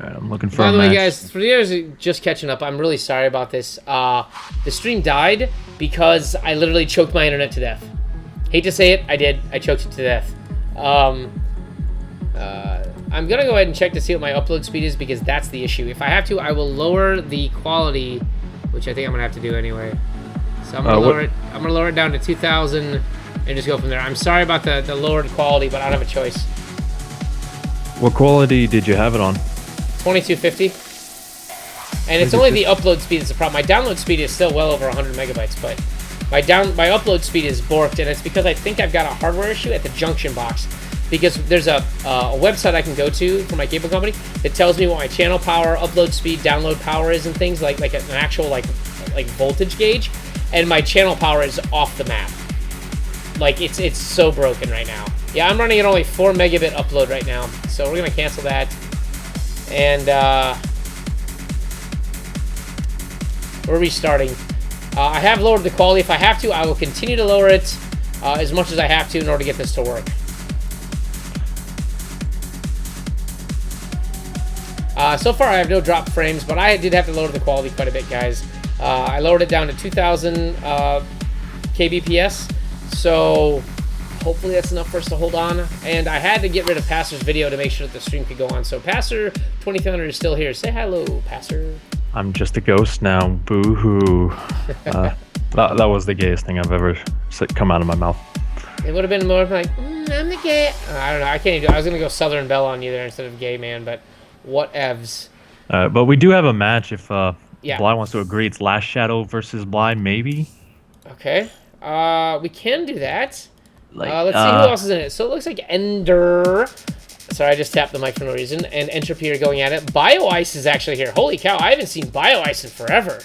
Alright, I'm looking for By a the way, match. guys, for you just catching up, I'm really sorry about this. The stream died because I literally choked my internet to death. Hate to say it, I did. I choked it to death. I'm gonna go ahead and check to see what my upload speed is because that's the issue. If I have to, I will lower the quality, which I think I'm gonna have to do anyway. So I'm gonna lower it. I'm gonna lower it down to 2,000 and just go from there. I'm sorry about the lowered quality, but I don't have a choice. What quality did you have it on? 2250. And it's only the upload speed that's the problem. My download speed is still well over 100 megabytes, but my upload speed is borked, and it's because I think I've got a hardware issue at the junction box. Because there's a website I can go to for my cable company that tells me what my channel power, upload speed, download power is, and things like an actual like voltage gauge, and my channel power is off the map. Like it's so broken right now. Yeah, I'm running at only 4 megabit upload right now, so we're gonna cancel that, and we're restarting. I have lowered the quality. If I have to, I will continue to lower it as much as I have to in order to get this to work. So far, I have no drop frames, but I did have to lower the quality quite a bit, guys. I lowered it down to 2,000 kbps, so hopefully that's enough for us to hold on. And I had to get rid of Passer's video to make sure that the stream could go on. So Passer 2300 is still here. Say hello, Passer. I'm just a ghost now. Boo-hoo. That was the gayest thing I've ever come out of my mouth. It would have been more like, I'm the gay. I don't know. I can't even do it. I was going to go Southern Belle on you there instead of gay man, but whatevs. But we do have a match if Bly Yeah. wants to agree. It's Last Shadow versus Bly, maybe? Okay. We can do that. Like, Let's see who else is in it. So it looks like Ender. Sorry, I just tapped the mic for no reason. And Entropy are going at it. BioIce is actually here. Holy cow, I haven't seen BioIce in forever.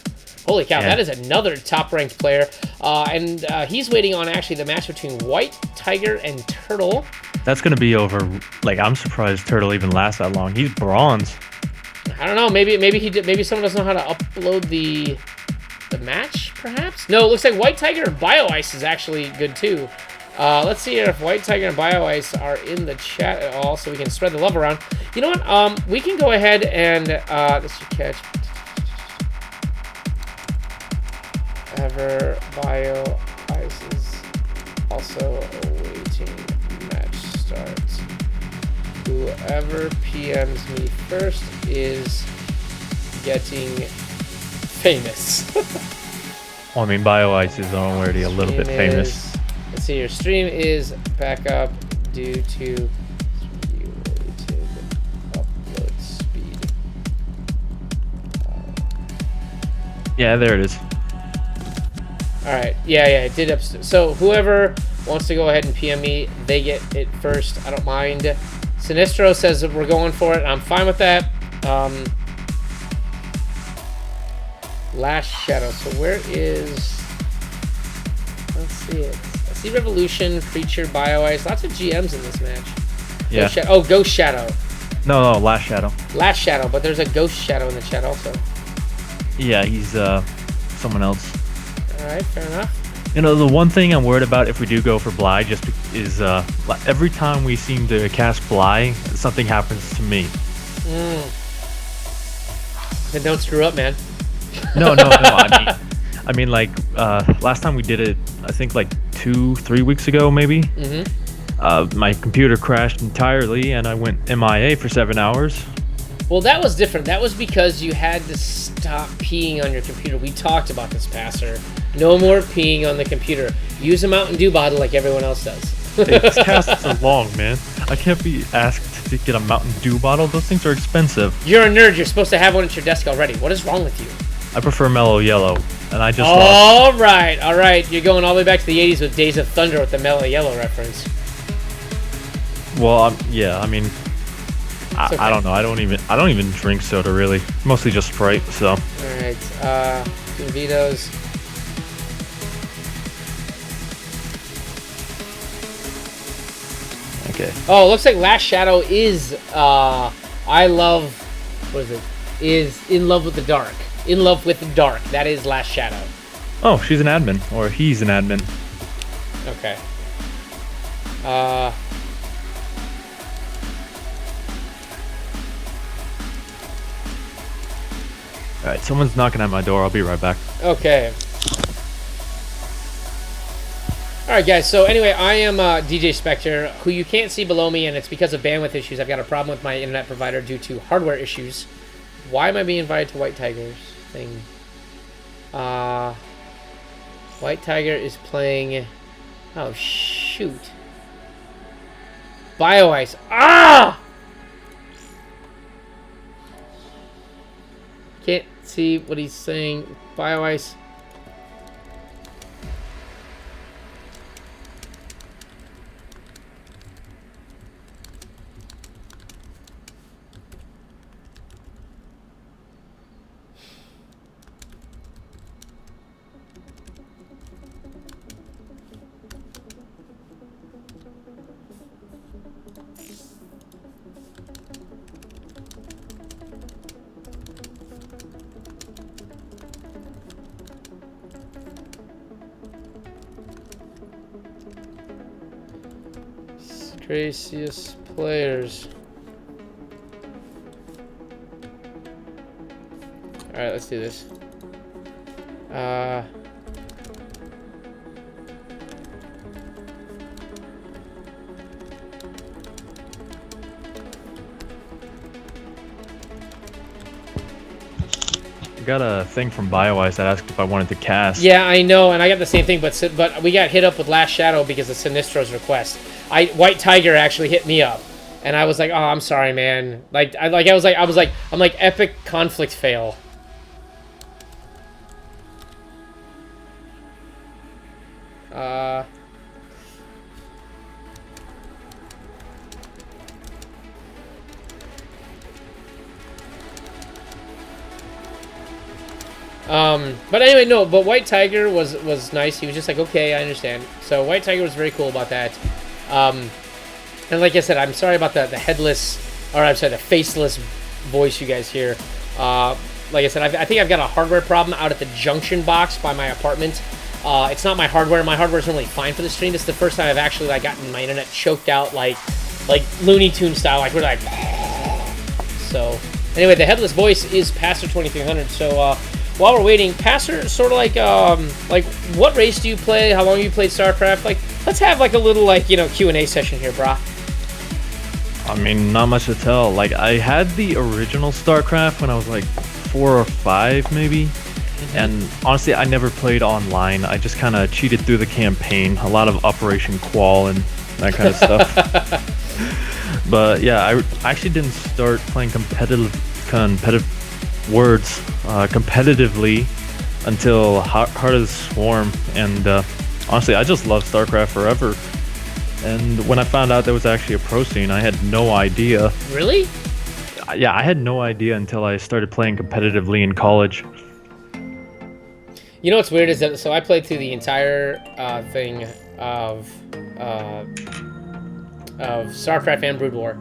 Holy cow, Yeah. that is another top-ranked player. And he's waiting on actually the match between White Tiger and Turtle. That's going to be over. Like, I'm surprised Turtle even lasts that long. He's bronze. I don't know. Maybe he did. Maybe someone doesn't know how to upload the match, perhaps? No, it looks like White Tiger and BioIce is actually good, too. Let's see if White Tiger and BioIce are in the chat at all so we can spread the love around. You know what? We can go ahead and this should catch. Ever BioIce is also awaiting match start. Whoever PMs me first is getting famous. Well, I mean, BioIce is already a little bit famous. Let's see, your stream is back up due to related upload speed. Yeah, there it is. Alright, yeah, it did so whoever wants to go ahead and PM me, they get it first. I don't mind. Sinistro says that we're going for it. I'm fine with that. Last Shadow. So where is... Let's see it. I see Revolution, Creature, BioIce. Lots of GMs in this match. Yeah. Ghost Shadow. No, Last Shadow. Last Shadow, but there's a Ghost Shadow in the chat also. Yeah, he's someone else. Alright, fair enough. You know, the one thing I'm worried about if we do go for Bly is every time we seem to cast Bly, something happens to me. Then don't screw up, man. No. I mean, like last time we did it, I think like 2-3 weeks ago, maybe. My computer crashed entirely, and I went MIA for 7 hours. Well, that was different. That was because you had to stop peeing on your computer. We talked about this, Passer. No more peeing on the computer. Use a Mountain Dew bottle like everyone else does. It's cast so long, man. I can't be asked to get a Mountain Dew bottle. Those things are expensive. You're a nerd. You're supposed to have one at your desk already. What is wrong with you? I prefer Mellow Yellow, and I just all right. You're going all the way back to the 80s with Days of Thunder with the Mellow Yellow reference. Well, yeah. I mean, Okay. I don't know. I don't even drink soda really. Mostly just Sprite. So. All right. Two vetoes. Okay. Oh, it looks like Last Shadow is is in love with the dark. In love with the dark. That is Last Shadow. Oh, she's an admin, or he's an admin. Okay. All right, someone's knocking at my door. I'll be right back. Okay. Alright guys, so anyway, I am DJ Spectre, who you can't see below me, and it's because of bandwidth issues. I've got a problem with my internet provider due to hardware issues. Why am I being invited to White Tiger's thing? White Tiger is playing... Oh, shoot. BioIce. Ah! Can't see what he's saying. BioIce. Gracious players. Alright, let's do this. Got a thing from BioIce that asked if I wanted to cast. Yeah, I know, and I got the same thing, but we got hit up with Last Shadow because of Sinistro's request. White Tiger actually hit me up, and I was like, "Oh, I'm sorry, man." I'm like epic conflict fail. But anyway, no, but White Tiger was nice. He was just like, okay, I understand. So White Tiger was very cool about that. And like I said, I'm sorry about the headless, or I'm sorry, the faceless voice you guys hear. Like I said, I think I've got a hardware problem out at the junction box by my apartment. It's not my hardware. My hardware is normally fine for the stream. This is the first time I've actually gotten my internet choked out like Looney Tune style. Like we're like, so anyway, the headless voice is Pastor 2300. So while we're waiting, Pastor, sort of like what race do you play? How long have you played StarCraft? Like, let's have like a little Q&A session here, brah. I mean, not much to tell. Like, I had the original StarCraft when I was like 4 or 5, maybe. And honestly, I never played online. I just kind of cheated through the campaign. A lot of Operation Qual and that kind of stuff. But yeah, I actually didn't start playing competitively until Heart of the Swarm. And honestly, I just loved StarCraft forever. And when I found out there was actually a pro scene, I had no idea. Really? Yeah, I had no idea until I started playing competitively in college. You know what's weird is that, so I played through the entire thing of StarCraft and Brood War,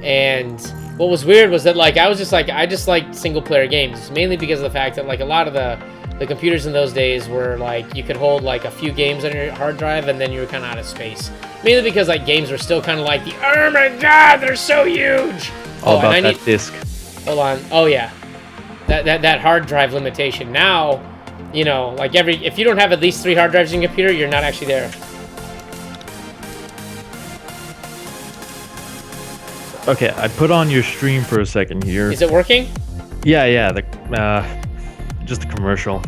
and what was weird was that like I just liked single player games, mainly because of the fact that like a lot of the computers in those days were like you could hold like a few games on your hard drive and then you were kind of out of space. Mainly because like games were still kind of like oh my god, they're so huge. All about that disc. Hold on. Oh yeah, that hard drive limitation. Now, you know, like if you don't have at least 3 hard drives in your computer, you're not actually there. Okay, I put on your stream for a second here. Is it working? Yeah. Just the commercial.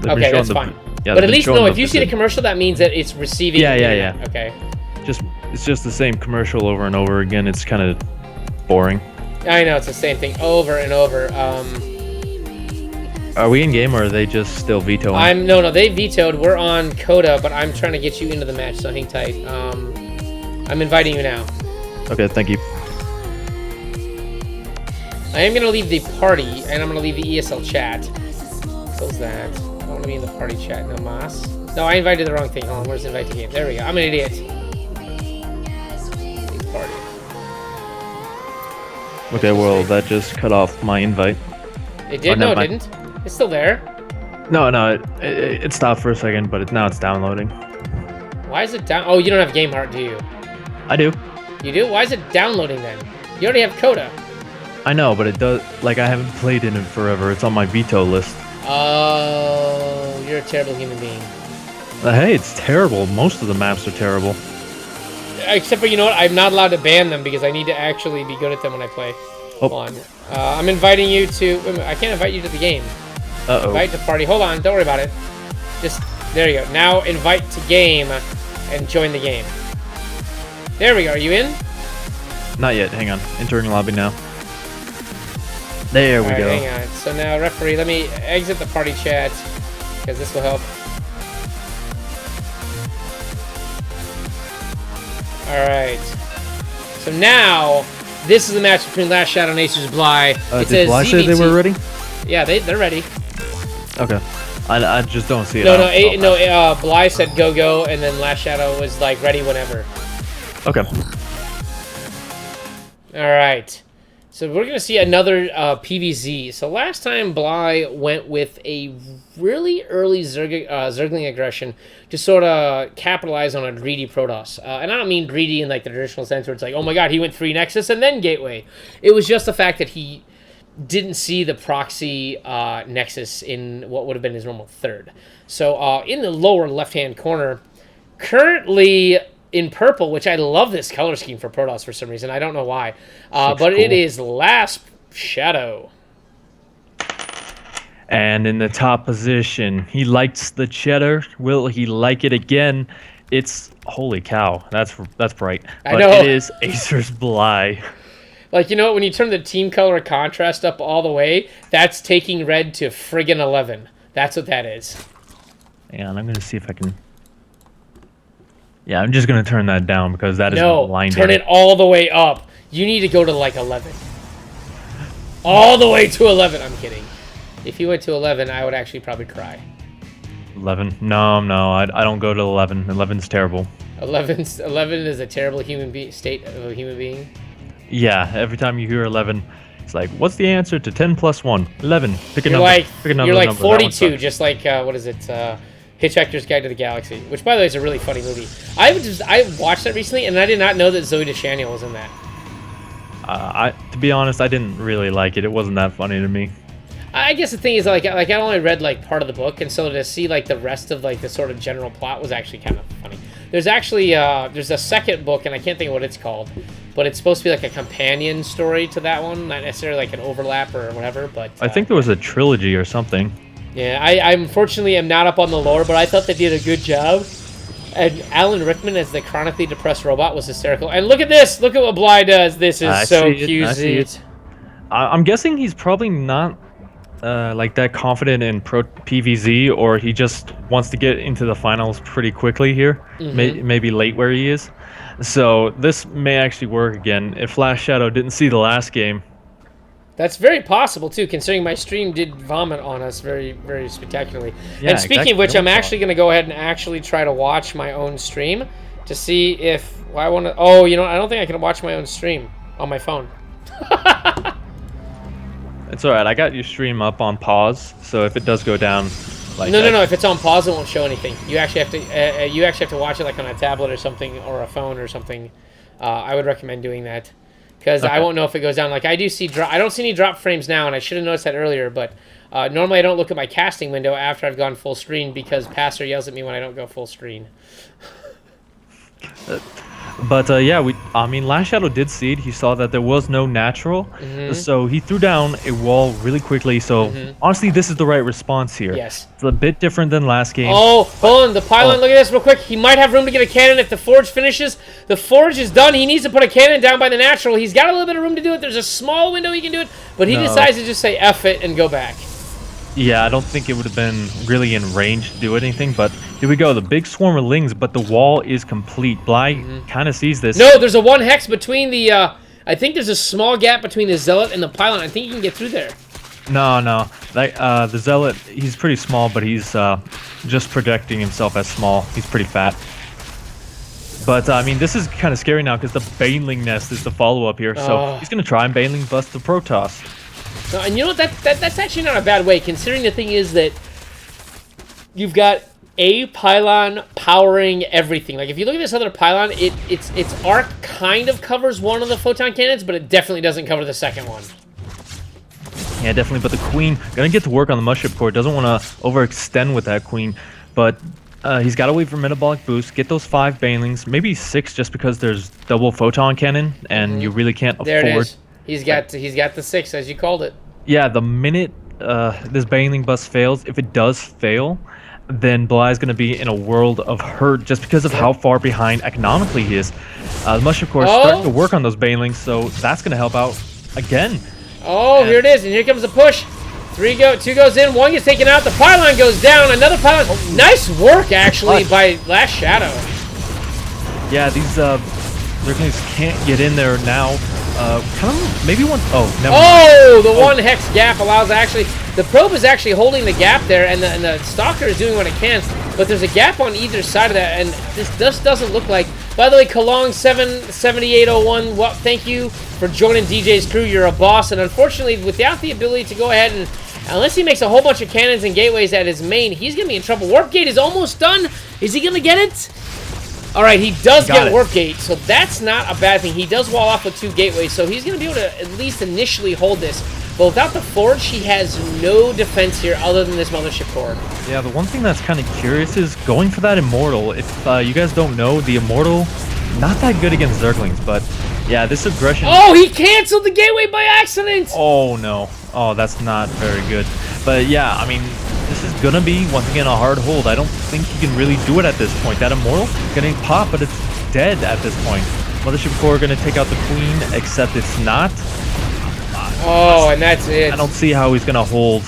Okay, that's fine. Yeah, but at least no, if you see the commercial, that means that it's receiving. Yeah. Okay. It's just the same commercial over and over again. It's kind of boring. I know, it's the same thing over and over. Are we in game or are they just still vetoing? No, they vetoed. We're on Coda, but I'm trying to get you into the match, so hang tight. I'm inviting you now. Okay, thank you. I am going to leave the party, and I'm going to leave the ESL chat. Close that. I want to be in the party chat. No mas. No, I invited the wrong thing. Hold on, where's invite to game? There we go. I'm an idiot. Leave party. Okay, well, that just cut off my invite. It did? No, it didn't. It's still there. No, it stopped for a second, but now it's downloading. Why is it down? Oh, you don't have GameHeart, do you? I do. You do? Why is it downloading then? You already have Coda. I know, but it does. Like I haven't played in it forever. It's on my veto list. Oh, you're a terrible human being. Hey, it's terrible. Most of the maps are terrible. Except for, you know what? I'm not allowed to ban them because I need to actually be good at them when I play. Hold on. I'm inviting you to... Wait a minute, I can't invite you to the game. Uh-oh. Invite to party. Hold on. Don't worry about it. Just... There you go. Now invite to game and join the game. There we go. Are you in? Not yet. Hang on. Entering lobby now. There we go. Hang on. So now, referee, let me exit the party chat because this will help. Alright. So now, this is the match between Last Shadow and Acer's Bly. Did Bly say they were ready? Yeah, they're ready. Okay. I just don't see it. No, Bly said go, go, and then Last Shadow was like ready whenever. Okay. Alright. So we're going to see another PvZ. So last time Bly went with a really early Zergling aggression to sort of capitalize on a greedy Protoss. And I don't mean greedy in like the traditional sense where it's like, oh my god, he went 3 Nexus and then Gateway. It was just the fact that he didn't see the proxy Nexus in what would have been his normal third. So in the lower left-hand corner, currently... in purple, which I love this color scheme for Protoss for some reason. I don't know why. But cool. It is Last Shadow. And in the top position, he likes the cheddar. Will he like it again? It's... Holy cow. That's bright. I know. But it is Acer's Bly. Like, you know, when you turn the team color contrast up all the way, that's taking red to friggin' 11. That's what that is. And I'm going to see if I can... Yeah, I'm just going to turn that down because that is blinding. No, turn it all the way up. You need to go to, like, 11. All the way to 11. I'm kidding. If you went to 11, I would actually probably cry. 11? No, I don't go to 11. 11's terrible. 11 is a terrible state of a human being? Yeah, every time you hear 11, it's like, what's the answer to 10 plus 1? 11. Pick a number. Pick another you're like number. 42, just like, what is it? Hitchhiker's Guide to the Galaxy, which, by the way, is a really funny movie. I watched that recently, and I did not know that Zoe Deschanel was in that. To be honest, I didn't really like it. It wasn't that funny to me. I guess the thing is, like I only read like part of the book, and so to see like the rest of like the sort of general plot was actually kind of funny. There's actually there's a second book, and I can't think of what it's called, but it's supposed to be like a companion story to that one, not necessarily like an overlap or whatever. But I think there was a trilogy or something. Yeah, I unfortunately am not up on the lore, but I thought they did a good job. And Alan Rickman as the chronically depressed robot was hysterical. And look at this! Look at what Bly does! This is so cute. I'm guessing he's probably not like that confident in PvZ, or he just wants to get into the finals pretty quickly here. Maybe late where he is. So this may actually work again. If Last Shadow didn't see the last game... That's very possible, too, considering my stream did vomit on us very, very spectacularly. Yeah, and speaking of which, I'm actually going to go ahead and actually try to watch my own stream to see if I want to... Oh, you know, I don't think I can watch my own stream on my phone. It's all right. I got your stream up on pause, so if it does go down... like No. If it's on pause, it won't show anything. You actually have to watch it like on a tablet or something, or a phone or something. I would recommend doing that. Because I won't know if it goes down. Like, I do see I don't see any drop frames now, and I should have noticed that earlier, but normally I don't look at my casting window after I've gone full screen because Pastor yells at me when I don't go full screen. But yeah, I mean, Last Shadow did see it. He saw that there was no natural, so he threw down a wall really quickly. So honestly, this is the right response here. Yes. It's a bit different than last game. Oh, hold on, the pylon. Look at this real quick. He might have room to get a cannon if the forge finishes. The forge is done. He needs to put a cannon down by the natural. He's got a little bit of room to do it. There's a small window he can do it, but he decides to just say F it and go back. Yeah, I don't think it would have been really in range to do anything, but here we go. The big swarm of lings, but the wall is complete. Bly kind of sees this. No, there's a 1 hex between the... I think there's a small gap between the Zealot and the Pylon. I think you can get through there. No. Like, the Zealot, he's pretty small, but he's just projecting himself as small. He's pretty fat. But, I mean, this is kind of scary now because the Baneling Nest is the follow-up here. So he's going to try and Baneling bust the Protoss. No, and you know what? That's actually not a bad way, considering the thing is that you've got a pylon powering everything. Like, if you look at this other pylon, its arc kind of covers one of the photon cannons, but it definitely doesn't cover the second one. Yeah, definitely. But the queen gonna get to work on the mothership core. Doesn't want to overextend with that queen, but he's got to wait for metabolic boost. Get those 5 banelings, maybe 6, just because there's double photon cannon, and you really can't afford. There it is. He's got the 6 as you called it. Yeah, the minute this baneling bust fails, if it does fail, then Bly's going to be in a world of hurt just because of how far behind economically he is. The Mushroom Core is starting to work on those banelings, so that's going to help out again. Oh, here it is, and here comes the push. 2 goes in, 1 gets taken out, the pylon goes down, another pylon. Oh. Nice work, actually, by Last Shadow. Yeah, these Zerglings can't get in there now. Kind of maybe one. Oh, never mind. The 1 hex gap allows actually. The probe is actually holding the gap there, and the stalker is doing what it can. But there's a gap on either side of that, and this just doesn't look like. By the way, Kalong77801, well, thank you for joining DJ's crew. You're a boss, and unfortunately, without the ability to go ahead and, unless he makes a whole bunch of cannons and gateways at his main, he's gonna be in trouble. Warp gate is almost done. Is he gonna get it? All right, he does get Warp Gate, so that's not a bad thing. He does wall off with 2 gateways, so he's going to be able to at least initially hold this. But without the Forge, he has no defense here other than this Mothership Core. Yeah, the one thing that's kind of curious is going for that Immortal. If you guys don't know, the Immortal, not that good against Zerglings, but yeah, this aggression... Oh, he canceled the gateway by accident! Oh, no. Oh, that's not very good. But yeah, I mean... This is gonna be, once again, a hard hold. I don't think he can really do it at this point. That Immortal gonna pop, but it's dead at this point. Mothership Core gonna take out the Queen, except it's not. And that's it. I don't see how he's gonna hold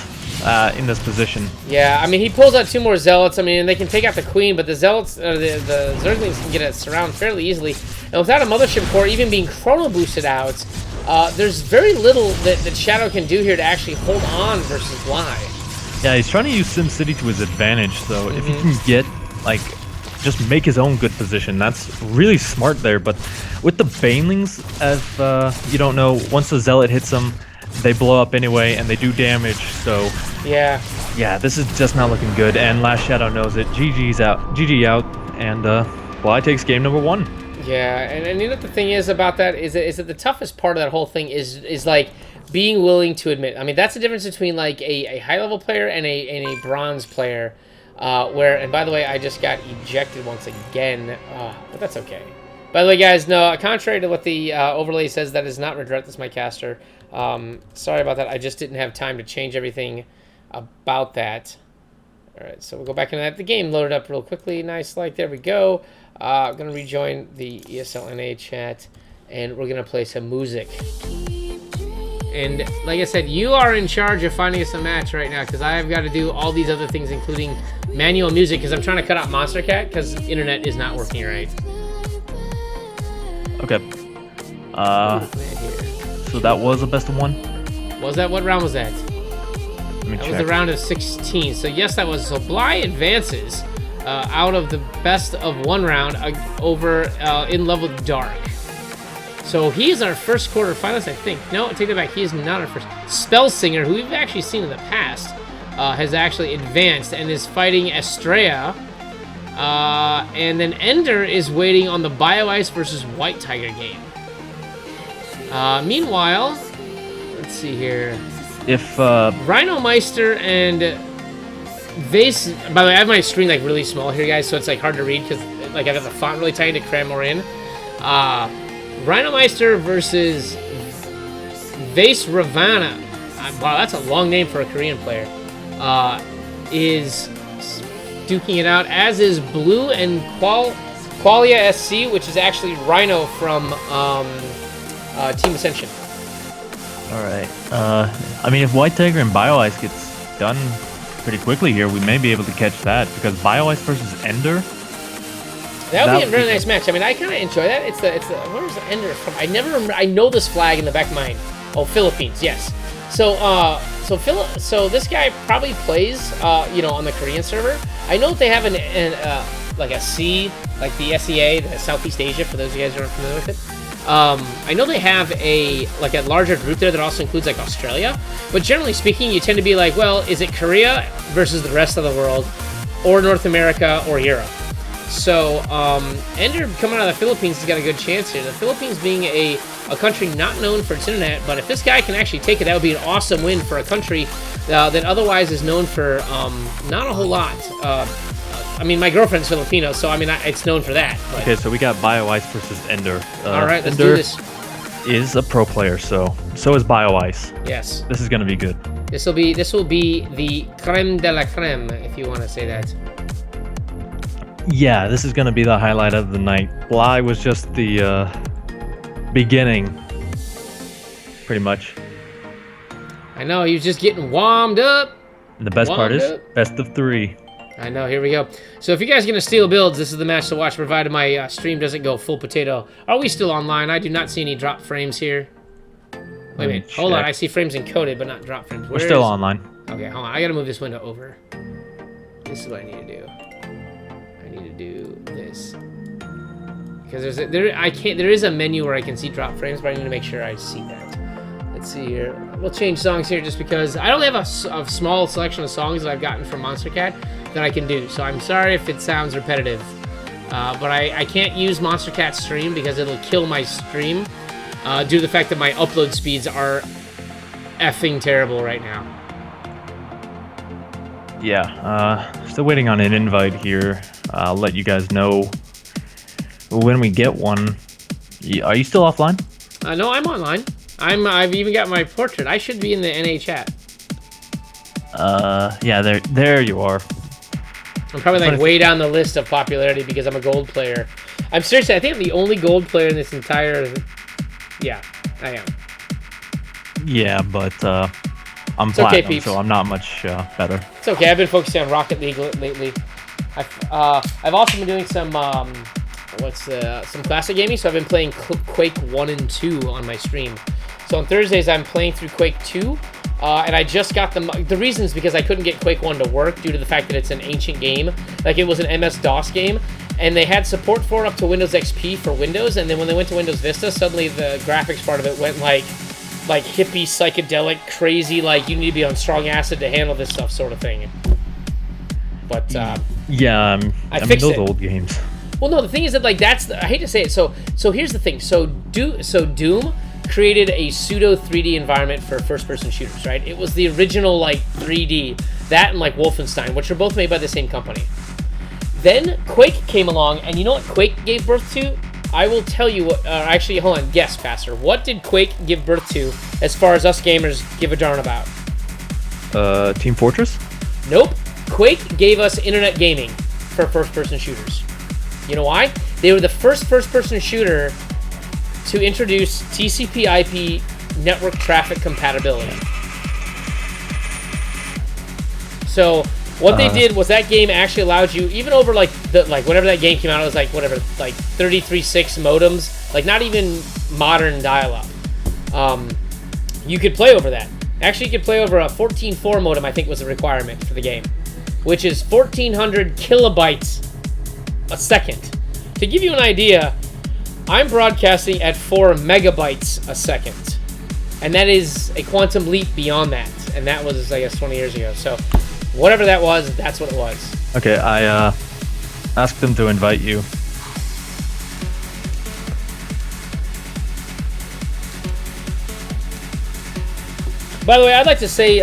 in this position. Yeah, I mean, he pulls out 2 more Zealots. I mean, they can take out the Queen, but the Zealots, the Zerglings can get a surround fairly easily. And without a Mothership Core even being chrono boosted out, there's very little that Shadow can do here to actually hold on versus Bly. Yeah, he's trying to use SimCity to his advantage, so if he can get, like, just make his own good position, that's really smart there. But with the Banelings, as you don't know, once the Zealot hits them, they blow up anyway, and they do damage, so... Yeah, this is just not looking good, and Last Shadow knows it. GG out, and Bly takes game number 1. Yeah, and you know what the thing is about that is that the toughest part of that whole thing is like being willing to admit. I mean, that's the difference between like a high level player and a bronze player. And by the way, I just got ejected once again, but that's okay. By the way, guys, no, contrary to what the overlay says, that is not regret. That's my caster. Sorry about that. I just didn't have time to change everything about that. All right, so we'll go back into that. The game loaded up real quickly. Nice, like, there we go. I'm going to rejoin the ESL NA chat, and we're going to play some music. And like I said, you are in charge of finding us a match right now, because I've got to do all these other things, including manual music, because I'm trying to cut out Monster Cat, because the internet is not working right. Okay. So that was a best of 1? Was that? What round was that? That was the round of 16. So yes, that was. So Bly advances out of the best of 1 round over in love with Dark. So he is our first quarter finalist, I think. No, I take that back. He is not our first. Spellsinger, who we've actually seen in the past, has actually advanced and is fighting Estrella. And then Ender is waiting on the BioIce versus White Tiger game. Meanwhile, let's see here. If Rhino Meister and Vase. By the way, I have my screen like really small here, guys, so it's like hard to read because like I got the font really tiny to cram more in. Rhino Meister versus Vase Ravana. Wow, that's a long name for a Korean player. Is duking it out, as is Blue and Qualia SC, which is actually Rhino from Team Ascension. Alright. I mean, if White Tiger and BioIce gets done pretty quickly here, we may be able to catch that, because BioIce versus Ender... That would be a very nice match. I mean, I kind of enjoy that. It's the where's the Ender from? I never remember. I know this flag in the back of my mind. Oh, Philippines, yes. So so this guy probably plays, on the Korean server. I know that they have like a C, like the SEA, the Southeast Asia, for those of you guys who aren't familiar with it. I know they have a larger group there that also includes like Australia. But generally speaking, you tend to be like, well, is it Korea versus the rest of the world, or North America, or Europe? So, Ender coming out of the Philippines has got a good chance here. The Philippines being a country not known for its internet, but if this guy can actually take it, that would be an awesome win for a country that otherwise is known for not a whole lot. I mean, my girlfriend's Filipino, so I mean, it's known for that. But. Okay, so we got BioIce versus Ender. All right, let's Ender do this. Is a pro player, so is BioIce. Yes. This is gonna be good. This will be the creme de la creme, if you want to say that. Yeah, this is gonna be the highlight of the night. Bly was just the beginning, pretty much. I know, he was just getting warmed up. And the best part is, best of 3. I know, here we go. So if you guys are going to steal builds, this is the match to watch, provided my stream doesn't go full potato. Are we still online? I do not see any drop frames here. Wait a minute, hold on, I see frames encoded, but not drop frames. We're still online. Okay, hold on, I gotta move this window over. This is what I need to do. I need to do this. Because there is a menu where I can see drop frames, but I need to make sure I see that. Let's see here. We'll change songs here just because I only have a small selection of songs that I've gotten from Monster Cat that I can do. So I'm sorry if it sounds repetitive. But I can't use Monster Cat's stream because it'll kill my stream due to the fact that my upload speeds are effing terrible right now. Yeah, still waiting on an invite here. I'll let you guys know when we get one. Are you still offline? No, I'm online. I've even got my portrait. I should be in the NA chat. Yeah, there you are. I'm probably like way down the list of popularity because I'm a gold player. I'm seriously, I think I'm the only gold player in this entire... Yeah, I am. Yeah, but I'm it's platinum, okay, so I'm not much better. It's okay, I've been focusing on Rocket League lately. I've also been doing some classic gaming, so I've been playing Quake 1 and 2 on my stream. So on Thursdays, I'm playing through Quake 2, and I just got the reason is because I couldn't get Quake 1 to work due to the fact that it's an ancient game. Like, it was an MS-DOS game, and they had support for it up to Windows XP for Windows, and then when they went to Windows Vista, suddenly the graphics part of it went like hippie, psychedelic, crazy, like you need to be on strong acid to handle this stuff sort of thing. But, yeah, I mean, those old games. Well, no, the thing is that, like, I hate to say it, so here's the thing. So Doom created a pseudo 3D environment for first-person shooters, right? It was the original, like, 3D. That and, like, Wolfenstein, which are both made by the same company. Then Quake came along, and you know what Quake gave birth to? I will tell you what, actually, hold on, guess, Pastor. What did Quake give birth to as far as us gamers give a darn about? Team Fortress? Nope. Quake gave us internet gaming for first-person shooters. You know why? They were the first-person shooter to introduce TCP/IP network traffic compatibility. So what they did was that game actually allowed you, even over whenever that game came out, it was like 33.6 modems, like not even modern dial-up. You could play over that. Actually, you could play over a 14.4 modem, I think was a requirement for the game, which is 1,400 kilobytes a second. To give you an idea, I'm broadcasting at 4 megabytes a second. And that is a quantum leap beyond that. And that was, I guess, 20 years ago. So whatever that was, that's what it was. Okay, I asked them to invite you. By the way, I'd like to say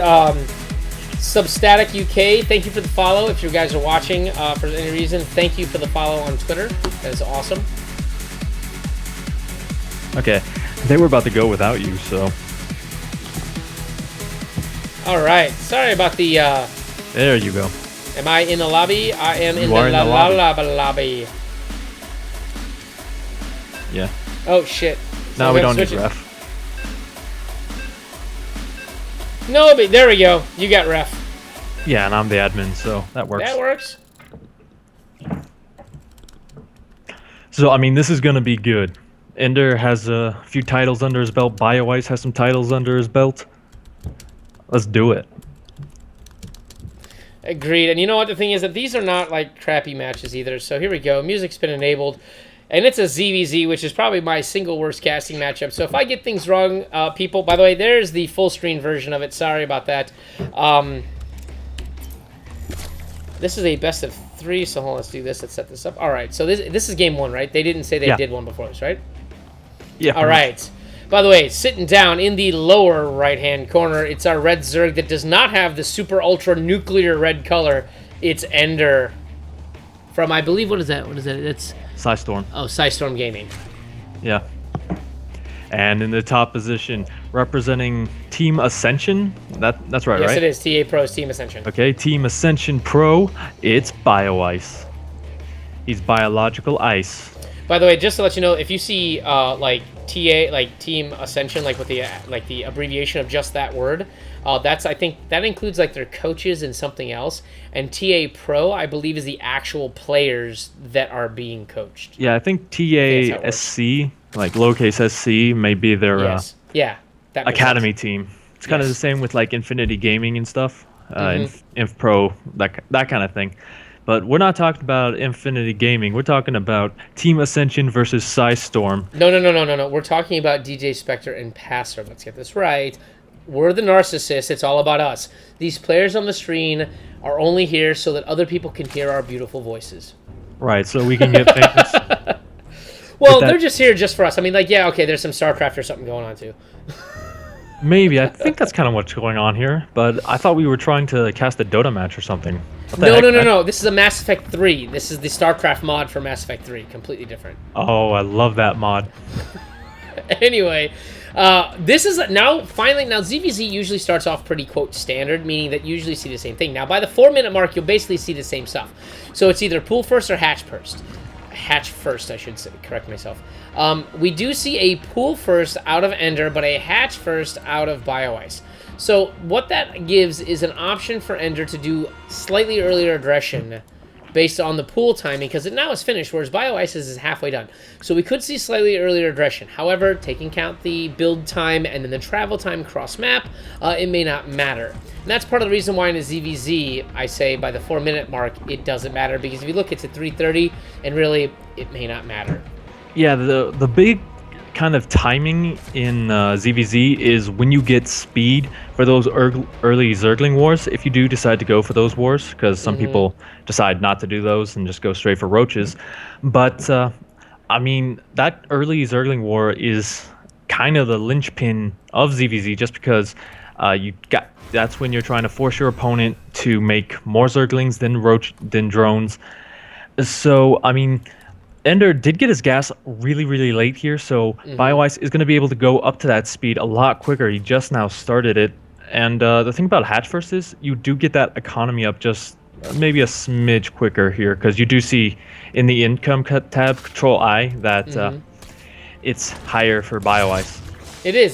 Substatic UK, thank you for the follow. If you guys are watching for any reason, thank you for the follow on Twitter. That is awesome. Okay, they were about to go without you, so... Alright, sorry about the... There you go. Am I in the lobby? I am in the lobby. Yeah. Oh, shit. So now we don't need ref. No, but there we go. You got ref. Yeah, and I'm the admin, so that works. That works. So, I mean, this is going to be good. Ender has a few titles under his belt. BioIce has some titles under his belt. Let's do it. Agreed. And you know what? The thing is that these are not, like, crappy matches either. So here we go. Music's been enabled. And it's a ZVZ, which is probably my single worst casting matchup. So if I get things wrong, people... By the way, there's the full-screen version of it. Sorry about that. This is a best of 3, so hold on, let's do this. Let's set this up. All right, so this is game 1, right? They didn't say they did one before this, right? Yeah. All right. By the way, sitting down in the lower right-hand corner, it's our red Zerg that does not have the super ultra nuclear red color. It's Ender from, I believe, what is that? It's Psystorm. Oh, Psystorm Gaming. Yeah. And in the top position, representing Team Ascension. That's right, yes, right? Yes, it is. TA Pro's Team Ascension. Okay, Team Ascension Pro. It's BioIce. He's biological ice. By the way, just to let you know, if you see like TA, like Team Ascension, like with the abbreviation of just that word, I think that includes like their coaches and something else. And TA Pro, I believe, is the actual players that are being coached. Yeah, I think TASC, like lowercase SC, may be their that academy team. It's kind of the same with like Infinity Gaming and stuff, Inf Pro, that kind of thing. But we're not talking about Infinity Gaming. We're talking about Team Ascension versus Psystorm. No. We're talking about DJ Spectre and Passer. Let's get this right. We're the narcissists. It's all about us. These players on the screen are only here so that other people can hear our beautiful voices. Right, so we can get famous. Well, they're just here just for us. I mean, like, yeah, okay, there's some StarCraft or something going on, too. Maybe. I think that's kind of what's going on here. But I thought we were trying to cast a Dota match or something. No. This is a Mass Effect 3. This is the StarCraft mod for Mass Effect 3. Completely different. Oh, I love that mod. Anyway, this is now ZVZ usually starts off pretty, quote, standard, meaning that you usually see the same thing. Now, by the 4-minute mark, you'll basically see the same stuff. So it's either pool first or hatch first. Hatch first, I should say, correct myself. We do see a pool first out of Ender, but a hatch first out of BioIce. So what that gives is an option for Ender to do slightly earlier aggression based on the pool timing, because it now is finished, whereas BioIce is halfway done. So we could see slightly earlier aggression. However, taking count the build time and then the travel time cross-map, it may not matter. And that's part of the reason why in a ZVZ, I say by the 4-minute mark, it doesn't matter, because if you look, it's at 3:30, and really, it may not matter. Yeah, the big kind of timing in ZVZ is when you get speed for those early Zergling wars, if you do decide to go for those wars, because some people decide not to do those and just go straight for roaches. But, I mean, that early Zergling war is kind of the linchpin of ZVZ, just because that's when you're trying to force your opponent to make more Zerglings than drones. So, I mean, Ender did get his gas really, really late here, so BioIce is going to be able to go up to that speed a lot quicker. He just now started it. And the thing about hatch first is you do get that economy up just maybe a smidge quicker here, because you do see in the income tab, Control I, that it's higher for BioIce. It is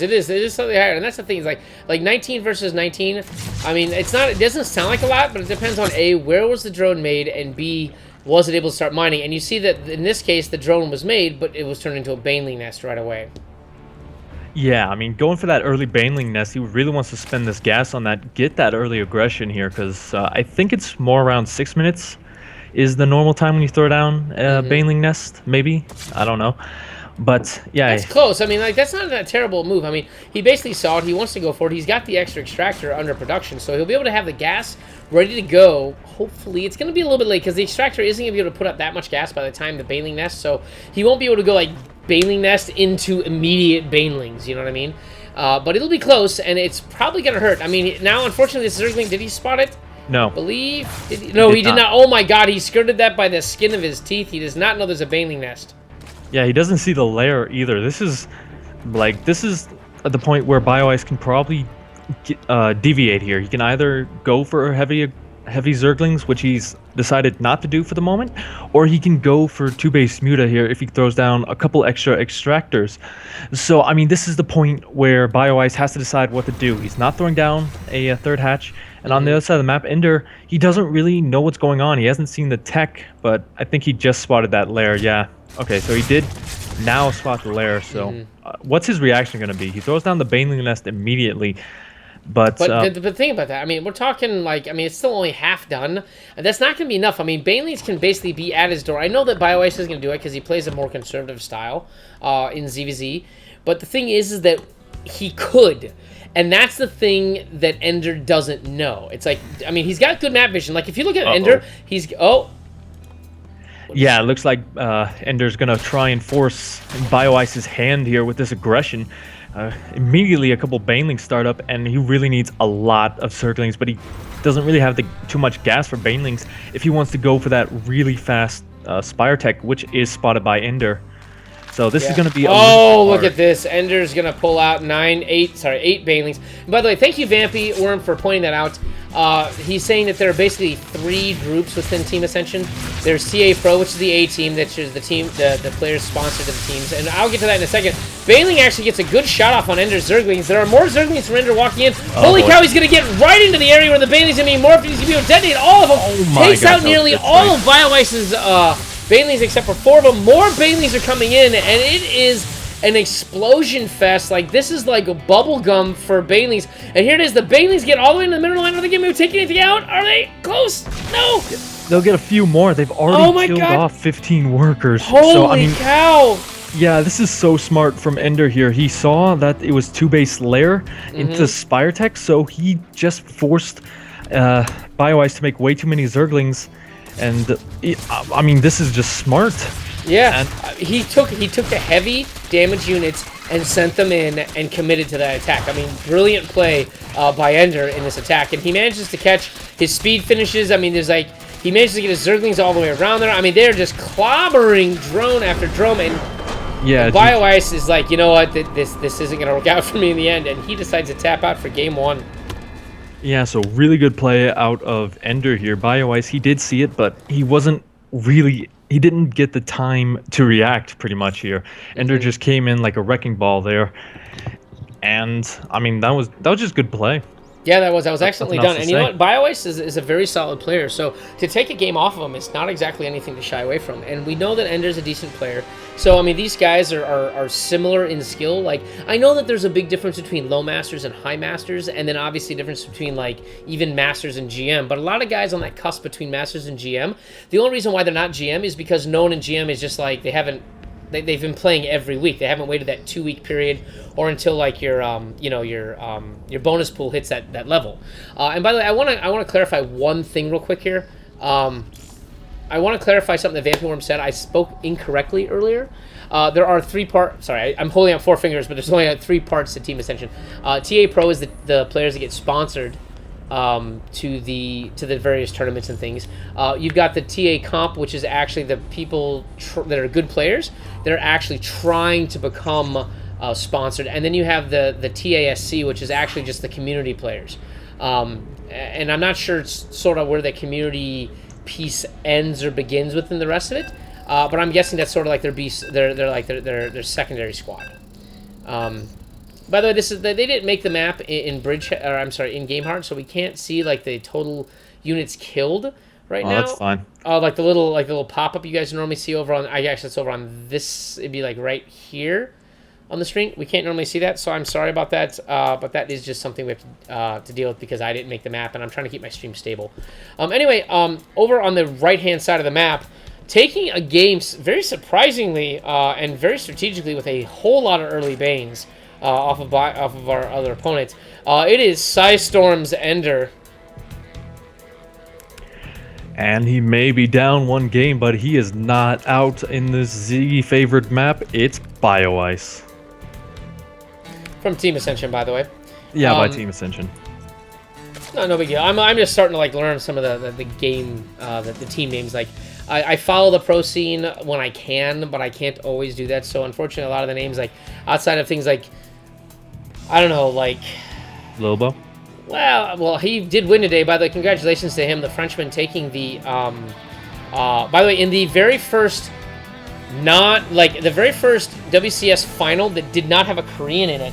slightly higher, and that's the thing. Is like 19 versus 19. I mean, it doesn't sound like a lot, but it depends on A, where was the drone made, and B, was it able to start mining. And you see that in this case, the drone was made, but it was turned into a baneling nest right away. Yeah, I mean, going for that early baneling nest, he really wants to spend this gas on that, get that early aggression here, because I think it's more around 6 minutes is the normal time when you throw down a baneling nest, maybe? I don't know. But, yeah. That's close. I mean, like, that's not a terrible move. I mean, he basically saw it. He wants to go for it. He's got the extra extractor under production, so he'll be able to have the gas ready to go. Hopefully, it's going to be a little bit late, because the extractor isn't going to be able to put up that much gas by the time the baneling nest, so he won't be able to go, like, baneling nest into immediate banelings, you know what I mean? But it'll be close, and it's probably going to hurt. I mean, now, unfortunately, this Zergling, did he spot it? No. He did not. Oh, my God, he skirted that by the skin of his teeth. He does not know there's a baneling nest. Yeah, he doesn't see the layer either. This is at the point where BioIce can probably deviate here. He can either go for heavy Zerglings, which he's decided not to do for the moment, or he can go for 2-base Muta here if he throws down a couple extra extractors. So, I mean, this is the point where BioIce has to decide what to do. He's not throwing down a third hatch, and on the other side of the map, Ender, he doesn't really know what's going on. He hasn't seen the tech, but I think he just spotted that layer. Yeah. Okay, so he did now spot the lair, so what's his reaction going to be? He throws down the baneling nest immediately, but the thing about that, I mean, we're talking, like, I mean, it's still only half done, and that's not going to be enough. I mean, banelings can basically be at his door. I know that BioIce is going to do it because he plays a more conservative style in ZVZ, but the thing is that he could. And that's the thing that Ender doesn't know. It's like, I mean, he's got good map vision. Like, if you look at Ender, he's... Oh. Yeah, it looks like Ender's going to try and force BioIce's hand here with this aggression. Immediately, a couple Banelings start up, and he really needs a lot of Zerglings, but he doesn't really have too much gas for Banelings if he wants to go for that really fast Spire Tech, which is spotted by Ender. So this is going to be look at this. Ender's going to pull out 8 Banelings. And by the way, thank you, Vampy Worm, for pointing that out. He's saying that there are basically 3 groups within Team Ascension. There's TA Pro, which is the A team, that's just the team, the players sponsored of the teams, and I'll get to that in a second. Baneling actually gets a good shot off on Ender's Zerglings. There are more Zerglings from Ender walking in. Holy cow, he's going to get right into the area where the Banelings are going to be morphed. He's going to be able to detonate all of them. Takes out nearly all of BioIce's Banelings except for 4 of them. More Banelings are coming in, and it is an explosion fest. Like, this is like a bubble gum for Banelings. And here it is. The Banelings get all the way into the middle line. Are they going to take anything out? Are they close? No. They'll get a few more. They've already killed off 15 workers. Holy cow. Yeah, this is so smart from Ender here. He saw that it was 2-base Lair into Spire Tech, so he just forced BioIce to make way too many Zerglings. And I mean, this is just smart. Yeah, and he took the heavy damage units and sent them in and committed to that attack. I mean, brilliant play by Ender in this attack, and he manages to catch his speed finishes. I mean, there's like he manages to get his Zerglings all the way around there. I mean, they're just clobbering drone after drone, and BioIce is like, you know what, this isn't gonna work out for me in the end, and he decides to tap out for game 1. Yeah, so really good play out of Ender here. BioIce, he did see it, but he didn't get the time to react pretty much here. Ender just came in like a wrecking ball there. And, I mean, that was just good play. Yeah, that was excellently done. And you know what? BioIce is a very solid player. So to take a game off of him, it's not exactly anything to shy away from. And we know that Ender's a decent player. So, I mean, these guys are similar in skill. Like, I know that there's a big difference between low masters and high masters, and then obviously a difference between, like, even masters and GM. But a lot of guys on that cusp between masters and GM, the only reason why they're not GM is because no one in GM is just like, they've been playing every week. They haven't waited that 2-week period or until like your bonus pool hits that level. And by the way, I want to clarify one thing real quick here. I want to clarify something that Vampy Worm said. I spoke incorrectly earlier. There are 3 parts. Sorry, I'm holding up 4 fingers, but there's only 3 parts to Team Ascension. TA Pro is the players that get sponsored to the various tournaments and things. You've got the TA Comp, which is actually the people that are good players that are actually trying to become sponsored, and then you have the TASC, which is actually just the community players. And I'm not sure sort of where the community piece ends or begins within the rest of it, but I'm guessing that's sort of like their secondary squad. By the way, they didn't make the map in in Game Heart, so we can't see like the total units killed right now. That's fine. Oh, like the little pop up you guys normally see over on. I guess it's over on this. It'd be like right here on the screen. We can't normally see that, so I'm sorry about that. But that is just something we have to deal with because I didn't make the map, and I'm trying to keep my stream stable. Anyway, over on the right hand side of the map, taking a game very surprisingly and very strategically with a whole lot of early Banes. Off of our other opponents. It is Psystorm's Ender. And he may be down 1 game, but he is not out in this Z-favored map. It's BioIce. From Team Ascension, by the way. Yeah, by Team Ascension. No big deal. I'm just starting to like learn some of the game, the team names. Like, I follow the pro scene when I can, but I can't always do that. So unfortunately, a lot of the names, like outside of things like, I don't know, like Lobo. Well, he did win today. By the way, congratulations to him, the Frenchman, taking the. By the way, in the very first, WCS final that did not have a Korean in it.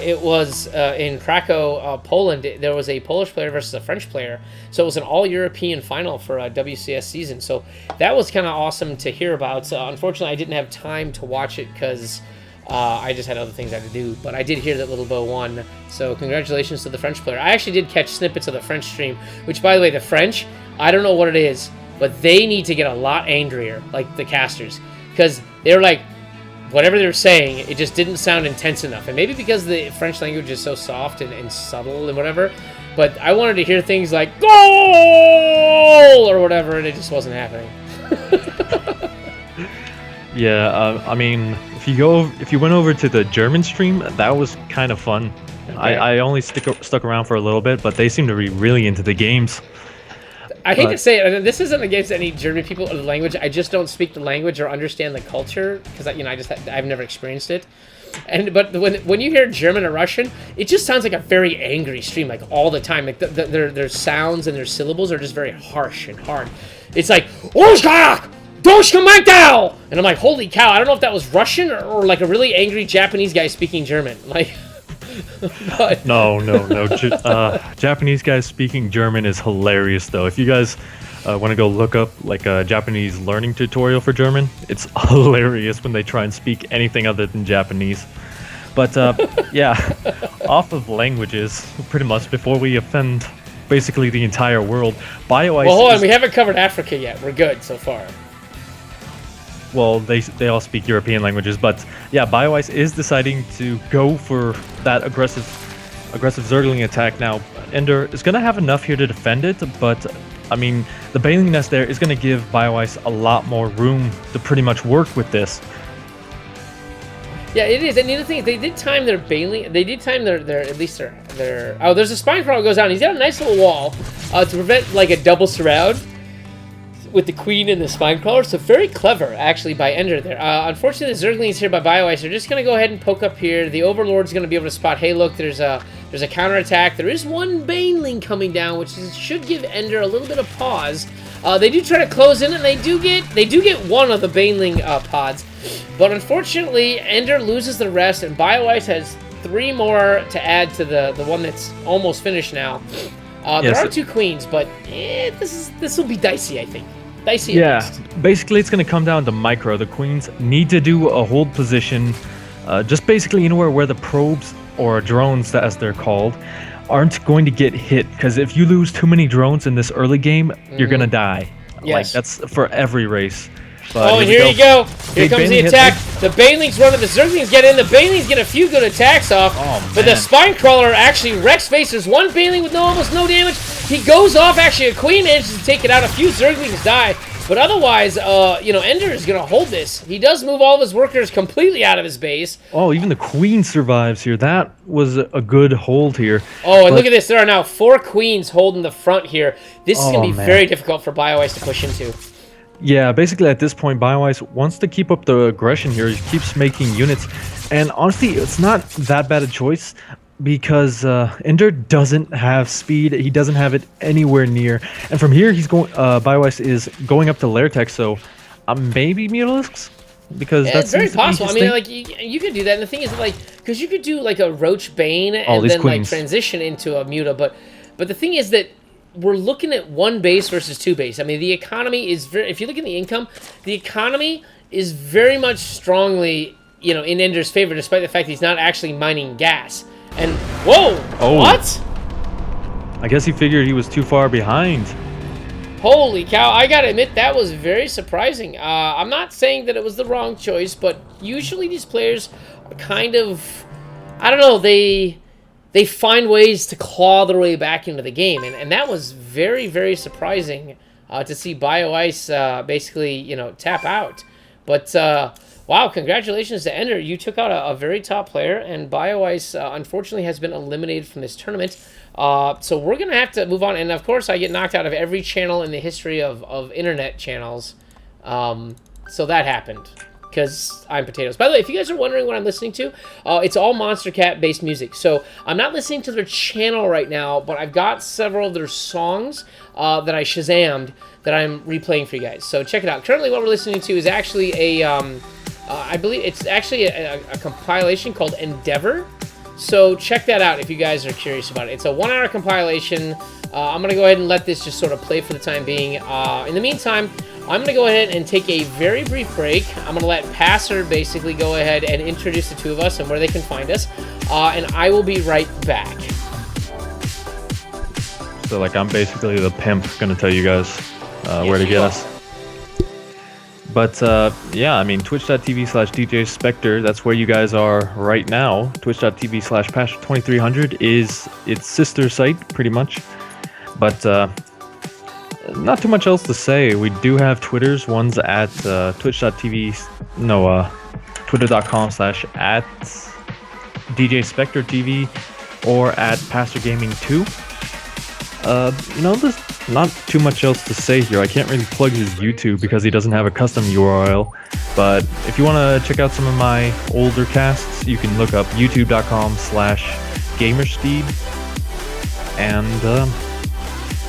It was in Krakow, Poland. There was a Polish player versus a French player. So it was an all-European final for a WCS season. So that was kind of awesome to hear about. Unfortunately, I didn't have time to watch it because I just had other things I had to do. But I did hear that Little Bo won. So congratulations to the French player. I actually did catch snippets of the French stream, which, by the way, the French, I don't know what it is, but they need to get a lot angrier, like the casters. Because they're like, whatever they were saying, it just didn't sound intense enough. And maybe because the French language is so soft and subtle and whatever, but I wanted to hear things like goal or whatever, and it just wasn't happening. Yeah, I mean, if you went over to the German stream, that was kind of fun. Okay. I only stuck around for a little bit, but they seem to be really into the games. I hate to say it, and this isn't against any German people or the language. I just don't speak the language or understand the culture because I've never experienced it. But when you hear German or Russian, it just sounds like a very angry stream, like all the time. Like their sounds and their syllables are just very harsh and hard. It's like and I'm like, holy cow! I don't know if that was Russian or like a really angry Japanese guy speaking German. Like, but... No. Japanese guys speaking German is hilarious, though. If you guys want to go look up like a Japanese learning tutorial for German, it's hilarious when they try and speak anything other than Japanese. But yeah, off of languages, pretty much before we offend basically the entire world, BioIce. Well, hold on, we haven't covered Africa yet. We're good so far. Well, they all speak European languages, but yeah, BioIce is deciding to go for that aggressive Zergling attack now. Ender is going to have enough here to defend it, but I mean, the Baneling Nest there is going to give BioIce a lot more room to pretty much work with this. Yeah, it is. And the other thing is, they did time their Baneling. They did time their at least their. Oh, there's a spine crawler goes down. He's got a nice little wall to prevent like a double surround with the queen and the spine crawler, so very clever actually by Ender there. Unfortunately, the Zerglings here by BioIce are just going to go ahead and poke up here. The Overlord's going to be able to spot, hey look, there's a counterattack. There is one Baneling coming down, which should give Ender a little bit of pause. They do try to close in, and they do get one of the Baneling pods, but unfortunately, Ender loses the rest, and BioIce has 3 more to add to the one that's almost finished now. There are 2 queens, but this will be dicey, I think. Dicey. Yeah, basically it's going to come down to micro. The queens need to do a hold position, just basically anywhere where the probes or drones, as they're called, aren't going to get hit. Because if you lose too many drones in this early game, you're going to die. Yes. Like, that's for every race. But and here you go. Here comes the attack. The Banelings run it. The Zerglings get in. The Banelings get a few good attacks off. Oh, but the Spine Crawler actually wrecks face. There's one Baneling with almost no damage. He goes off. Actually, a Queen manages to take it out. A few Zerglings die. But otherwise, Ender is going to hold this. He does move all of his workers completely out of his base. Oh, even the Queen survives here. That was a good hold here. Oh, and look at this. There are now 4 Queens holding the front here. This is going to be very difficult for BioIce to push into. Yeah, basically at this point, BioIce wants to keep up the aggression here. He keeps making units. And honestly, it's not that bad a choice because Ender doesn't have speed. He doesn't have it anywhere near. And from here, BioIce is going up to Lairtech, so maybe Mutalisks? Because yeah, that's very possible. I mean, like, you could do that. And the thing is, like, because you could do, like, a Roach Bane and then, like, transition into a Muta. But the thing is that we're looking at 1 base versus 2 base. I mean, the economy is very... If you look at the income, the economy is very much strongly, in Ender's favor, despite the fact that he's not actually mining gas. And, whoa! Oh. What? I guess he figured he was too far behind. Holy cow, I gotta admit, that was very surprising. I'm not saying that it was the wrong choice, but usually these players are kind of... I don't know, they find ways to claw their way back into the game, and that was very, very surprising to see BioIce basically, tap out. But, wow, congratulations to Ender. You took out a very top player, and BioIce, unfortunately, has been eliminated from this tournament. So we're going to have to move on, and of course, I get knocked out of every channel in the history of internet channels. So that happened. Because I'm Potatoes. By the way, if you guys are wondering what I'm listening to, it's all Monster Cat-based music. So I'm not listening to their channel right now, but I've got several of their songs that I Shazammed that I'm replaying for you guys. So check it out. Currently, what we're listening to is actually I believe it's actually a compilation called Endeavor. So check that out if you guys are curious about it. It's a 1-hour compilation. I'm going to go ahead and let this just sort of play for the time being. In the meantime, I'm going to go ahead and take a very brief break. I'm going to let Passer basically go ahead and introduce the 2 of us and where they can find us. And I will be right back. So, like, I'm basically the pimp going to tell you guys where to get us. But yeah, I mean, twitch.tv/DJ Spectre, that's where you guys are right now. Twitch.tv/Pastor2300 is its sister site, pretty much. But not too much else to say. We do have Twitters. One's at twitter.com/at DJ Spectre TV or at Pastor Gaming 2. There's not too much else to say here. I can't really plug his YouTube because he doesn't have a custom URL. But if you want to check out some of my older casts, you can look up youtube.com/gamersteed. And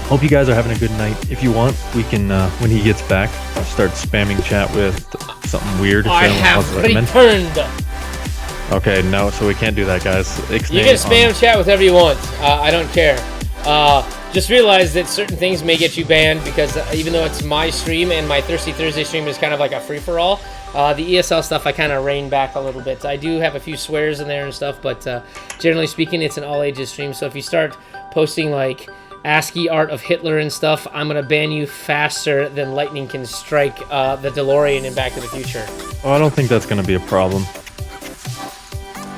hope you guys are having a good night. If you want, we can, when he gets back, start spamming chat with something weird. I have returned. Okay, no, so we can't do that, guys. You can spam chat with whatever you want. I don't care. Just realize that certain things may get you banned because even though it's my stream and my Thirsty Thursday stream is kind of like a free-for-all, the ESL stuff I kind of rein back a little bit. I do have a few swears in there and stuff, but generally speaking, it's an all-ages stream. So if you start posting like ASCII art of Hitler and stuff, I'm going to ban you faster than lightning can strike the DeLorean in Back to the Future. Oh, I don't think that's going to be a problem.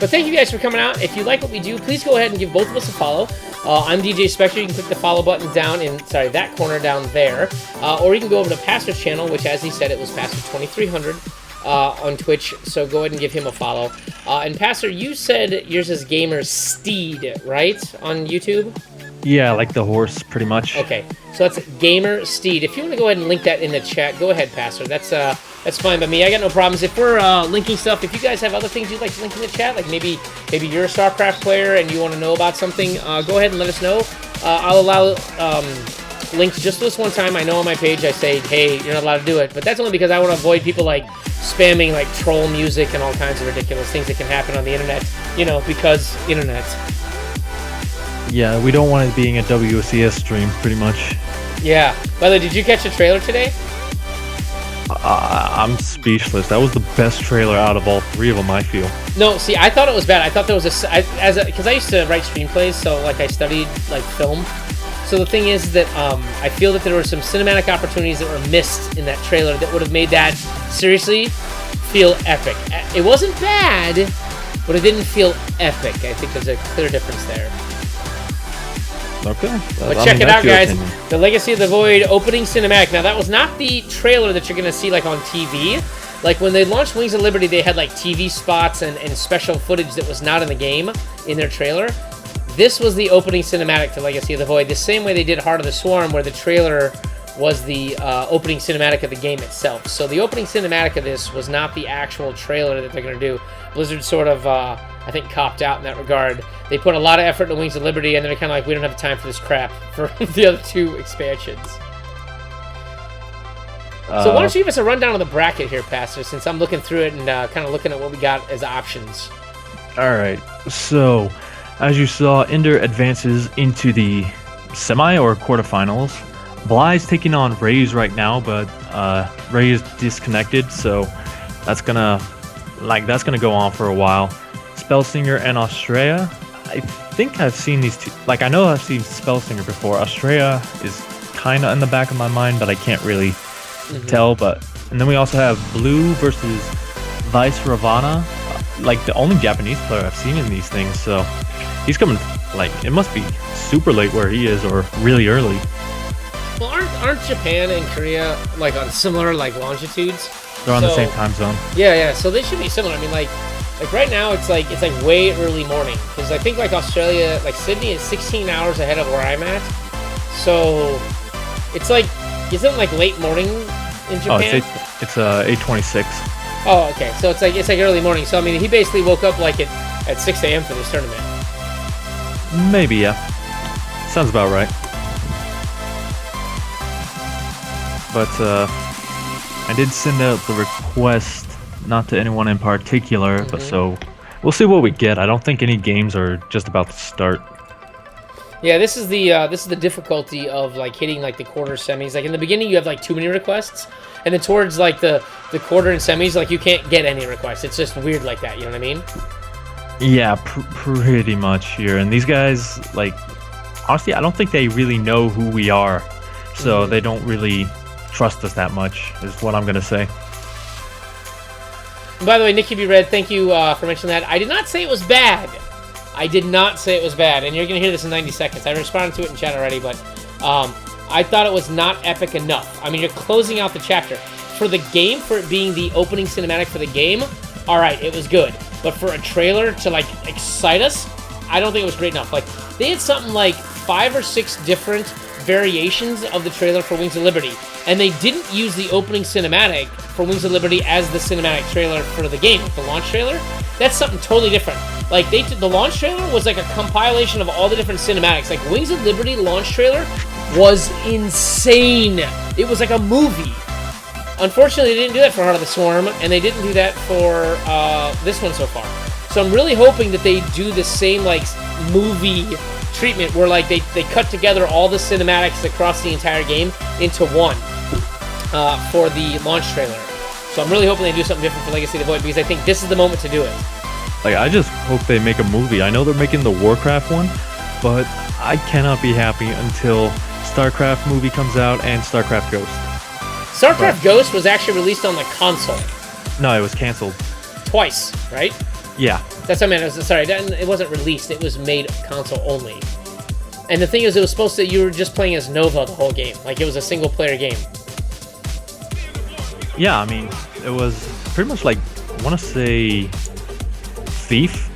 But thank you guys for coming out. If you like what we do, please go ahead and give both of us a follow. I'm DJ Spectre. You can click the follow button down in, that corner down there. Or you can go over to Pastor's channel, which, as he said, it was Pastor2300 on Twitch. So go ahead and give him a follow. And Pastor, you said yours is Gamer Steed, right, on YouTube? Yeah, like the horse, pretty much. Okay, so that's Gamer Steed. If you want to go ahead and link that in the chat, go ahead, Pastor. That's fine by me. I got no problems. If we're linking stuff, if you guys have other things you'd like to link in the chat, like maybe you're a StarCraft player and you want to know about something, go ahead and let us know. I'll allow links just this one time. I know on my page I say, hey, you're not allowed to do it, but that's only because I want to avoid people like spamming like troll music and all kinds of ridiculous things that can happen on the internet, because internet. Yeah, we don't want it being a WCS stream, pretty much. Yeah. By the way, did you catch the trailer today? I'm speechless. That was the best trailer out of all three of them, I feel. No, see, I thought it was bad. I thought there was because I used to write screenplays, so like I studied like film. So the thing is that I feel that there were some cinematic opportunities that were missed in that trailer that would have made that seriously feel epic. It wasn't bad, but it didn't feel epic. I think there's a clear difference there. Okay. But check it out, guys. The Legacy of the Void opening cinematic. Now, that was not the trailer that you're going to see, like, on TV. Like, when they launched Wings of Liberty, they had, like, TV spots and special footage that was not in the game in their trailer. This was the opening cinematic to Legacy of the Void, the same way they did Heart of the Swarm, where the trailer was the opening cinematic of the game itself. So the opening cinematic of this was not the actual trailer that they're going to do. Blizzard sort of, I think, copped out in that regard. They put a lot of effort into Wings of Liberty, and they're kind of like, we don't have time for this crap for the other two expansions. So why don't you give us a rundown of the bracket here, Pastor, since I'm looking through it and kind of looking at what we got as options. All right. So, as you saw, Ender advances into the semi or quarterfinals. Bly's taking on Raze right now, but Ray is disconnected, so that's gonna go on for a while. Spellsinger and Australia. I think I've seen these two. Like, I know I've seen Spellsinger before. Australia is kind of in the back of my mind, but I can't really tell. And then we also have Blue versus Vice Ravana. Like, the only Japanese player I've seen in these things. So he's coming. Like, it must be super late where he is, or really early. Well, aren't Japan and Korea like on similar like longitudes? They're on the same time zone. Yeah. So they should be similar. I mean, like right now it's like way early morning because I think like Australia, like Sydney is 16 hours ahead of where I'm at. So it's like, isn't it like late morning in Japan? Oh, it's 8:26. Oh, okay. So it's like early morning. So I mean, he basically woke up like at 6 a.m. for this tournament. Maybe, yeah. Sounds about right. But I did send out the request, not to anyone in particular, but so we'll see what we get. I don't think any games are just about to start. Yeah, this is the difficulty of like hitting like the quarter semis. Like in the beginning, you have like too many requests, and then towards like the quarter and semis, like you can't get any requests. It's just weird like that. You know what I mean? Yeah, pretty much here. And these guys, like, honestly, I don't think they really know who we are, so they don't really trust us that much, is what I'm gonna say. By the way, Nicky B. Red, thank you for mentioning that. I did not say it was bad. I did not say it was bad, and you're going to hear this in 90 seconds. I responded to it in chat already, but I thought it was not epic enough. I mean, you're closing out the chapter. For the game, for it being the opening cinematic for the game, all right, it was good. But for a trailer to, like, excite us, I don't think it was great enough. Like, they had something like 5 or 6 different variations of the trailer for Wings of Liberty, and they didn't use the opening cinematic for Wings of Liberty as the cinematic trailer for the game, the launch trailer. That's something totally different. Like, the launch trailer was like a compilation of all the different cinematics. Like, Wings of Liberty launch trailer was insane. It was like a movie. Unfortunately, they didn't do that for Heart of the Swarm, and they didn't do that for this one so far. So I'm really hoping that they do the same, like, movie treatment where, like, they cut together all the cinematics across the entire game into one for the launch trailer. So I'm really hoping they do something different for Legacy of the Void, because I think this is the moment to do it. Like, I just hope they make a movie. I know they're making the Warcraft one, but I cannot be happy until StarCraft movie comes out and StarCraft Ghost. StarCraft Ghost was actually released on the console. No, it was canceled. Twice, right? Yeah. That's what I meant. Sorry, it wasn't released. It was made console only. And the thing is, it was supposed to, you were just playing as Nova the whole game. Like, it was a single-player game. Yeah, I mean, it was pretty much like, I want to say Thief.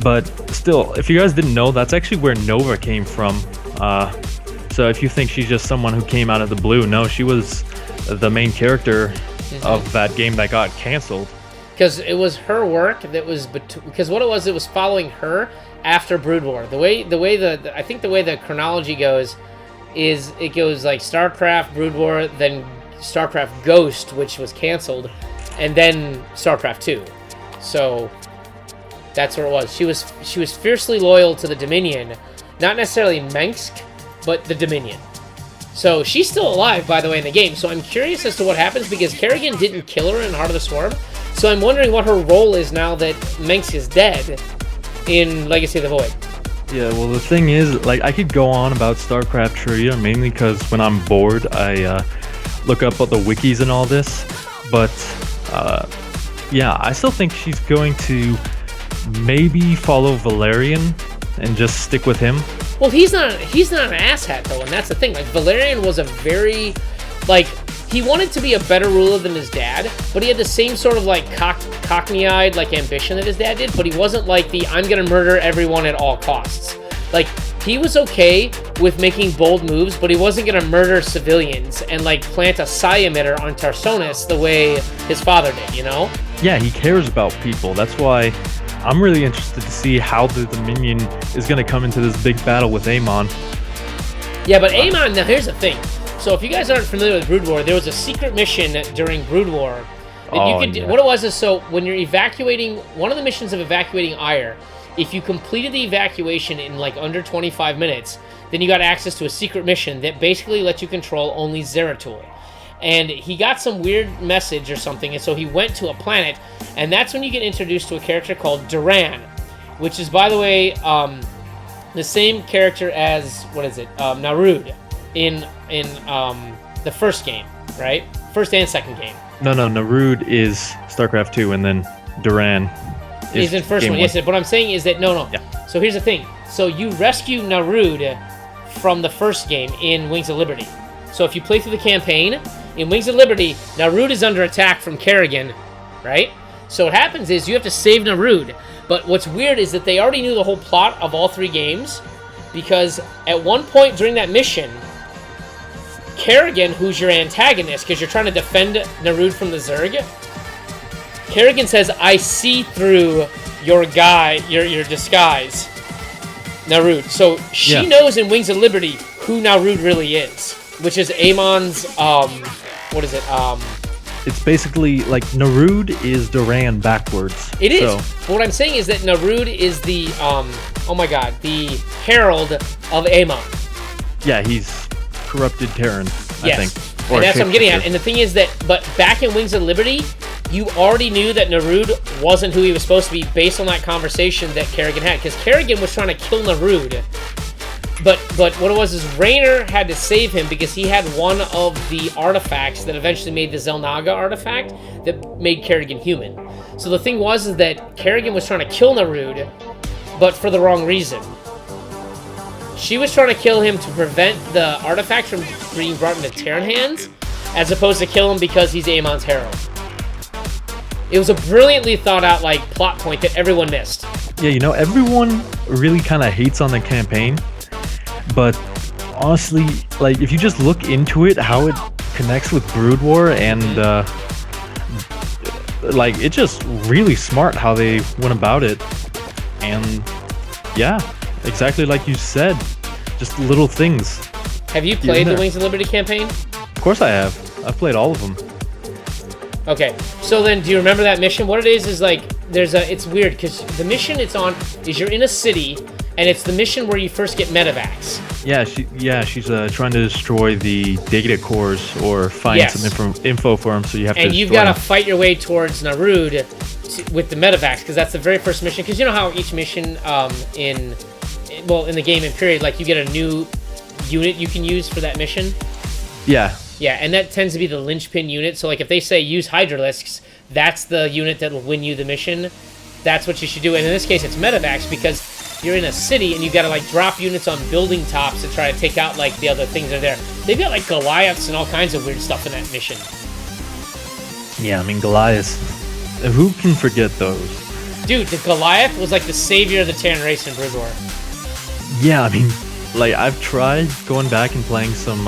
But still, if you guys didn't know, that's actually where Nova came from. So if you think she's just someone who came out of the blue, no, she was the main character of that game that got canceled. Because it was her work that was, because what it was following her after Brood War. I think the way the chronology goes is it goes like StarCraft, Brood War, then StarCraft Ghost, which was canceled, and then StarCraft 2. So that's where it was. She was fiercely loyal to the Dominion, not necessarily Mengsk, but the Dominion. So she's still alive, by the way, in the game. So I'm curious as to what happens, because Kerrigan didn't kill her in Heart of the Swarm. So I'm wondering what her role is now that Mengsk is dead in Legacy of the Void. Yeah, well, the thing is, like, I could go on about StarCraft trivia, mainly because when I'm bored, I look up all the wikis and all this. But, yeah, I still think she's going to maybe follow Valerian and just stick with him. Well, he's not an asshat, though, and that's the thing. Like, Valerian was a very, like, he wanted to be a better ruler than his dad, but he had the same sort of, like, cockney-eyed, like, ambition that his dad did, but he wasn't like the, I'm gonna murder everyone at all costs. Like, he was okay with making bold moves, but he wasn't gonna murder civilians and, like, plant a psi emitter on Tarsonis the way his father did, you know? Yeah, he cares about people. That's why I'm really interested to see how the Dominion is going to come into this big battle with Amon. Yeah, but Amon, now here's the thing. So if you guys aren't familiar with Brood War, there was a secret mission during Brood War that you could do. What it was is, so when you're evacuating, one of the missions of evacuating Ire, if you completed the evacuation in like under 25 minutes, then you got access to a secret mission that basically lets you control only Zeratul. And he got some weird message or something, and so he went to a planet, and that's when you get introduced to a character called Duran, which is, by the way, the same character as, what is it, Narud in the first game, right? First and second game. No, Narud is StarCraft 2, and then Duran is in first one. Yes, but what I'm saying is that, no. Yeah. So here's the thing. So you rescue Narud from the first game in Wings of Liberty. So if you play through the campaign, in Wings of Liberty, Narud is under attack from Kerrigan, right? So what happens is you have to save Narud. But what's weird is that they already knew the whole plot of all 3 games, because at one point during that mission, Kerrigan, who's your antagonist, because you're trying to defend Narud from the Zerg, Kerrigan says, I see through your disguise, Narud. So she knows in Wings of Liberty who Narud really is, which is Amon's, what is it? It's basically like Narud is Duran backwards. It is. But what I'm saying is that Narud is the, oh my god, the herald of Amon. Yeah, he's corrupted Terran, I think. Or and that's what I'm getting at. And the thing is that, but back in Wings of Liberty, you already knew that Narud wasn't who he was supposed to be based on that conversation that Kerrigan had. Because Kerrigan was trying to kill Narud But what it was is Raynor had to save him because he had one of the artifacts that eventually made the Zelnaga artifact that made Kerrigan human. So the thing was is that Kerrigan was trying to kill Narud, but for the wrong reason. She was trying to kill him to prevent the artifact from being brought into Terran hands, as opposed to kill him because he's Amon's herald. It was a brilliantly thought out like plot point that everyone missed. Yeah, you know, everyone really kind of hates on the campaign, but honestly, like if you just look into it, how it connects with Brood War and like it's just really smart how they went about it. And yeah, exactly like you said, just little things. Have you played the Wings of Liberty campaign? Of course I have. I've played all of them. Okay, so then do you remember that mission? What it is like, it's weird, because the mission it's on is you're in a city, and it's the mission where you first get medevacs. Yeah, she's trying to destroy the data cores or find some info for them, so you have to. And you've got to fight your way towards Narud with the medevacs, because that's the very first mission. Because you know how each mission in the game in period, like you get a new unit you can use for that mission. Yeah. Yeah, and that tends to be the linchpin unit. So like if they say use Hydralisks, that's the unit that will win you the mission. That's what you should do. And in this case, it's medevacs because you're in a city and you've got to like drop units on building tops to try to take out like the other things that are there. They've got like Goliaths and all kinds of weird stuff in that mission. Yeah, I mean Goliaths. Who can forget those? Dude, the Goliath was like the savior of the Terran race in Brood War. Yeah, I mean, like I've tried going back and playing some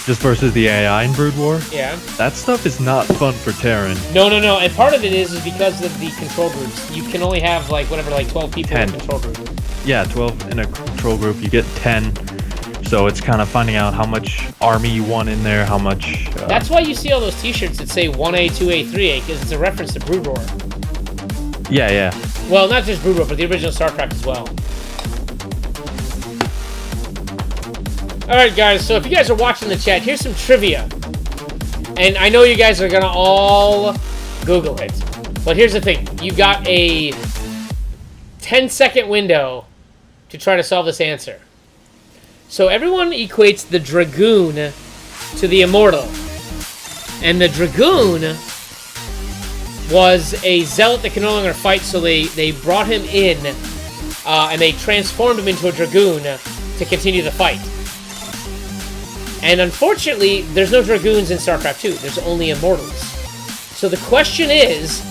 just versus the AI in Brood War. Yeah. That stuff is not fun for Terran. No. And part of it is because of the control groups. You can only have like 12 people in a control group. Yeah, 12 in a control group. You get 10. So it's kind of finding out how much army you want in there, how much... That's why you see all those t-shirts that say 1A, 2A, 3A, because it's a reference to Brood War. Yeah. Well, not just Brood War, but the original StarCraft as well. Alright guys, so if you guys are watching the chat, here's some trivia. And I know you guys are gonna all Google it. But here's the thing. You've got a 10-second window to try to solve this answer. So everyone equates the Dragoon to the Immortal. And the Dragoon was a zealot that can no longer fight, so they brought him in and they transformed him into a Dragoon to continue the fight. And unfortunately, there's no Dragoons in StarCraft 2. There's only Immortals. So the question is,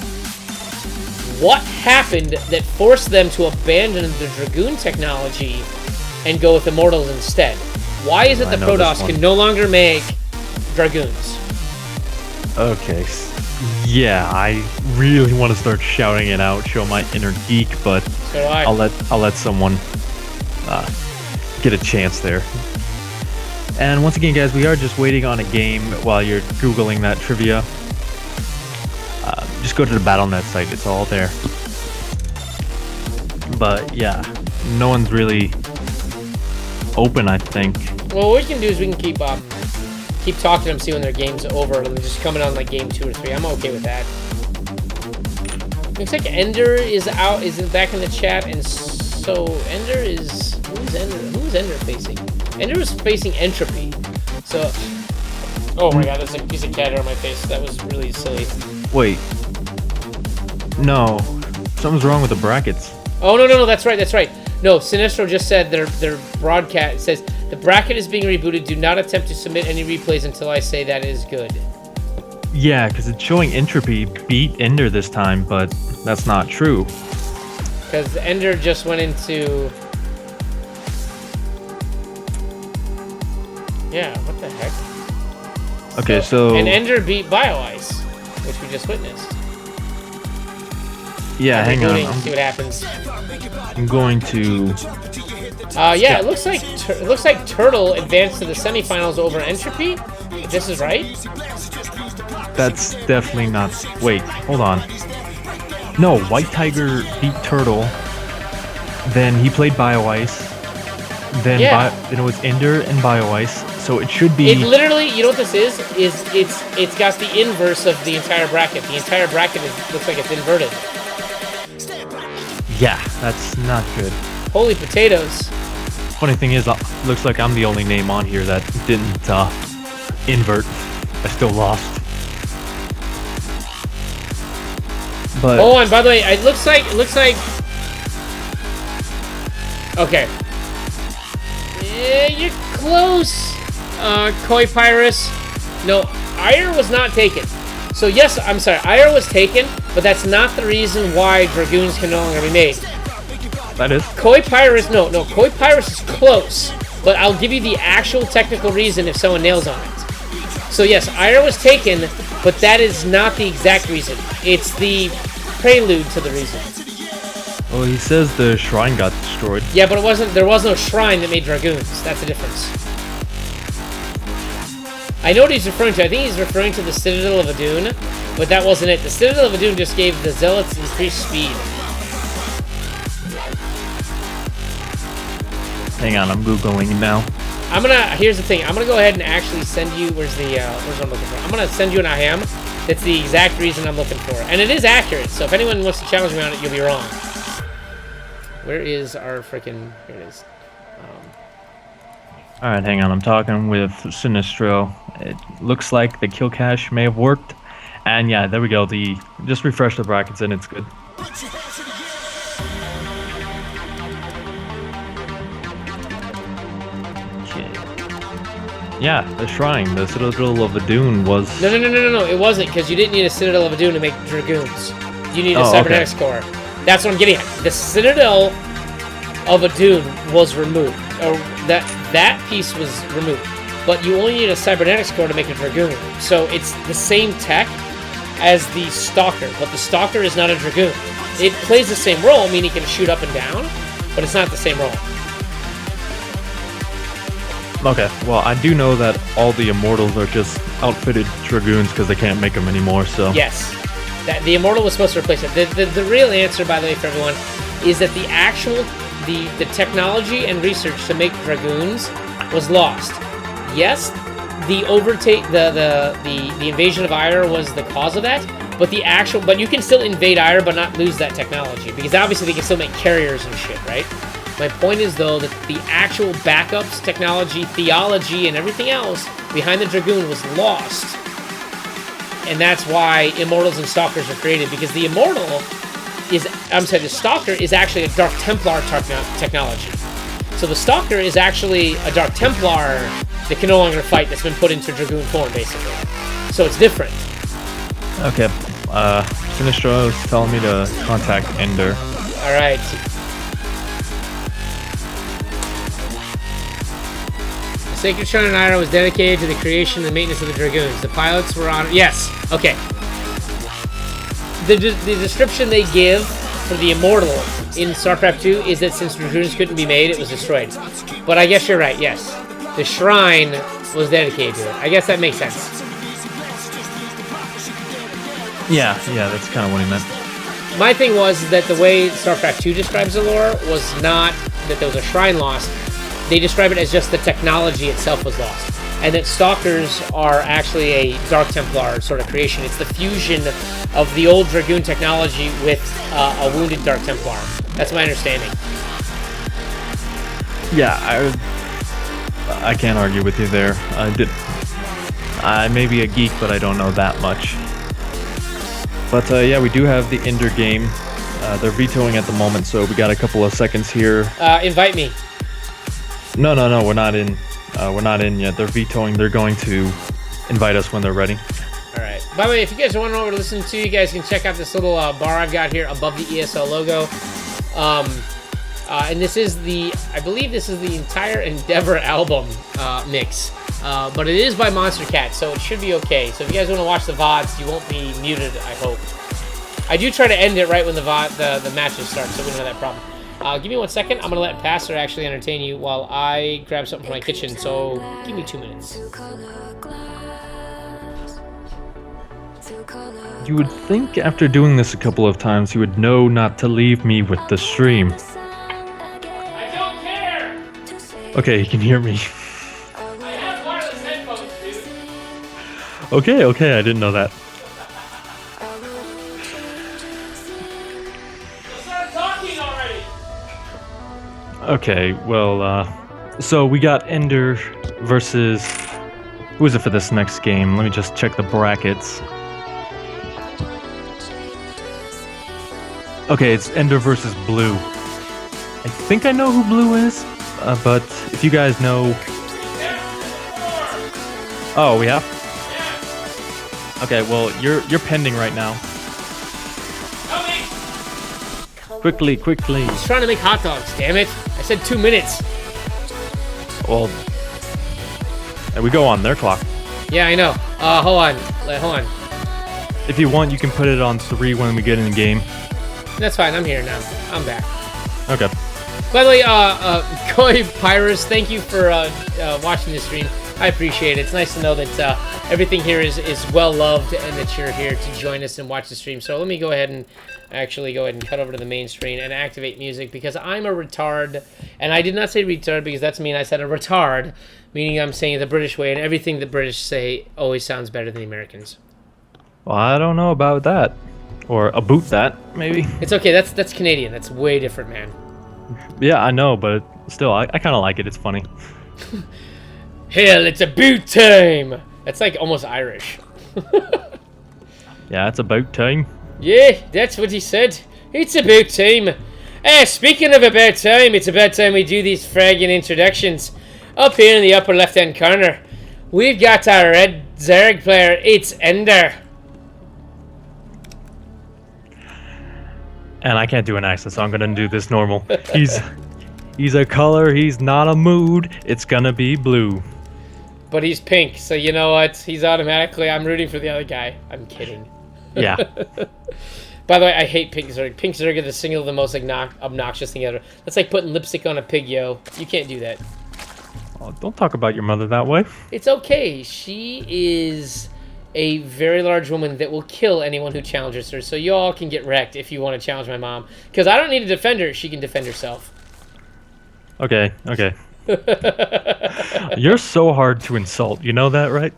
what happened that forced them to abandon the Dragoon technology and go with Immortals instead? Why is it that Protoss can no longer make Dragoons? Okay. Yeah, I really want to start shouting it out, show my inner geek, but so do I. I'll let someone get a chance there. And once again, guys, we are just waiting on a game while you're Googling that trivia. Just go to the Battle.net site. It's all there. But, yeah, no one's really open, I think. Well, what we can do is we can keep talking to them, see when their game's over, and just coming on like game 2 or 3. I'm okay with that. Looks like Ender is back in the chat, and so Ender is... Who's Ender facing? Ender was facing Entropy. So... Oh my god, there's a piece of cat hair on my face. That was really silly. Wait. No. Something's wrong with the brackets. Oh, no, that's right. No, Sinestro just said their broadcast says, the bracket is being rebooted. Do not attempt to submit any replays until I say that is good. Yeah, because it's showing Entropy beat Ender this time, but that's not true. Because Ender just went into... Yeah, what the heck? Okay, so... And Ender beat BioIce, which we just witnessed. Yeah, hang on. See what happens. I'm going to... Yeah, it looks like Turtle advanced to the semifinals over Entropy. If this is right. That's definitely not... Wait, hold on. No, White Tiger beat Turtle. Then he played BioIce. Then it was Ender and BioIce. So it should be... It literally, you know what this is? It's got the inverse of the entire bracket. The entire bracket looks like it's inverted. Yeah, that's not good. Holy potatoes. Funny thing is, looks like I'm the only name on here that didn't invert. I still lost. But oh, and by the way, it looks like. Okay. Yeah, you're close. Koi Pyrus. No, Ire was not taken. So yes, I'm sorry, Ire was taken, but that's not the reason why Dragoons can no longer be made. that is. Koi Pyrus, no, Koi Pyrus is close, but I'll give you the actual technical reason if someone nails on it. So yes, Ire was taken, but that is not the exact reason. It's the prelude to the reason. Well, he says the shrine got destroyed. Yeah, but it wasn't. There was no shrine that made Dragoons. That's the difference. I know what he's referring to. I think he's referring to the Citadel of Adun, but that wasn't it. The Citadel of Adun just gave the Zealots increased speed. Hang on, I'm googling now. Here's the thing. I'm gonna go ahead and actually send you. Where's what I'm looking for? I'm gonna send you an IM. That's the exact reason I'm looking for, and it is accurate. So if anyone wants to challenge me on it, you'll be wrong. Where is our freaking? Here it is. All right, hang on. I'm talking with Sinistro. It looks like the kill cache may have worked, and yeah, there we go. Just refresh the brackets and it's good. Yeah, the shrine, the Citadel of Adun was... No. It wasn't, because you didn't need a Citadel of Adun to make Dragoons. You need a Cybernetics core. That's what I'm getting at. The Citadel of Adun was removed. Or that piece was removed. But you only need a Cybernetics core to make a Dragoon. So it's the same tech as the Stalker, but the Stalker is not a Dragoon. It plays the same role, meaning it can shoot up and down, but it's not the same role. Okay, well, I do know that all the Immortals are just outfitted Dragoons because they can't make them anymore, so... Yes. The Immortal was supposed to replace it. The real answer, by the way, for everyone, is that the actual... The technology and research to make Dragoons was lost. Yes, the overtake... The invasion of Ire was the cause of that, but you can still invade Ire but not lose that technology, because obviously they can still make carriers and shit, right? My point is, though, that the actual backups, technology, theology, and everything else behind the Dragoon was lost. And that's why Immortals and Stalkers were created, because the Stalker is actually a Dark Templar technology. So the Stalker is actually a Dark Templar that can no longer fight, that's been put into Dragoon form, basically. So it's different. Okay, Sinistro is telling me to contact Ender. Alright. Sacred Shrine in Ire was dedicated to the creation and maintenance of the Dragoons. The pilots were on... Yes, okay. The description they give for the Immortal in StarCraft 2 is that since Dragoons couldn't be made, it was destroyed. But I guess you're right, yes. The shrine was dedicated to it. I guess that makes sense. Yeah, that's kind of what he meant. My thing was that the way StarCraft 2 describes the lore was not that there was a shrine lost. They describe it as just the technology itself was lost. And that Stalkers are actually a Dark Templar sort of creation. It's the fusion of the old Dragoon technology with a wounded Dark Templar. That's my understanding. Yeah, I can't argue with you there. I may be a geek, but I don't know that much. But yeah, we do have the Ender game. They're vetoing at the moment, so we got a couple of seconds here. Invite me. No, we're not in. We're not in yet. They're vetoing. They're going to invite us when they're ready. All right. By the way, if you guys want to know what to listen to, you guys can check out this little bar I've got here above the ESL logo. And this is I believe this is the entire Endeavor album mix. But it is by Monster Cat, so it should be okay. So if you guys want to watch the VODs, you won't be muted, I hope. I do try to end it right when the matches start, so we don't have that problem. Give me 1 second. I'm going to let Pastor actually entertain you while I grab something from my kitchen, so give me 2 minutes. You would think after doing this a couple of times, you would know not to leave me with the stream. I don't care! Okay, you can hear me. I have wireless headphones, dude. Okay, I didn't know that. Start talking already! Okay, well, So we got Ender versus... Who is it for this next game? Let me just check the brackets. Okay, it's Ender versus Blue. I think I know who Blue is, but if you guys know... Oh, we have? Okay, well, you're pending right now. Quickly. He's trying to make hot dogs, damn it. I said 2 minutes. Well, and we go on their clock. Yeah, I know. Hold on. If you want, you can put it on 3 when we get in the game. That's fine. I'm here now. I'm back. Okay. By the way, Koi Pyrus, thank you for watching the stream. I appreciate it. It's nice to know that everything here is well loved and that you're here to join us and watch the stream. So let me go ahead and cut over to the main screen and activate music because I'm a retard. And I did not say retard because that's mean. I said a retard, meaning I'm saying it the British way, and everything the British say always sounds better than the Americans. Well, I don't know about that. Or about that, maybe. It's okay. That's Canadian. That's way different, man. Yeah, I know, but still, I kind of like it. It's funny. Hell, it's about time! That's like almost Irish. Yeah, it's about time. Yeah, that's what he said. It's about time. Speaking of about time, it's about time we do these fragging introductions. Up here in the upper left-hand corner, we've got our red Zerg player. It's Ender. And I can't do an accent, so I'm gonna do this normal. He's a color, he's not a mood. It's gonna be blue. But he's pink, so you know what? He's automatically... I'm rooting for the other guy. I'm kidding. Yeah. By the way, I hate Pink Zerg. Pink Zerg is the single the most obnoxious thing ever. That's like putting lipstick on a pig, yo. You can't do that. Oh, don't talk about your mother that way. It's okay. She is a very large woman that will kill anyone who challenges her. So y'all can get wrecked if you want to challenge my mom. Because I don't need to defend her. She can defend herself. Okay. You're so hard to insult. You know that, right?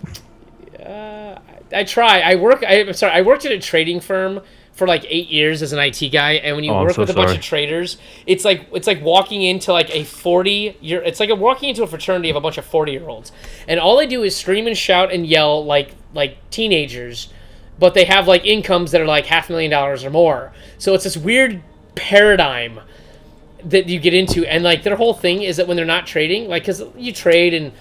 I try. I worked at a trading firm for like 8 years as an IT guy, and when you work with a bunch of traders, it's like walking into like a 40-year. It's like walking into a fraternity of a bunch of 40-year-olds, and all they do is scream and shout and yell like teenagers, but they have like incomes that are like $500,000 or more. So it's this weird paradigm that you get into, and like their whole thing is that when they're not trading, like because you trade and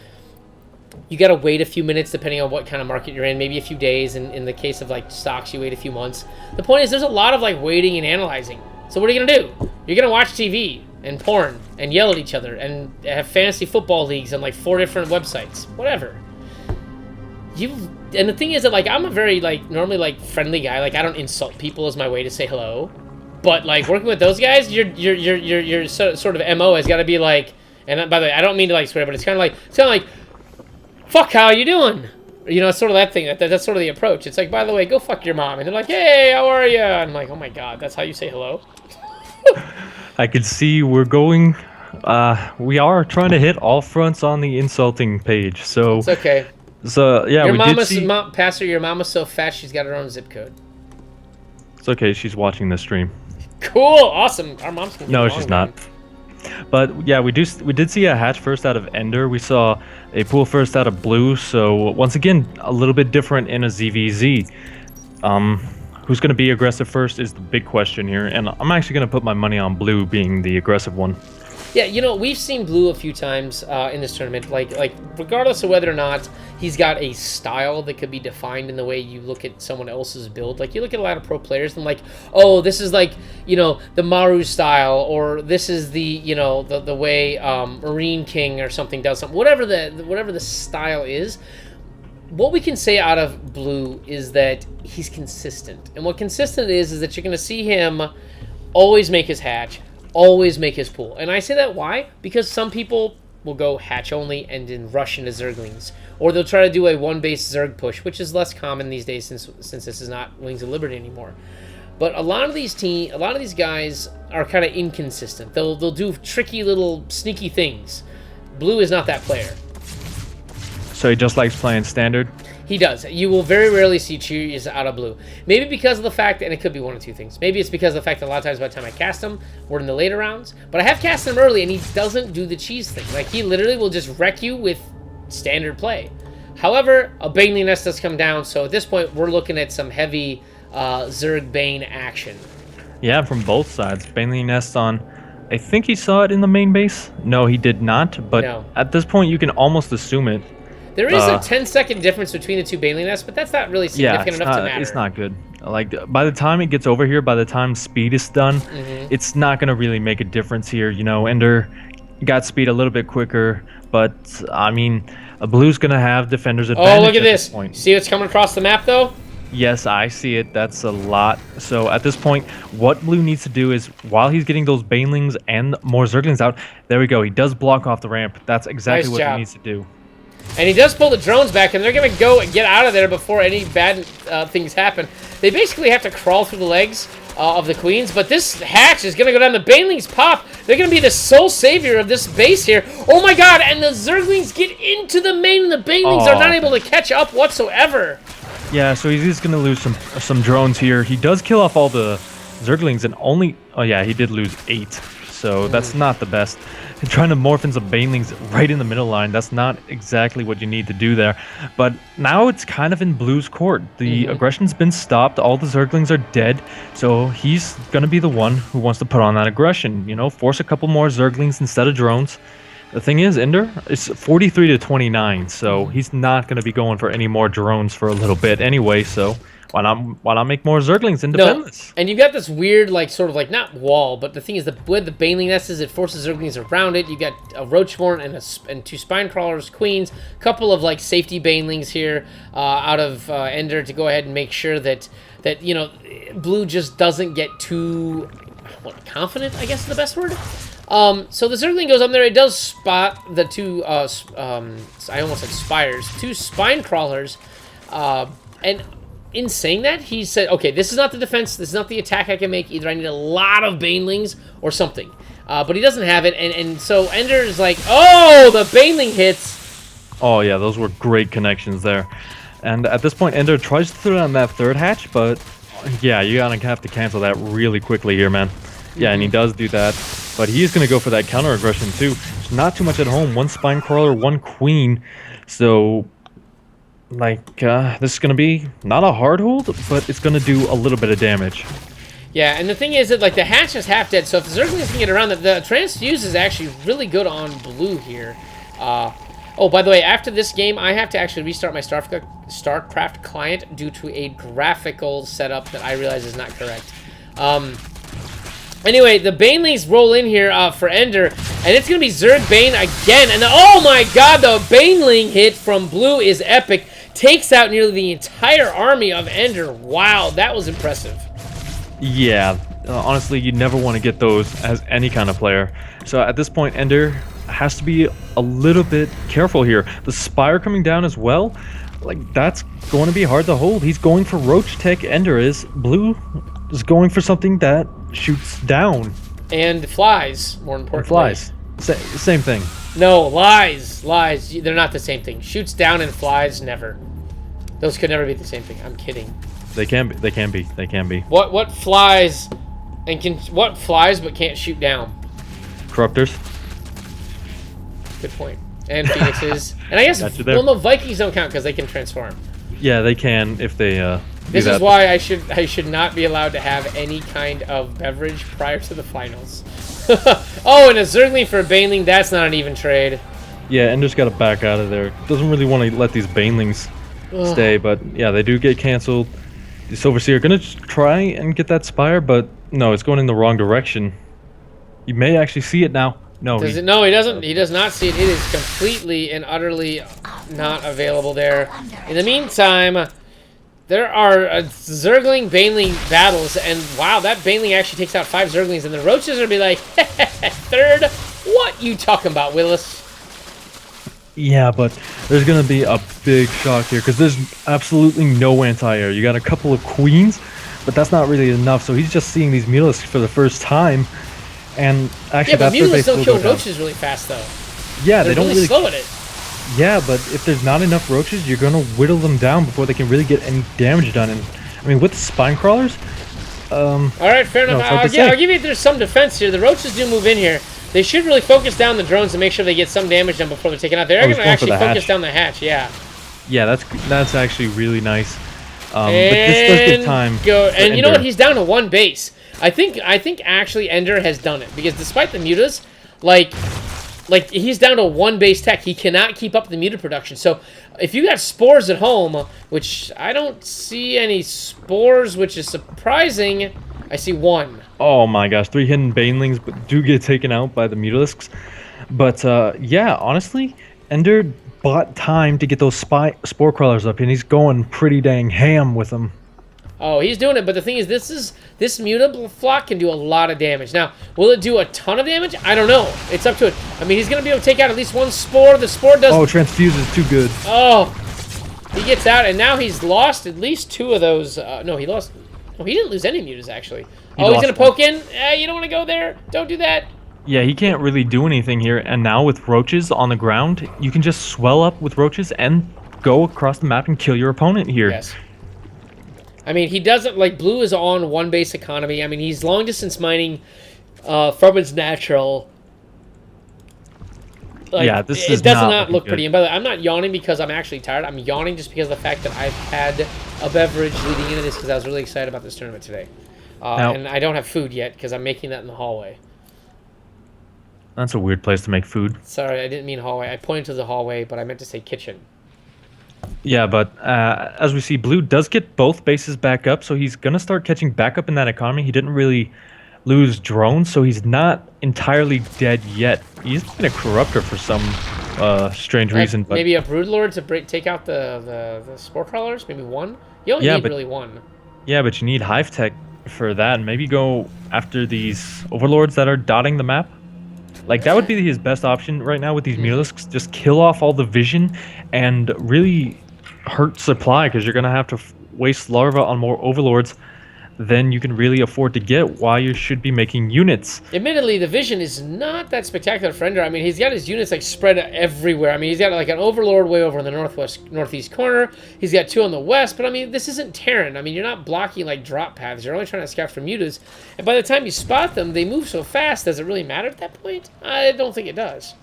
you got to wait a few minutes depending on what kind of market you're in, maybe a few days, and in the case of like stocks you wait a few months. The point is there's a lot of like waiting and analyzing. So what are you gonna do? You're gonna watch TV and porn and yell at each other and have fantasy football leagues on like 4 different websites, whatever. And the thing is that like I'm a very like normally like friendly guy, like I don't insult people as my way to say hello. But like working with those guys, your sort of MO has got to be like, and by the way, I don't mean to like swear, but it's kind of like, fuck, how you doing? You know, it's sort of that thing. That's sort of the approach. It's like, by the way, go fuck your mom, and they're like, hey, how are you? And I'm like, oh my god, that's how you say hello. I can see we're going. We are trying to hit all fronts on the insulting page. So it's okay. So yeah, Pastor, your mama's so fat she's got her own zip code. It's okay. She's watching this stream. Cool, awesome. Our mom's gonna No, she's not. But yeah, we did see a hatch first out of Ender. We saw a pool first out of Blue. So once again, a little bit different in a ZVZ. Who's going to be aggressive first is the big question here, and I'm actually going to put my money on Blue being the aggressive one. Yeah, you know, we've seen Blue a few times in this tournament. Like regardless of whether or not he's got a style that could be defined in the way you look at someone else's build. Like, you look at a lot of pro players and like, oh, this is like, you know, the Maru style, or this is the, you know, the way Marine King or something does something. Whatever the style is, what we can say out of Blue is that he's consistent. And what consistent is that you're going to see him always make his hatch, always make his pool. And I say that why? Because some people will go hatch only and then rush into Zerglings. Or they'll try to do a one-base Zerg push, which is less common these days since this is not Wings of Liberty anymore. But a lot of these guys are kind of inconsistent. They'll do tricky little sneaky things. Blue is not that player. So he just likes playing standard? He does. You will very rarely see cheese out of blue. Maybe because of the fact, and it could be one of two things. Maybe it's because of the fact that a lot of times by the time I cast him, we're in the later rounds. But I have cast him early, and he doesn't do the cheese thing. Like, he literally will just wreck you with standard play. However, a Baneling Nest does come down, so at this point, we're looking at some heavy Zerg Bane action. Yeah, from both sides. Baneling Nest on... I think he saw it in the main base. No, he did not, but at this point, you can almost assume it. There is a 10-second difference between the two Baneling Nests, but that's not really significant enough to matter. It's not good. Like, by the time it gets over here, by the time speed is done, it's not going to really make a difference here. You know, Ender got speed a little bit quicker, but, I mean, Blue's going to have defender's advantage. Oh, look at this. See what's coming across the map, though? Yes, I see it. That's a lot. So at this point, what Blue needs to do is, while he's getting those Banelings and more Zerglings out, there we go. He does block off the ramp. That's exactly what he needs to do. And he does pull the drones back, and they're going to go and get out of there before any bad things happen. They basically have to crawl through the legs of the queens, but this hatch is going to go down. The Banelings pop. They're going to be the sole savior of this base here. Oh my god, and the Zerglings get into the main, and the Banelings are not able to catch up whatsoever. Yeah, so he's just going to lose some drones here. He does kill off all the Zerglings and only... Oh yeah, he did lose 8, so that's not the best. And trying to morph in some Banelings right in the middle line, that's not exactly what you need to do there. But now it's kind of in Blue's court. The aggression's been stopped, all the Zerglings are dead, so he's going to be the one who wants to put on that aggression. You know, force a couple more Zerglings instead of drones. The thing is, Ender is 43 to 29, so he's not going to be going for any more drones for a little bit anyway, so why not make more Zerglings and defend this? And you've got this weird, like, sort of like, not wall, but the thing is, with the Baneling Nest is it forces Zerglings around it. You got a Roachborn and 2 Spine Crawlers, Queens, a couple of, like, safety Banelings here out of Ender to go ahead and make sure that you know, Blue just doesn't get too, confident, I guess is the best word? So the Zergling goes up there. It does spot the 2, I almost said spires, 2 Spine Crawlers, and in saying that, he said, okay, this is not the defense, this is not the attack I can make. Either I need a lot of Banelings or something. But he doesn't have it, and so Ender is like, oh, the Baneling hits. Oh, yeah, those were great connections there. And at this point, Ender tries to throw down that 3rd hatch, but yeah, you're going to have to cancel that really quickly here, man. Yeah, and he does do that, but he is going to go for that counter aggression too. There's not too much at home. 1 Spine Crawler, 1 Queen, so... like, this is going to be not a hard hold, but it's going to do a little bit of damage. Yeah, and the thing is that, like, the hatch is half dead, so if the Zerglings can get around, the transfuse is actually really good on Blue here. Oh, by the way, after this game, I have to actually restart my StarCraft client due to a graphical setup that I realize is not correct. Anyway, the Banelings roll in here for Ender, and it's going to be Zerg Bane again. And oh my god, the Baneling hit from Blue is epic. Takes out nearly the entire army of Ender. Wow, that was impressive. Yeah, honestly, you never want to get those as any kind of player. So at this point, Ender has to be a little bit careful here. The Spire coming down as well, like, that's going to be hard to hold. He's going for Roach Tech, Ender is. Blue is going for something that shoots down. And flies, more importantly. And flies. Same thing. No, lies. They're not the same thing. Shoots down and flies, never. Those could never be the same thing. I'm kidding. They can be. They can be. What flies and what flies but can't shoot down? Corruptors. Good point. And Phoenixes. And I guess, well, no, Vikings don't count because they can transform. Yeah, they can if they This is why I should not be allowed to have any kind of beverage prior to the finals. Oh, and a Zergling for a Baneling, that's not an even trade. Yeah, Ender's got to back out of there. Doesn't really want to let these Banelings stay, but yeah, they do get canceled. The Silverseer gonna try and get that Spire, but no, it's going in the wrong direction. You may actually see it now. No, no, he doesn't. He does not see it. It is completely and utterly not available there. In the meantime, there are Zergling Baneling battles, and wow, that Baneling actually takes out 5 Zerglings, and the Roaches are gonna be like, 3rd, what you talking about, Willis? Yeah, but there's gonna be a big shock here because there's absolutely no anti-air. You got a couple of Queens, but that's not really enough. So he's just seeing these Mutas for the first time, and actually, yeah, but Mutas don't kill Roaches really fast, though. Yeah, they don't really slow at it. Yeah, but if there's not enough roaches, you're gonna whittle them down before they can really get any damage done. And I mean, with the spine crawlers, All right, fair enough. I'll give you there's some defense here. The roaches do move in here. They should really focus down the drones and make sure they get some damage done before they're taken out. They're going to actually focus down the hatch. Yeah. Yeah, that's actually really nice. But this does give time. And you know what? He's down to one base. I think actually Ender has done it because despite the mutas, like he's down to one base tech. He cannot keep up the muta production. So if you got spores at home, which I don't see any spores, which is surprising. I see one. Oh my gosh, 3 hidden banelings do get taken out by the mutalisks. But yeah, honestly, Ender bought time to get those spore crawlers up, and he's going pretty dang ham with them. Oh, he's doing it, but the thing is, this muta flock can do a lot of damage. Now, will it do a ton of damage? I don't know. It's up to it. I mean, he's going to be able to take out at least one spore. The spore does... Oh, Transfuse is too good. Oh, he gets out, and now he's lost at least 2 of those. No, he lost... Oh, he didn't lose any mutas, actually. He's going to poke in? You don't want to go there. Don't do that. Yeah, he can't really do anything here, and now with roaches on the ground, you can just swell up with roaches and go across the map and kill your opponent here. Yes. I mean, he doesn't, like, Blue is on one base economy. I mean, he's long distance mining from his natural. Like, yeah, this it does not look pretty. And by the way, I'm not yawning because I'm actually tired. I'm yawning just because of the fact that I've had a beverage leading into this because I was really excited about this tournament today. And I don't have food yet because I'm making that in the hallway. That's a weird place to make food. Sorry, I didn't mean hallway. I pointed to the hallway, but I meant to say kitchen. Yeah, but as we see, Blue does get both bases back up, so he's going to start catching back up in that economy. He didn't really lose drones, so he's not entirely dead yet. He's been a corruptor for some strange reason. But maybe a Broodlord to take out the spore crawlers? Maybe one? You only need really one. Yeah, but you need Hive Tech for that, and maybe go after these Overlords that are dotting the map. Like, that would be his best option right now with these mutalisks. Just kill off all the vision and really hurt supply, because you're going to have to waste larva on more Overlords than you can really afford to get while you should be making units. Admittedly, the vision is not that spectacular for Ender. I mean, he's got his units like spread everywhere. I mean, he's got like an Overlord way over in the northeast corner. He's got 2 on the west, but I mean, this isn't Terran. I mean, you're not blocking like drop paths. You're only trying to scout for mutas. And by the time you spot them, they move so fast. Does it really matter at that point? I don't think it does.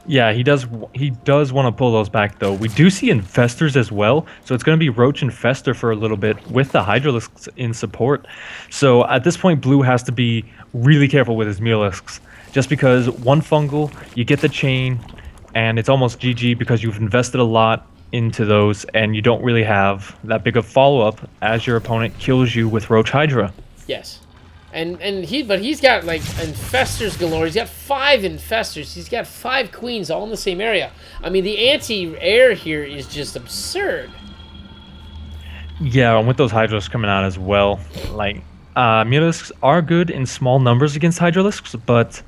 Yeah, he does want to pull those back, though. We do see Infestors as well, so it's going to be Roach and Fester for a little bit with the Hydralisks in support. So at this point, Blue has to be really careful with his Mutalisks, just because one fungal, you get the chain, and it's almost GG because you've invested a lot into those, and you don't really have that big of follow-up as your opponent kills you with Roach Hydra. Yes. But he's got like Infestors galore. He's got 5 Infestors. He's got 5 Queens all in the same area. I mean, the anti-air here is just absurd. Yeah, and with those Hydralisks coming out as well, like Mutalisks are good in small numbers against Hydralisks, but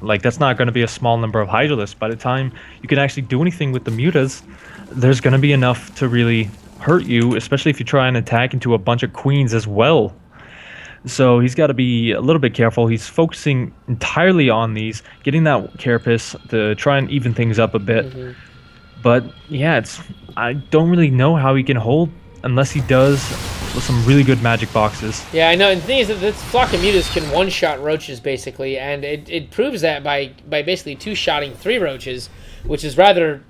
like that's not going to be a small number of Hydralisks. By the time you can actually do anything with the mutas, there's going to be enough to really hurt you, especially if you try and attack into a bunch of Queens as well. So he's got to be a little bit careful. He's focusing entirely on these, getting that Carapace to try and even things up a bit. But yeah, I don't really know how he can hold unless he does some really good magic boxes. Yeah, I know. And the thing is that this flock of mutas can one-shot roaches basically, and it proves that by basically 2-shotting 3 roaches, which is rather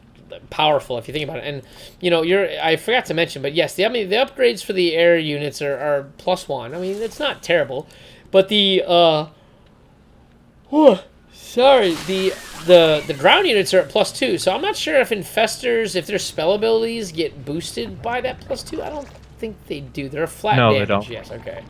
powerful if you think about it. And you know, I forgot to mention, but yes, the upgrades for the air units are +1. I mean, it's not terrible, but the the ground units are at +2. So I'm not sure if Infestors, if their spell abilities get boosted by that +2. I don't think they do. They're a flat damage. They don't. Yes, okay.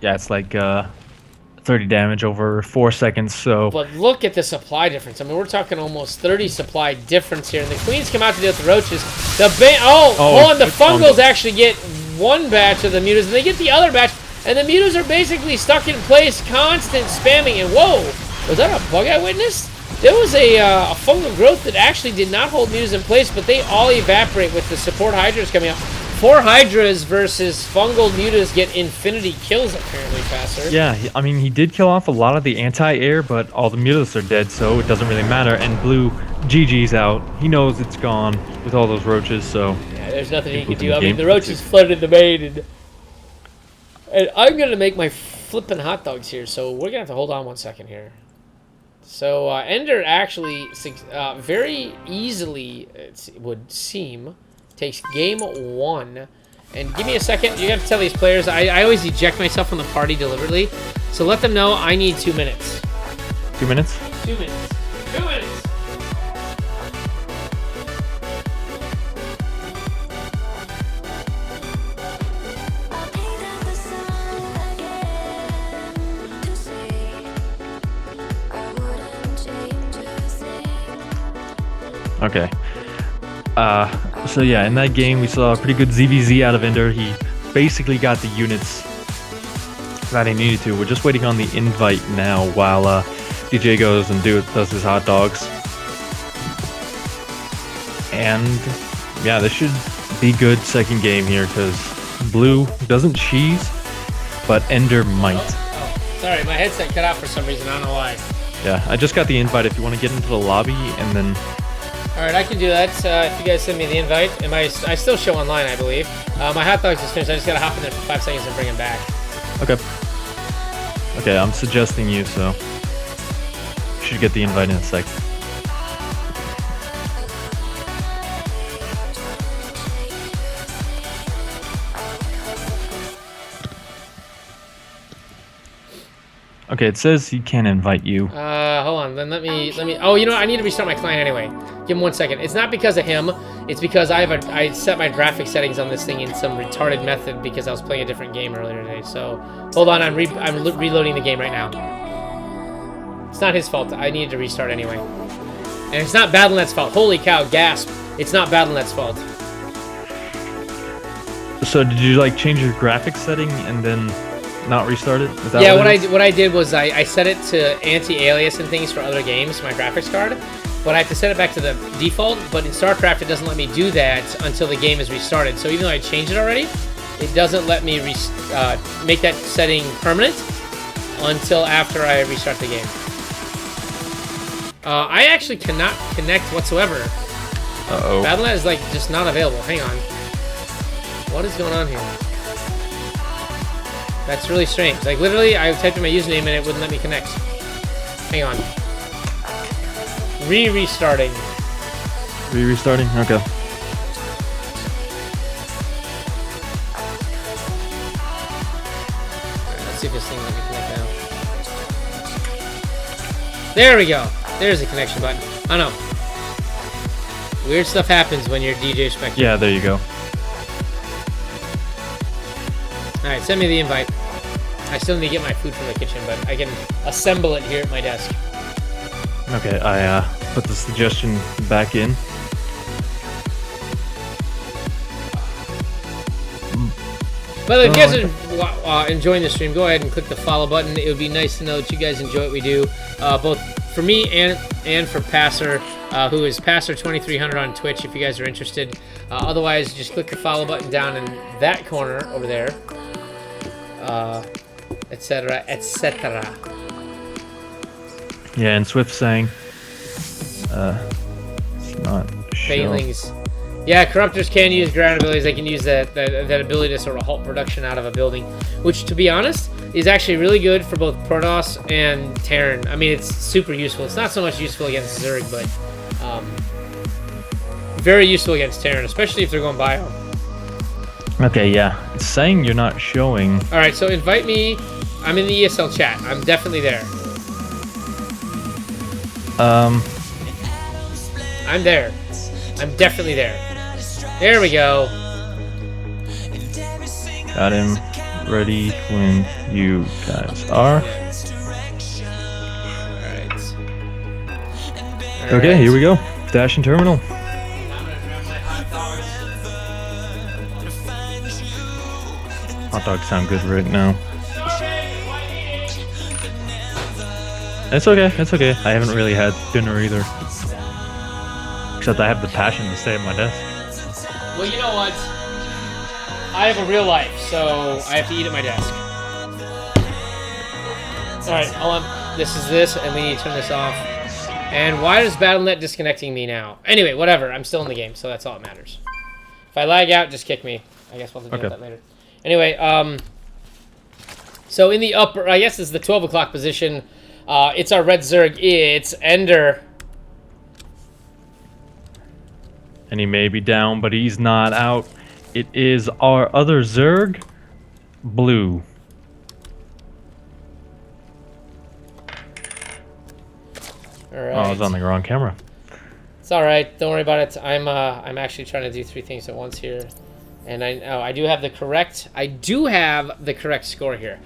Yeah, it's like 30 damage over 4 seconds, so... But look at the supply difference. I mean, we're talking almost 30 supply difference here. And the Queens come out to deal with the roaches. Hold on, the Fungals actually get 1 batch of the mutas, and they get the other batch, and the mutas are basically stuck in place, constant spamming, and whoa! Was that a bug I witnessed? There was a fungal growth that actually did not hold mutas in place, but they all evaporate with the support Hydras coming out. 4 Hydras versus fungal mutas get infinity kills, apparently, faster. Yeah, I mean, he did kill off a lot of the anti-air, but all the mutas are dead, so it doesn't really matter. And blue, GG's out. He knows it's gone with all those roaches, so... Yeah, there's nothing he can do. I mean, the roaches flooded the main, and I'm going to make my flippin' hot dogs here, so we're going to have to hold on 1 second here. So, Ender actually very easily, it would seem, takes game 1. And give me a second. You have to tell these players. I always eject myself from the party deliberately. So let them know I need 2 minutes. 2 minutes? 2 minutes. 2 minutes. Okay. So yeah, in that game we saw a pretty good ZVZ out of Ender. He basically got the units that he needed to. We're just waiting on the invite now while DJ goes and does his hot dogs. And yeah, this should be good second game here because blue doesn't cheese, but Ender might. Oh, sorry, my headset cut out for some reason. I don't know why. Yeah, I just got the invite if you want to get into the lobby and then... Alright, I can do that. If you guys send me the invite. I still show online, I believe. My hot dogs is finished. I just gotta hop in there for 5 seconds and bring them back. Okay. Okay, I'm suggesting you, so... You should get the invite in a sec. Okay, it says he can't invite you. Hold on. Then let me. Oh, you know what? I need to restart my client anyway. Give him 1 second. It's not because of him. It's because I set my graphic settings on this thing in some retarded method because I was playing a different game earlier today. So hold on. I'm reloading the game right now. It's not his fault. I needed to restart anyway. And it's not Battle.net's fault. Holy cow! Gasp! It's not Battle.net's fault. So did you like change your graphics setting and then not restart it? Is that Yeah, what I did was I set it to anti-alias and things for other games, my graphics card, but I have to set it back to the default, but in StarCraft it doesn't let me do that until the game is restarted. So even though I changed it already, it doesn't let me make that setting permanent until after I restart the game. I actually cannot connect whatsoever. Uh-oh. Battle.net is like just not available. Hang on. What is going on here? That's really strange. Like, literally, I typed in my username and it wouldn't let me connect. Hang on. Restarting. Restarting? Okay. Alright, let's see if this thing let me connect now. There we go. There's the connection button. I know. Weird stuff happens when you're DJ Spectre. Yeah, there you go. Alright, send me the invite. I still need to get my food from the kitchen, but I can assemble it here at my desk. Okay, I put the suggestion back in. By the way, if you guys are enjoying the stream, go ahead and click the follow button. It would be nice to know that you guys enjoy what we do, both for me and for Passer, who is Passer2300 on Twitch, if you guys are interested. Otherwise, just click the follow button down in that corner over there, etc., etc. Yeah, and Swift saying, it's not Failings. Yeah, corruptors can use ground abilities. They can use that ability to sort of halt production out of a building, which, to be honest, is actually really good for both Protoss and Terran. I mean, it's super useful. It's not so much useful against Zerg, but very useful against Terran, especially if they're going bio. Okay, yeah. It's saying you're not showing. All right, so invite me. I'm in the ESL chat. I'm definitely there. I'm there. I'm definitely there. There we go. Got him ready when you guys are. Alright. Okay, here we go. Dash and terminal. Hot dogs sound good right now. It's okay, it's okay. I haven't really had dinner either. Except I have the passion to stay at my desk. Well, you know what? I have a real life, so I have to eat at my desk. Alright, this is this, and we need to turn this off. And why is Battle.net disconnecting me now? Anyway, whatever. I'm still in the game, so that's all that matters. If I lag out, just kick me. I guess we'll have to deal with that later. Anyway, so in the upper, I guess it's the 12 o'clock position. It's our red Zerg. It's Ender. And he may be down, but he's not out. It is our other Zerg, Blue. All right. Oh, I was on the wrong camera. It's all right. Don't worry about it. I'm actually trying to do 3 things at once here, and I do have the correct. I do have the correct score here.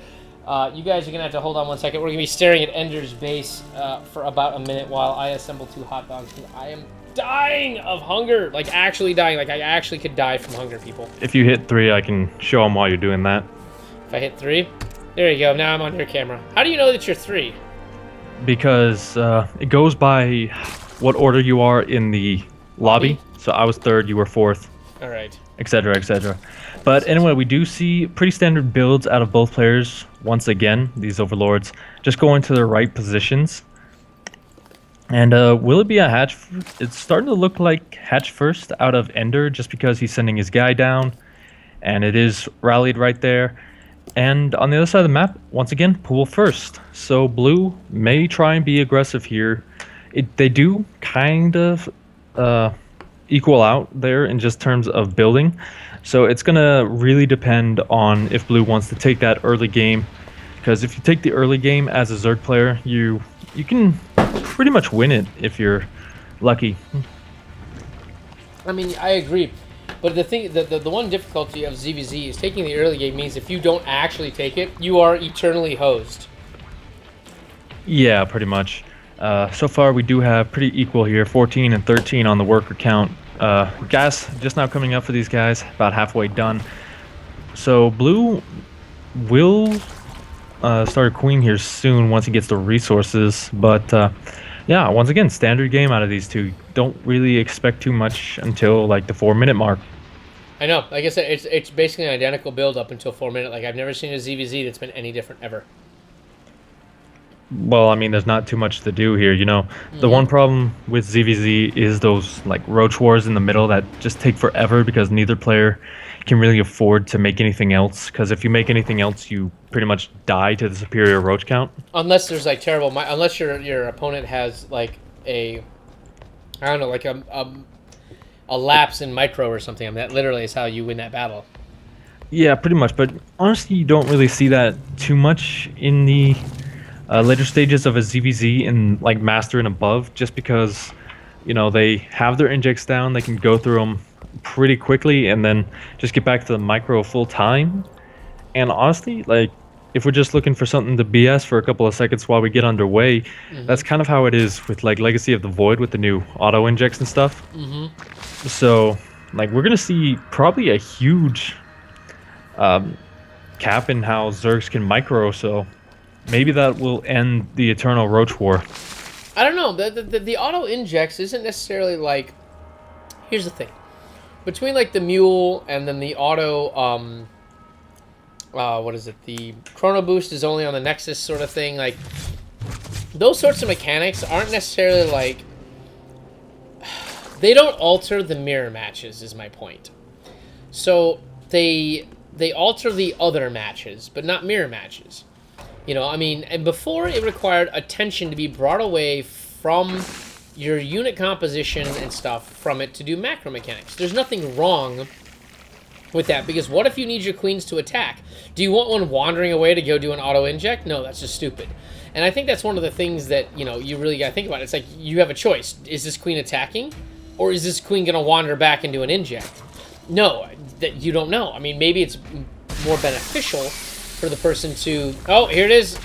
You guys are gonna have to hold on 1 second. We're gonna be staring at Ender's base for about a minute while I assemble 2 hot dogs. I am dying of hunger, like actually dying. Like I actually could die from hunger, people. If you hit 3, I can show them while you're doing that. If I hit 3, there you go. Now I'm on your camera. How do you know that you're 3? Because it goes by what order you are in the lobby. So I was 3rd, you were 4th. All right. Etc. etc. But anyway, we do see pretty standard builds out of both players. Once again, these overlords just going to their right positions. And will it be a hatch? It's starting to look like hatch first out of Ender, just because he's sending his guy down, and it is rallied right there. And on the other side of the map, once again, pool first. So Blue may try and be aggressive here. They do kind of equal out there in just terms of building. So it's going to really depend on if Blue wants to take that early game. Because if you take the early game as a Zerg player, you can pretty much win it if you're lucky. I mean, I agree. But the thing, the one difficulty of ZVZ is taking the early game means if you don't actually take it, you are eternally hosed. Yeah, pretty much. So far, we do have pretty equal here, 14 and 13 on the worker count. Gas just now coming up for these guys, about halfway done. So Blue will start a queen here soon once he gets the resources. But yeah, once again, standard game out of these two. Don't really expect too much until like the 4-minute mark. I know. Like I said, it's basically an identical build up until 4 minutes. Like I've never seen a ZVZ that's been any different ever. Well, I mean, there's not too much to do here, you know. The one problem with ZVZ is those like roach wars in the middle that just take forever because neither player can really afford to make anything else. Because if you make anything else, you pretty much die to the superior roach count. Unless there's like terrible, unless your opponent has like a, I don't know, like a lapse in micro or something. I mean, that literally is how you win that battle. Yeah, pretty much. But honestly, you don't really see that too much in the later stages of a ZVZ in like Master and above, just because, you know, they have their injects down, they can go through them pretty quickly and then just get back to the micro full time. And honestly, like, if we're just looking for something to BS for a couple of seconds while we get underway, that's kind of how it is with like Legacy of the Void with the new auto injects and stuff. So like we're gonna see probably a huge cap in how Zergs can micro, so maybe that will end the eternal roach war. I don't know. The auto injects isn't necessarily like. Here's the thing, between like the mule and then the auto what is it? The chrono boost is only on the Nexus sort of thing. Like those sorts of mechanics aren't necessarily like. They don't alter the mirror matches, is my point. So they alter the other matches, but not mirror matches. You know, I mean, and before it required attention to be brought away from your unit composition and stuff from it to do macro mechanics. There's nothing wrong with that, because what if you need your queens to attack? Do you want one wandering away to go do an auto inject? No, that's just stupid. And I think that's one of the things that, you know, you really got to think about. It's like you have a choice. Is this queen attacking, or is this queen going to wander back and do an inject? No, that you don't know. I mean, maybe it's more beneficial for the person to... Oh, here it is.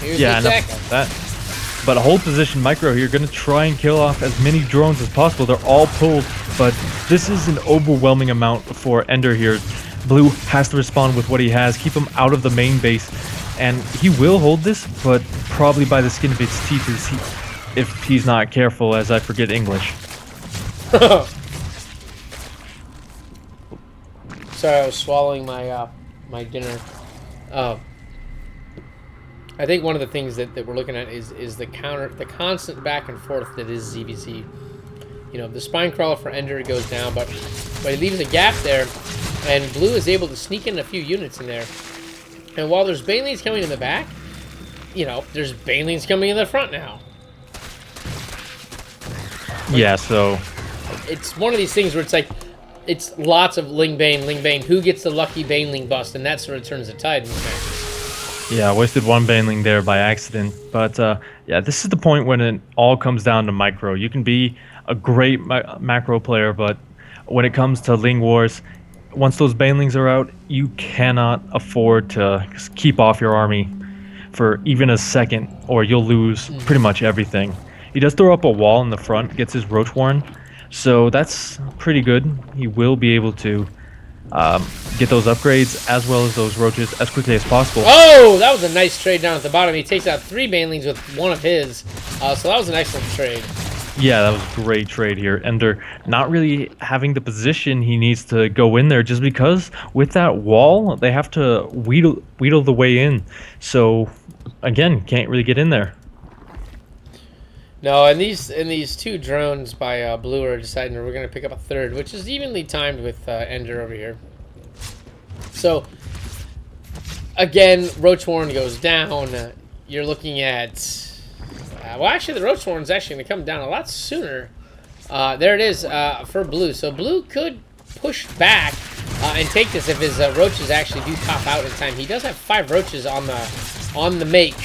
Here's the attack. That. But a hold position micro here, going to try and kill off as many drones as possible. They're all pulled, but this is an overwhelming amount for Ender here. Blue has to respond with what he has, keep him out of the main base, and he will hold this, but probably by the skin of his teeth if he's not careful, as I forget English. Sorry, I was swallowing my my dinner. I think one of the things that we're looking at is the constant back and forth that is ZVZ. You know, the spine crawler for Ender goes down, but he leaves a gap there, and Blue is able to sneak in a few units in there. And while there's Banelings coming in the back, you know, there's Banelings coming in the front now. Yeah, so it's one of these things where it's like, it's lots of Ling Bane. Who gets the lucky Baneling bust? And that sort of turns the tide in the matches. yeah, I wasted one Baneling there by accident. But yeah, this is the point when it all comes down to micro. You can be a great macro player, but when it comes to Ling Wars, once those Banelings are out, you cannot afford to just keep off your army for even a second, or you'll lose pretty much everything. He does throw up a wall in the front, gets his Roach Warren, so that's pretty good. He will be able to get those upgrades as well as those roaches as quickly as possible. Oh, that was a nice trade down at the bottom. He takes out 3 Banelings with one of his, so that was an excellent trade. Yeah, that was a great trade here. Ender not really having the position he needs to go in there, just because with that wall, they have to wheedle the way in. So, again, can't really get in there. No, and these 2 drones by Blue are deciding that we're going to pick up a third, which is evenly timed with Ender over here. So, again, Roach Warren goes down. You're looking at... well, actually, the Roach Warren's actually going to come down a lot sooner. There it is for Blue. So Blue could push back and take this if his roaches actually do top out in time. He does have 5 roaches on the make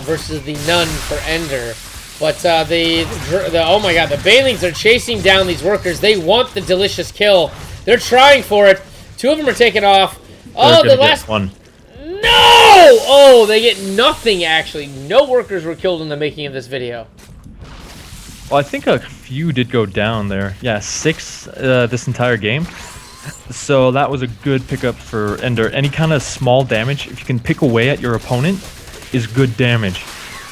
versus the none for Ender. But oh my god, the Banelings are chasing down these workers. They want the delicious kill. They're trying for it. 2 of them are taken off. Oh, the last one. No! Oh, they get nothing, actually. No workers were killed in the making of this video. Well, I think a few did go down there. Yeah, 6 this entire game. So that was a good pickup for Ender. Any kind of small damage, if you can pick away at your opponent, is good damage.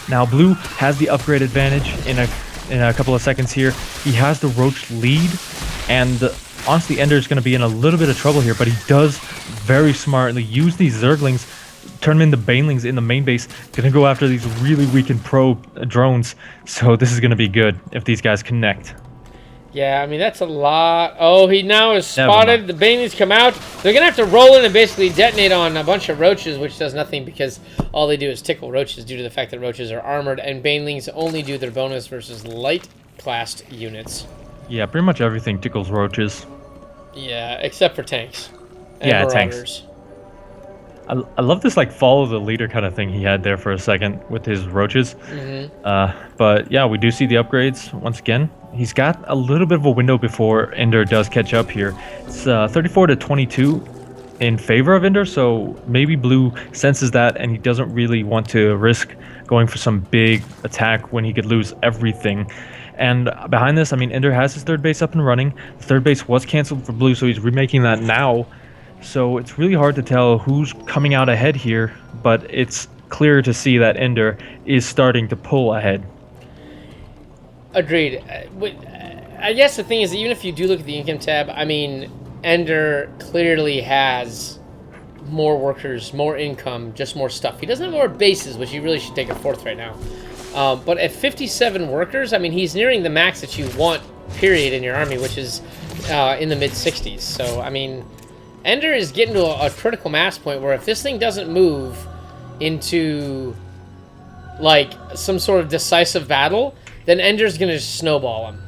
Now, Blue has the upgrade advantage in a couple of seconds here. He has the Roach lead, and honestly, Ender is going to be in a little bit of trouble here, but he does very smartly use these Zerglings, turn them into Banelings in the main base. Going to go after these really weakened pro drones, so this is going to be good if these guys connect. Yeah, I mean, that's a lot. Oh, he now is spotted. The Banelings come out. They're going to have to roll in and basically detonate on a bunch of roaches, which does nothing because all they do is tickle roaches due to the fact that roaches are armored, and Banelings only do their bonus versus light-classed units. Yeah, pretty much everything tickles roaches. Yeah, except for tanks. And yeah, marauders. Tanks. I love this like follow the leader kind of thing he had there for a second with his roaches. But yeah, we do see the upgrades once again. He's got a little bit of a window before Ender does catch up here. It's 34 to 22 in favor of Ender, so maybe Blue senses that and he doesn't really want to risk going for some big attack when he could lose everything. And behind this, I mean, Ender has his third base up and running. The third base was canceled for Blue, so he's remaking that now. So it's really hard to tell who's coming out ahead here, but it's clear to see that Ender is starting to pull ahead. Agreed. I guess the thing is that even if you do look at the income tab, I mean, Ender clearly has more workers, more income, just more stuff. He doesn't have more bases, which he really should take a 4th right now. But at 57 workers, I mean, he's nearing the max that you want, period, in your army, which is in the mid-60s. So, I mean, Ender is getting to a critical mass point where if this thing doesn't move into, like, some sort of decisive battle, then Ender's going to snowball him.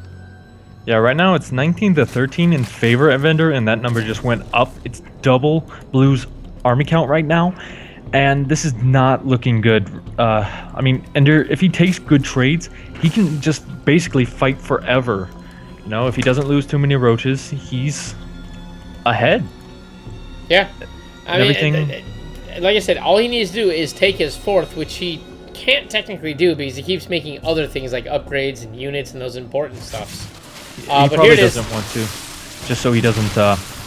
Yeah, right now it's 19 to 13 in favor of Ender, and that number just went up. It's double Blue's army count right now, and this is not looking good. I mean, Ender, if he takes good trades, he can just basically fight forever. You know, if he doesn't lose too many roaches, he's ahead. Yeah. I mean, like I said, all he needs to do is take his 4th, which he can't technically do because he keeps making other things like upgrades and units and those important stuffs. He probably doesn't want to, just so he doesn't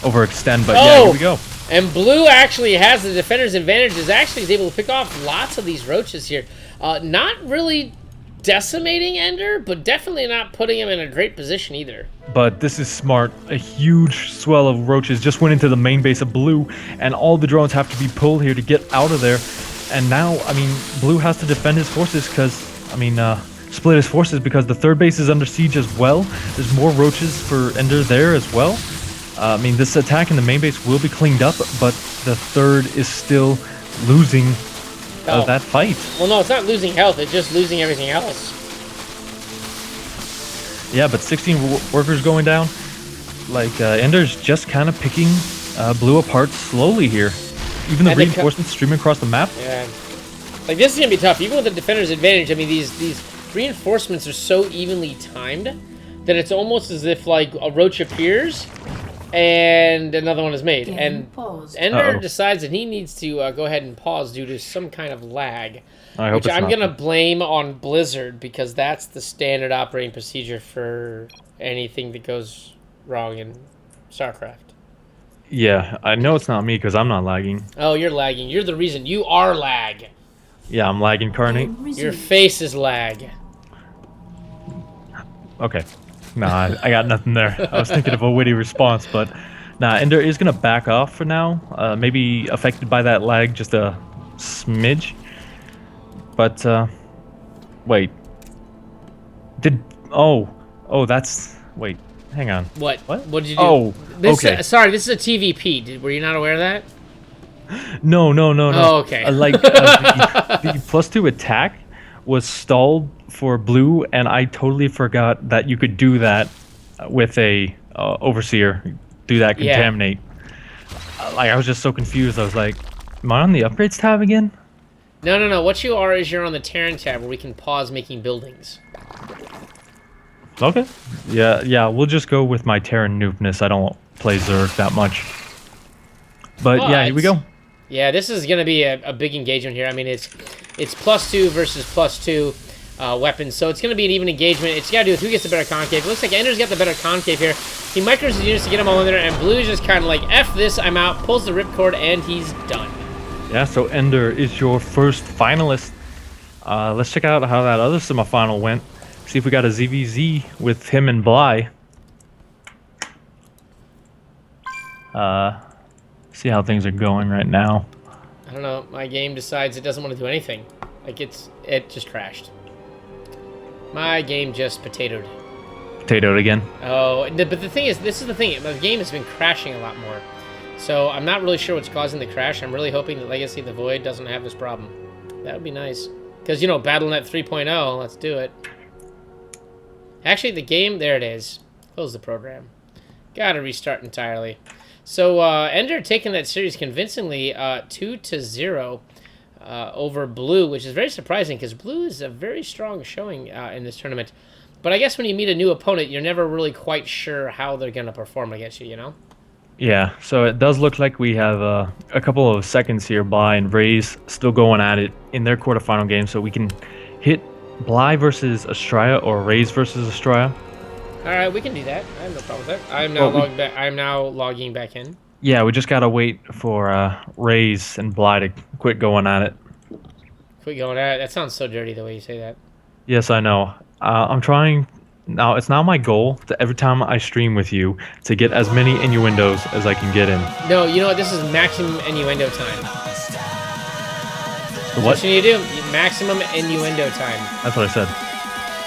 overextend, but yeah, here we go. And Blue actually has the defender's advantage, is able to pick off lots of these roaches here. Not really decimating Ender, but definitely not putting him in a great position either. But this is smart. A huge swell of roaches just went into the main base of Blue, and all the drones have to be pulled here to get out of there. And now, I mean, Blue has to defend his forces because, split his forces because the third base is under siege as well. There's more roaches for Ender there as well. This attack in the main base will be cleaned up, but the third is still losing that fight. Well, no, it's not losing health. It's just losing everything else. Yeah, but 16 workers going down. Like, Ender's just kind of picking Blue apart slowly here. Even the reinforcements streaming across the map. Yeah. Like, this is going to be tough. Even with the defender's advantage, I mean, these reinforcements are so evenly timed that it's almost as if, like, a roach appears and another one is made. And Ender decides that he needs to go ahead and pause due to some kind of lag. Which I'm going to blame on Blizzard because that's the standard operating procedure for anything that goes wrong in StarCraft. Yeah, I know it's not me because I'm not lagging. Oh, you're lagging. You're the reason. You are lag. Yeah, I'm lag incarnate. Your face is lag. Okay. Nah, I got nothing there. I was thinking of a witty response, but nah, Ender is going to back off for now. Maybe affected by that lag just a smidge. But, wait. Wait, hang on. What? What? What did you do? Oh, okay. Sorry, this is a TVP. Were you not aware of that? No. Oh, okay. The +2 attack was stalled for Blue, and I totally forgot that you could do that with a Overseer. Do that, contaminate. Yeah. I was just so confused. I was like, am I on the upgrades tab again? No. What you are is you're on the Terran tab where we can pause making buildings. Okay. Yeah. We'll just go with my Terran noobness. I don't play Zerg that much. But yeah, here we go. Yeah, this is going to be a big engagement here. I mean, it's +2 versus +2 weapons, so it's going to be an even engagement. It's got to do with who gets the better concave. It looks like Ender's got the better concave here. He micros his units to get them all in there, and Blue's just kind of like, F this, I'm out, pulls the ripcord, and he's done. Yeah, so Ender is your first finalist. Let's check out how that other semifinal went. See if we got a ZVZ with him and Bly. See how things are going right now. I don't know. My game decides it doesn't want to do anything. Like, it just crashed. My game just potatoed. Potatoed again? Oh, but the thing is, this is the thing. The game has been crashing a lot more. So I'm not really sure what's causing the crash. I'm really hoping that Legacy of the Void doesn't have this problem. That would be nice. Because, BattleNet 3.0, let's do it. Actually, the game, there it is. Close the program. Gotta restart entirely. So, Ender taking that series convincingly 2-0 over Blue, which is very surprising because Blue is a very strong showing in this tournament. But I guess when you meet a new opponent, you're never really quite sure how they're going to perform against you, Yeah, so it does look like we have a couple of seconds here. Bly and Raze still going at it in their quarterfinal game, so we can hit Bly versus Astraea or Raze versus Astraea. All right, we can do that. I have no problem with that. I'm now logging back in. Yeah, we just gotta wait for Raze and Bly to quit going at it. Quit going at it? That sounds so dirty the way you say that. Yes, I know. I'm trying. Now, it's now my goal to every time I stream with you to get as many innuendos as I can get in. No, you know what? This is maximum innuendo time. What you need to do? Maximum innuendo time. That's what I said.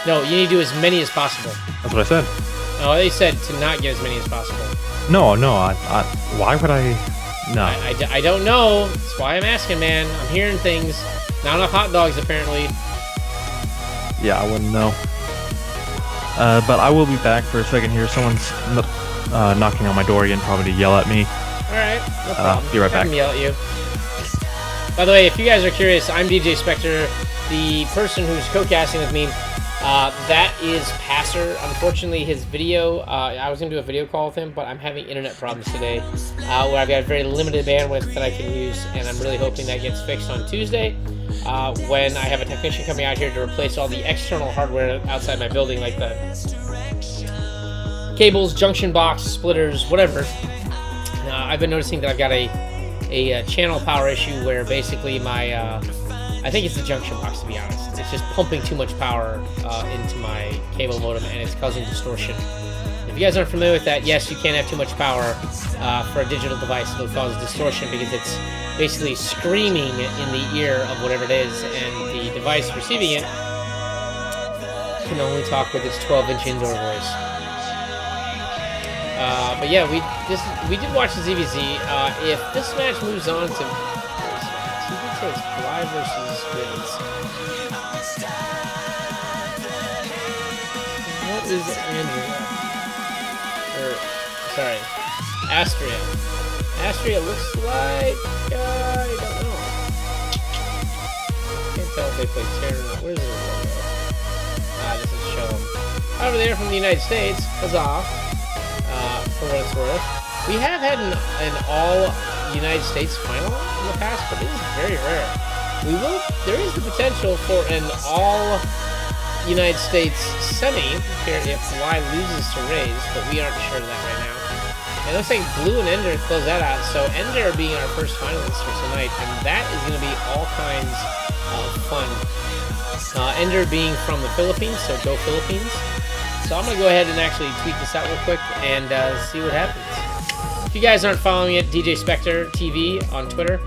No, you need to do as many as possible. That's what I said. Oh, they said to not get as many as possible. No. Why would I? No. I don't know. That's why I'm asking, man. I'm hearing things. Not enough hot dogs, apparently. Yeah, I wouldn't know. But I will be back for a second here. Someone's knocking on my door again, probably to yell at me. All right, no problem. Be right back. Have him yell at you. By the way, if you guys are curious, I'm DJ Spectre, the person who's co-casting with me. That is Passer. Unfortunately, his video, I was going to do a video call with him, but I'm having internet problems today where I've got very limited bandwidth that I can use, and I'm really hoping that gets fixed on Tuesday when I have a technician coming out here to replace all the external hardware outside my building, like the cables, junction box, splitters, whatever. I've been noticing that I've got a channel power issue where basically my I think it's the junction box, to be honest. It's just pumping too much power into my cable modem, and it's causing distortion. If you guys aren't familiar with that, yes, you can't have too much power for a digital device. It'll cause distortion because it's basically screaming in the ear of whatever it is, and the device receiving it can only talk with its 12-inch indoor voice. But yeah, we did watch the ZVZ. If this match moves on to TV takes Bly versus Riz. What is Andrea? Sorry, Astria. Astria looks like I don't know. Can't tell if they play Terran or not. Where's the logo? Doesn't show them. Over there from the United States, huzzah! For what it's worth, we have had an all United States final in the past, but it is very rare. There is the potential for an all United States semi here if Y loses to Rays, but we aren't sure of that right now. It looks like Blue and Ender close that out, so Ender being our first finalist for tonight, and that is going to be all kinds of fun. Ender being from the Philippines, so go Philippines. So I'm going to go ahead and actually tweet this out real quick and see what happens. If you guys aren't following it, DJ Spectre TV on Twitter,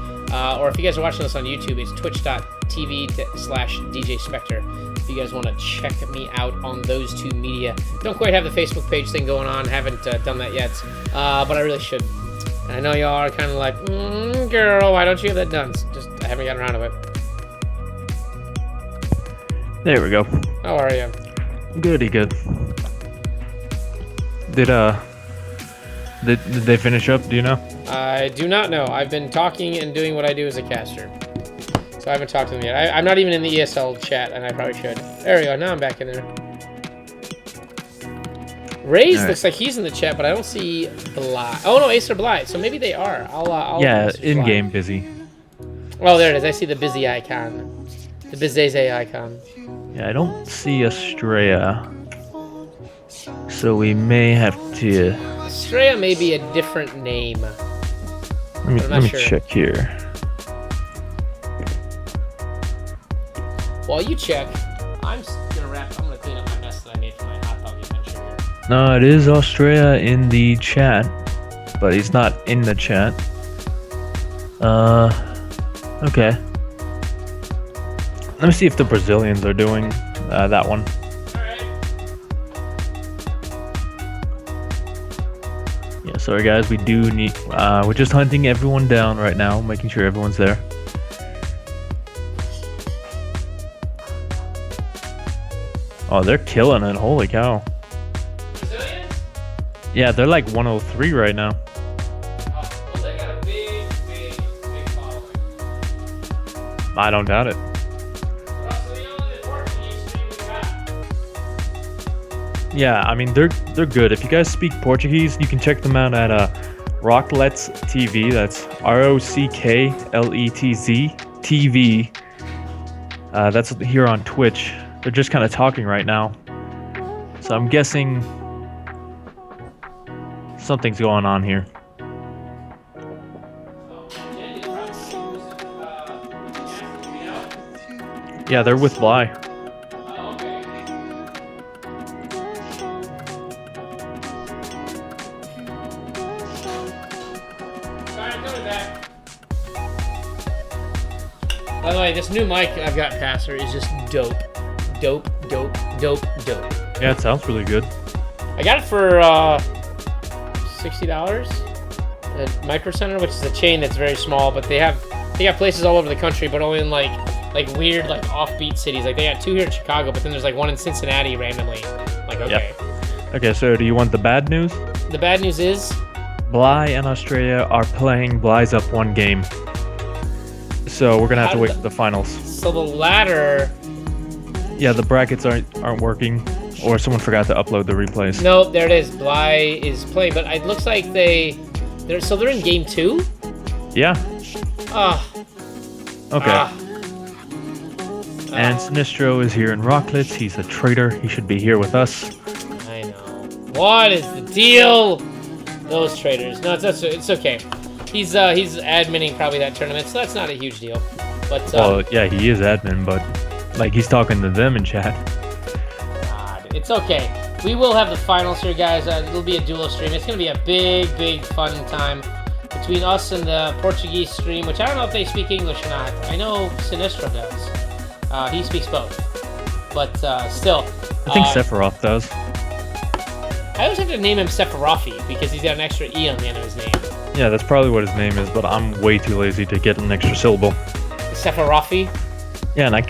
or if you guys are watching this on YouTube, it's twitch.tv/DJ Spectre. If you guys want to check me out on those two media. Don't quite have the Facebook page thing going on, haven't done that yet, but I really should. And I know y'all are kind of like, girl, why don't you have that done? Just, I haven't gotten around to it. There we go. How are you? Goody good. Did they finish up? Do you know? I do not know. I've been talking and doing what I do as a caster. So I haven't talked to them yet. I'm not even in the ESL chat, and I probably should. There we go. Now I'm back in there. Raze looks like he's in the chat, but I don't see Bly. Oh, no, Ace or Bly. So maybe they are. I'll yeah, in-game busy. Oh, there it is. I see the busy icon. The Bizeze icon. Yeah, I don't see Estrella. So we may have to... Estrella may be a different name. Let me check here. While you check, I'm gonna clean up my mess that I made for my hot dog adventure here. No, it is Australia in the chat, but he's not in the chat. Okay. Let me see if the Brazilians are doing that one. Yeah, sorry guys, we do need... we're just hunting everyone down right now, making sure everyone's there. Oh, they're killing it, holy cow. Brazilians? Yeah, they're like 103 right now. Oh, well, they got a big following. I don't doubt it. Yeah, I mean, they're good. If you guys speak Portuguese, you can check them out at Rocklets TV. That's ROCKLETZ TV. That's here on Twitch. They're just kind of talking right now. So I'm guessing something's going on here. Yeah, they're with Bly. By the way, this new mic I've got, Passer, is just dope. Dope. Yeah, it sounds really good. I got it for $60 at Micro Center, which is a chain that's very small, but they got places all over the country, but only in like weird offbeat cities. Like they got 2 here in Chicago, but then there's like 1 in Cincinnati randomly. Like okay. Yep. Okay, so do you want the bad news? The bad news is Bly and Australia are playing. Bly's up 1 game. So we're gonna have to wait for the finals. So the latter. Yeah, the brackets aren't working, or someone forgot to upload the replays. No, there it is. Bly is playing, but it looks like they're in game 2. Yeah. Okay. And Sinistro is here in Rocklets. He's a traitor. He should be here with us. I know. What is the deal? Those traitors. No, it's okay. He's adminning probably that tournament, so that's not a huge deal. But well, yeah, he is admin, but like he's talking to them in chat. God, it's okay. We will have the finals here, guys. It'll be a duo stream. It's gonna be a big fun time between us and the Portuguese stream, which I don't know if they speak English or not. I know Sinistro does. He speaks both, but still. I think Sephiroth does. I always have to name him Sephirothi because he's got an extra E on the end of his name. Yeah, that's probably what his name is, but I'm way too lazy to get an extra syllable. Sephirothi? Yeah, and I'm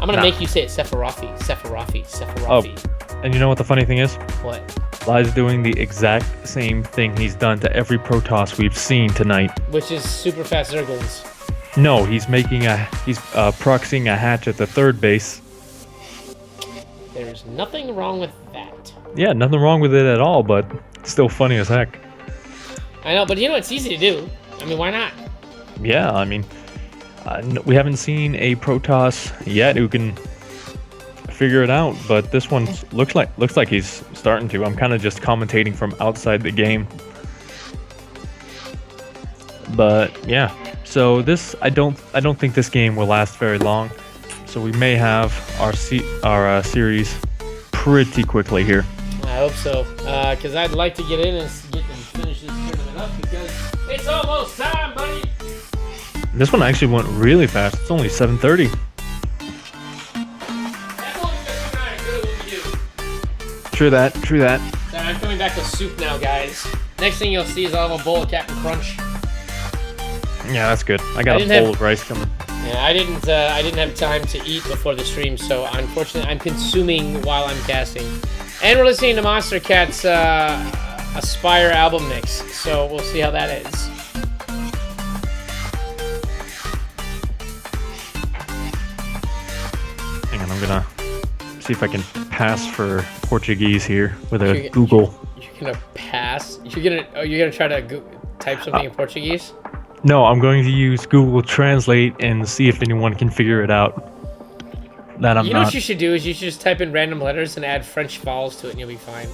gonna make you say it Sephirothi. Sephirothi. Sephirothi. Oh, and you know what the funny thing is? What? Ly's doing the exact same thing he's done to every Protoss we've seen tonight. Which is super fast Zerglings. No, he's proxying a hatch at the third base. There's nothing wrong with that. Yeah, nothing wrong with it at all, but it's still funny as heck. I know, but you know, it's easy to do. I mean, why not? Yeah, I mean, we haven't seen a Protoss yet who can figure it out, but this one looks like he's starting to. I'm kind of just commentating from outside the game. But yeah, so this I don't think this game will last very long. So we may have our series pretty quickly here. I hope so, because I'd like to get in and finish this tournament up because it's almost time, buddy. This one actually went really fast. It's only 7:30. That's only because you and I are good at what we do. True that. Sorry, I'm coming back with soup now, guys. Next thing you'll see is I'll have a bowl of Captain Crunch. Yeah, that's good. I got a bowl of rice coming. Yeah, I didn't have time to eat before the stream, so unfortunately I'm consuming while I'm casting. And we're listening to Monster Cat's Aspire album mix, so we'll see how that is. Hang on, I'm gonna see if I can pass for Portuguese here with a Google. You're gonna pass? You're gonna try to type something in Portuguese? No, I'm going to use Google Translate and see if anyone can figure it out. That I'm not. You know what you should do is you should just type in random letters and add French vowels to it, and you'll be fine.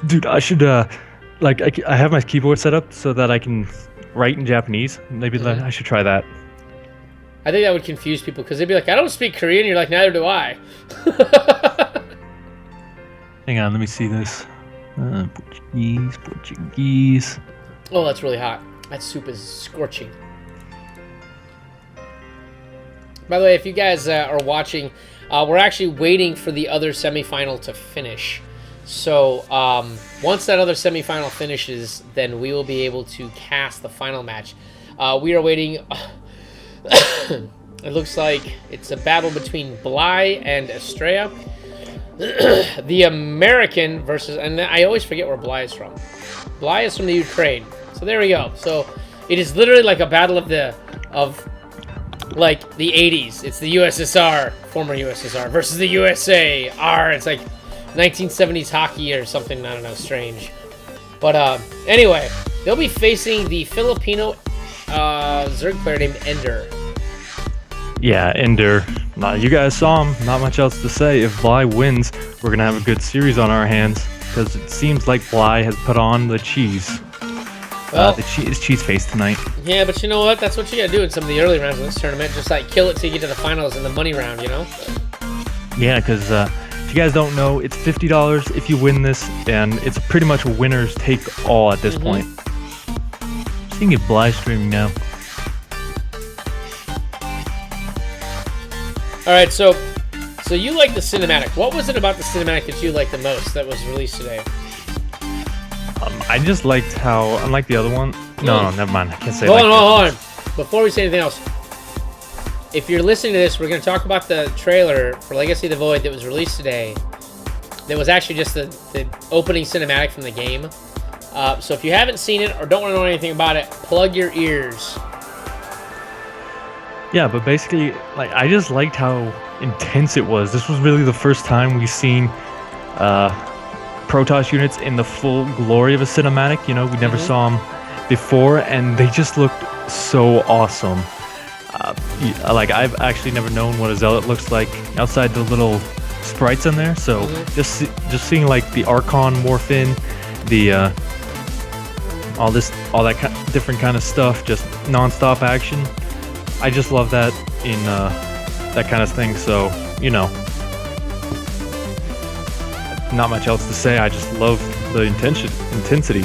Dude, I should I have my keyboard set up so that I can write in Japanese. Maybe I should try that. I think that would confuse people because they'd be like, "I don't speak Korean." You're like, "Neither do I." Hang on, let me see this. Portuguese. Oh, that's really hot. That soup is scorching. By the way, if you guys are watching, we're actually waiting for the other semifinal to finish. So once that other semifinal finishes, then we will be able to cast the final match. We are waiting. It looks like it's a battle between Bly and Estrella. The American versus, and I always forget where Bly is from. Bly is from the Ukraine. So there we go. So it is literally like a battle of the 80s. It's the USSR, former USSR, versus the USA. It's like 1970s hockey or something, I don't know, strange. But anyway, they'll be facing the Filipino Zerg player named Ender. Yeah, Ender. You guys saw him. Not much else to say. If Bly wins, we're going to have a good series on our hands because it seems like Bly has put on the cheese. Well, the cheese face tonight. Yeah, but you know what? That's what you gotta do in some of the early rounds of this tournament. Just like kill it till you get to the finals and the money round, you know? Yeah, because if you guys don't know, it's $50 if you win this, and it's pretty much a winner's take all at this point. Seeing it Bly streaming now. All right, so you like the cinematic. What was it about the cinematic that you liked the most that was released today? I just liked how, unlike the other one. No, never mind. I can't say. Hold on. Before we say anything else, if you're listening to this, we're going to talk about the trailer for Legacy of the Void that was released today. That was actually just the opening cinematic from the game. So if you haven't seen it or don't want to know anything about it, plug your ears. Yeah, but basically, like, I just liked how intense it was. This was really the first time we've seen Protoss units in the full glory of a cinematic. You know, we never saw them before, and they just looked so awesome. Like, I've actually never known what a zealot looks like outside the little sprites in there. So just seeing like the Archon morph in, the all that different kind of stuff, just non-stop action. I just love that in that kind of thing. So not much else to say. I just love the intensity.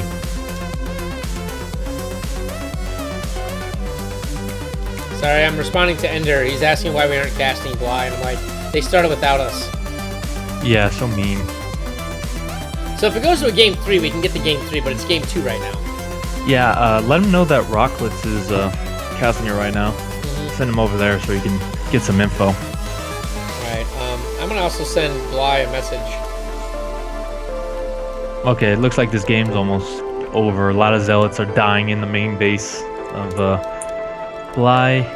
Sorry, I'm responding to Ender. He's asking why we aren't casting Bly, and I'm like, they started without us. Yeah, so mean. So if it goes to a game 3, we can get the game 3, but it's game 2 right now. Yeah, let him know that Rocklets is casting it right now. Send him over there so he can get some info. Alright, I'm gonna also send Bly a message. Okay, it looks like this game's almost over. A lot of zealots are dying in the main base of Bly.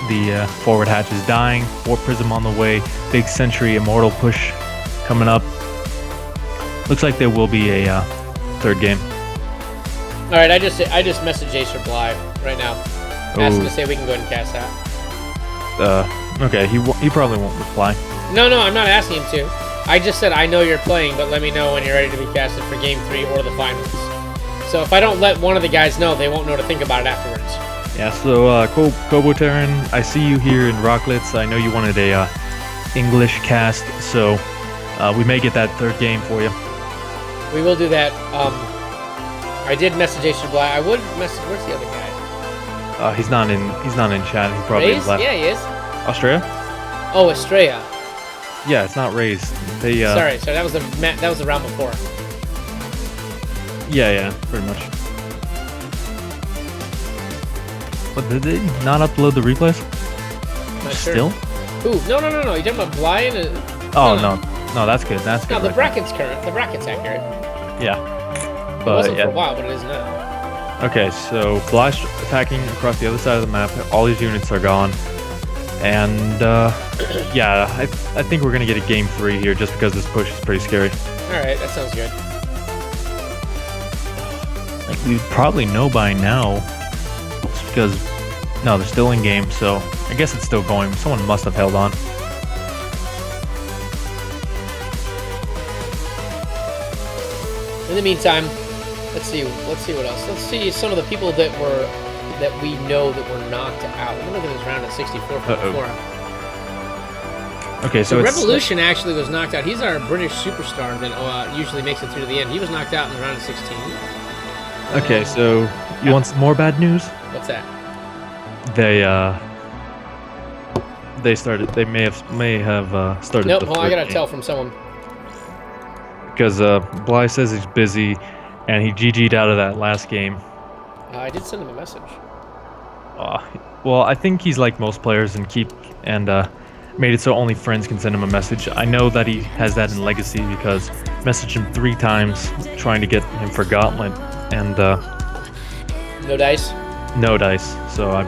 The forward hatch is dying. Warp Prism on the way. Big Sentry Immortal push coming up. Looks like there will be a third game. All right, I just messaged Acer Bly right now. Asked him to say we can go ahead and cast that. Okay, he probably won't reply. No, I'm not asking him to. I just said I know you're playing, but let me know when you're ready to be casted for game 3 or the finals. So if I don't let one of the guys know, they won't know to think about it afterwards. Yeah, so Kobo Terran, I see you here in Rocklets. I know you wanted a English cast, so we may get that third game for you. We will do that. I did message Acer Bly. I would message. Where's the other guy? He's not in chat. He probably Raze? left. Yeah, he is. Australia? Oh, Estrella. Yeah, it's not Raze. They Sorry. That was the round before. Yeah, pretty much. But did they not upload the replays? Not Still? Sure. Ooh, no. You talking about Bly and? Oh no, that's good. That's good. No, the bracket's current. The bracket's accurate. Yeah. It wasn't for a while, but it is now. Okay, so Bly's attacking across the other side of the map. All his units are gone. And, yeah, I think we're going to get a game 3 here just because this push is pretty scary. Alright, that sounds good. Like, we probably know by now. Just because, no, they're still in game, so I guess it's still going. Someone must have held on. In the meantime, let's see what else. Let's see some of the people that we know that were knocked out. Let me look at this round at 64 from before. Okay, so Revolution actually was knocked out. He's our British superstar that usually makes it through to the end. He was knocked out in the round of 16. Okay, so you want some more bad news? What's that? They may have started. Nope, hold on, I gotta tell from someone. Because Bly says he's busy, and he GG'd out of that last game. I did send him a message. Well, I think he's like most players and made it so only friends can send him a message. I know that he has that in Legacy because messaged him 3 times trying to get him for Gauntlet, and no dice. No dice. So I'm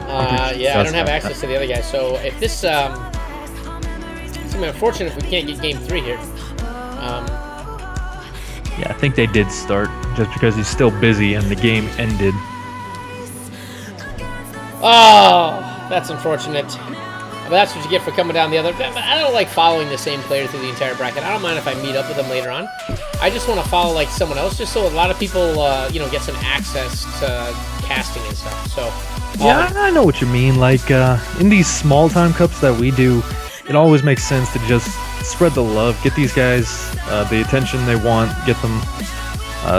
yeah, I don't have access to the other guy. So if this, it's gonna be unfortunate if we can't get game 3 here. Yeah, I think they did start just because he's still busy and the game ended. Oh, that's unfortunate. But that's what you get for coming down the other. I don't like following the same player through the entire bracket. I don't mind if I meet up with them later on. I just want to follow like someone else, just so a lot of people, get some access to casting and stuff. So yeah, I know what you mean. Like in these small time cups that we do, it always makes sense to just spread the love, get these guys the attention they want, get them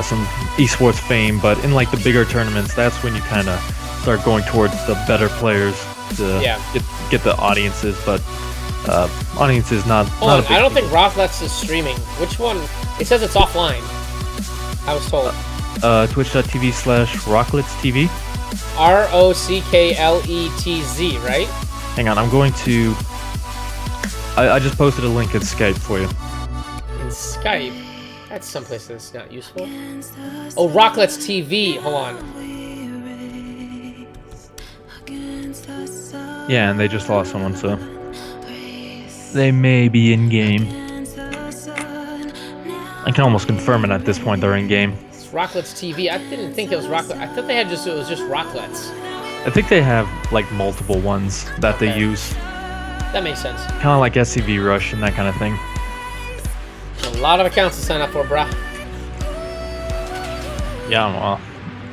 some esports fame. But in like the bigger tournaments, that's when you kind of start going towards the better players to get the audiences. But audiences not. Hold on, I don't think Rocklets is streaming. Which one? It says it's offline. I was told. Twitch.tv/RockLetsTV. ROCKLETZ, right? Hang on, I'm going to. I just posted a link in Skype for you. In Skype? That's someplace that's not useful. Oh, Rocklets TV. Hold on. Yeah, and they just lost someone, so they may be in game. I can almost confirm it at this point. They're in game. It's Rocklets TV. I didn't think it was Rocklets. I thought it was just Rocklets. I think they have like multiple ones that they use. That makes sense. Kind of like SCV Rush and that kind of thing. A lot of accounts to sign up for, brah. Yeah, well,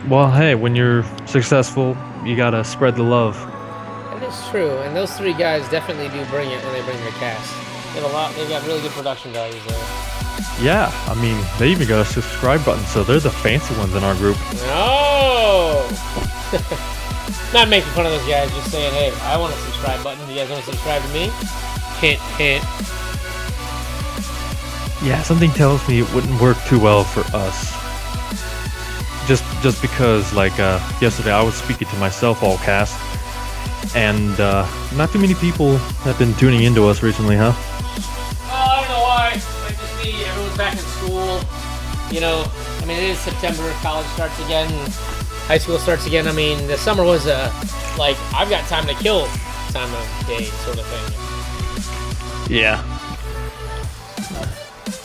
Well, hey, when you're successful, you gotta spread the love. That is true, and those three guys definitely do bring it when they bring their cast. They have a lot. They've got really good production values there. Yeah, I mean, they even got a subscribe button, so they're the fancy ones in our group. No! Not making fun of those guys, just saying, hey, I want a subscribe button. Do you guys want to subscribe to me? Hint, hint. Yeah, something tells me it wouldn't work too well for us. Just because, like, yesterday I was speaking to myself all cast, and not too many people have been tuning into us recently, huh? I don't know why. Might just be everyone's back in school. You know, I mean, it is September. College starts again. High school starts again. I mean, the summer was like, I've got time to kill time of day sort of thing. Yeah.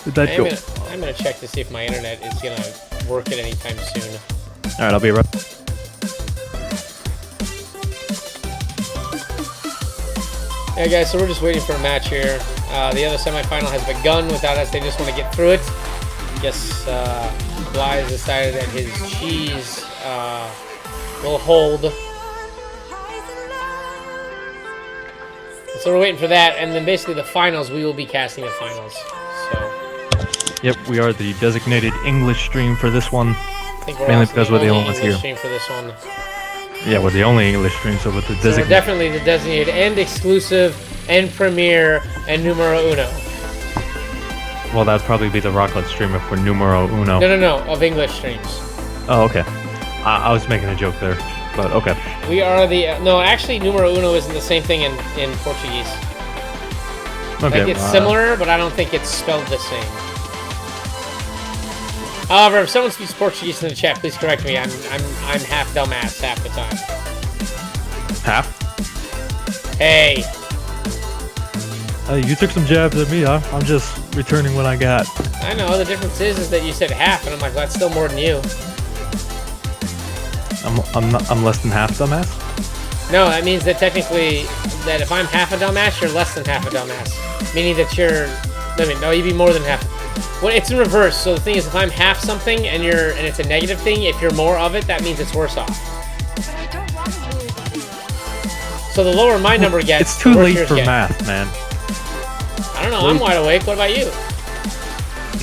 Did that go? I'm gonna check to see if my internet is gonna work at any time soon. All right, I'll be right. Yeah, guys. So we're just waiting for a match here. The other semifinal has begun without us. They just want to get through it. Guess Bly has decided that his cheese will hold. So we're waiting for that, and then basically the finals, we will be casting the finals. So. Yep, we are the designated English stream for this one. I think we're Mainly also because we're the only ones here. stream for this one. Yeah, we're the only English stream, so with the So we're designated. definitely the designated and exclusive and premiere and numero uno. Well, that'd probably be the Rocklet stream if we're numero uno. No, of English streams. Oh, okay. I was making a joke there, but okay. We are the no. Actually, numero uno isn't the same thing in Portuguese. Okay. Like it's similar, but I don't think it's spelled the same. However, if someone speaks Portuguese in the chat, please correct me. I'm half dumbass half the time. Half? Hey. You took some jabs at me, huh? I'm just returning what I got. I know, the difference is that you said half, and I'm like, well, that's still more than you. I'm less than half dumbass? No, that means that technically, that if I'm half a dumbass, you're less than half a dumbass. Meaning that you're, no, you'd be more than half. Well, it's in reverse. So the thing is, if I'm half something and it's a negative thing, if you're more of it, that means it's worse off. So the lower my number gets, it's too the worse late yours for get. math, man. I don't know. I'm wide awake. What about you?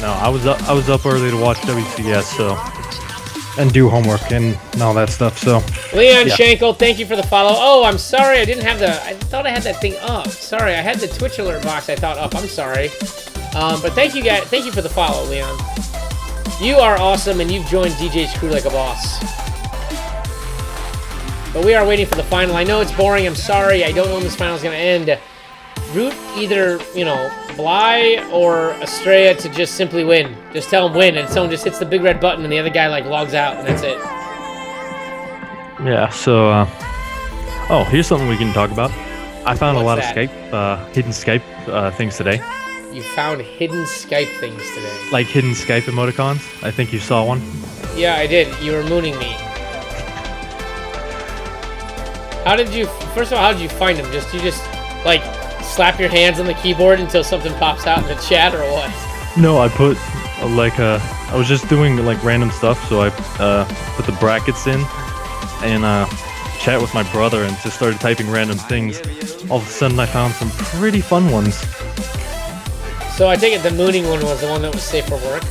No, I was up early to watch WCS, so and do homework and all that stuff. So Leon Schenkel, thank you for the follow. Oh, I'm sorry, I didn't have I thought I had that thing up. Sorry, I had the Twitch alert box. I thought up. I'm sorry. But thank you guys. Thank you for the follow, Leon. You are awesome, and you've joined DJ's crew like a boss. But we are waiting for the final. I know it's boring. I'm sorry. I don't know when this final is going to end. Root either, Bly or Estrella to just simply win. Just tell them win, and someone just hits the big red button, and the other guy, logs out, and that's it. yeah, so, here's something we can talk about. I found a lot of hidden Skype things today. You found hidden Skype things today. Like hidden Skype emoticons. I think you saw one. Yeah, I did. You were mooning me. First of all, how did you find them? You just slap your hands on the keyboard until something pops out in the chat, or what? No, I put, I was just doing, random stuff, so I, put the brackets in, and, chat with my brother, and just started typing random things. All of a sudden, I found some pretty fun ones. So I take it the mooning one was the one that was safe for work?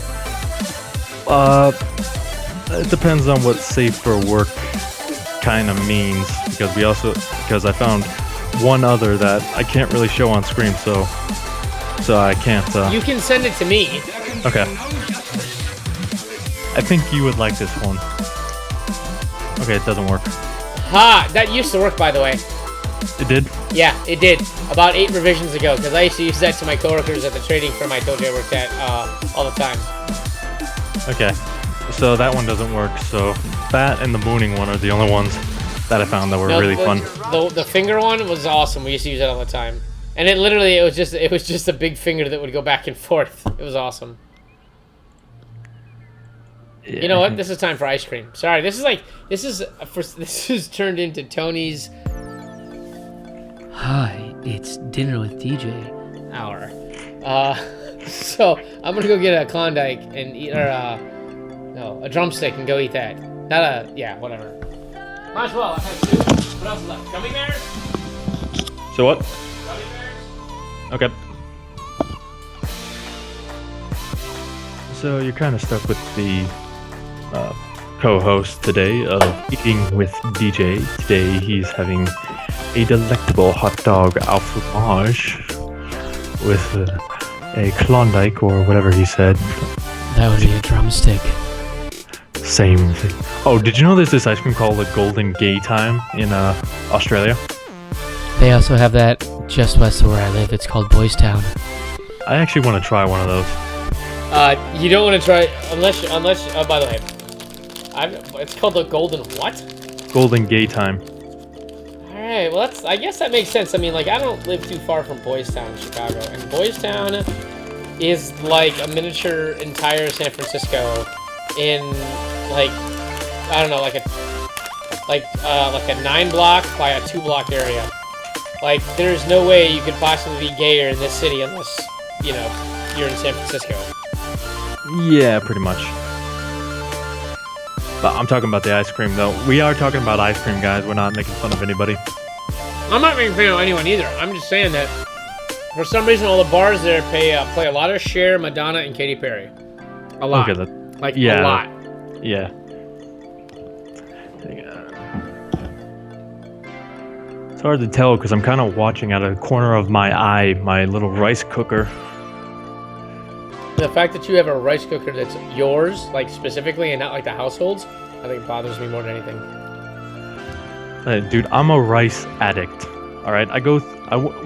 It depends on what safe for work kind of means, because I found one other that I can't really show on screen, so I can't, You can send it to me. Okay. I think you would like this one. Okay, it doesn't work. Ha! That used to work, by the way. It did? Yeah, it did. About 8 revisions ago, because I used to use that to my coworkers at the trading firm I told you I worked at all the time. Okay. So that one doesn't work, so that and the mooning one are the only ones that I found that were really fun. The finger one was awesome. We used to use that all the time. And it was just a big finger that would go back and forth. It was awesome. Yeah. You know what? This is time for ice cream. Sorry, this is turned into Tony's Hi, it's dinner with DJ hour. So I'm gonna go get a Klondike and eat a drumstick and go eat that. Yeah, whatever. Might as well. I've had 2. What else is left? Gummy bears? So what? Gummy bears? Okay. So you're kind of stuck with the co-host today of Eating with DJ. Today he's having a delectable hot dog au fromage with a Klondike or whatever he said. That would be a drumstick. Same thing. Oh, did you know there's this ice cream called the Golden Gay Time in Australia? They also have that just west of where I live. It's called Boys Town. I actually want to try one of those. You don't want to try unless. Oh, by the way, it's called the Golden what? Golden Gay Time. All right. Well, I guess that makes sense. I mean, like, I don't live too far from Boys Town in Chicago, and Boys Town is like a miniature entire San Francisco in like, I don't know, like a 9-block by a 2-block area. Like, there's no way you could possibly be gayer in this city unless, you know, you're in San Francisco. Yeah, pretty much. But I'm talking about the ice cream, though. We are talking about ice cream, guys. We're not making fun of anybody. I'm not making fun of anyone either. I'm just saying that for some reason all the bars there play a lot of Cher, Madonna, and Katy Perry. A lot. Okay, A lot. Yeah. It's hard to tell because I'm kind of watching out of the corner of my eye, my little rice cooker. The fact that you have a rice cooker that's yours, like specifically, and not like the household's, I think bothers me more than anything. Dude, I'm a rice addict. All right,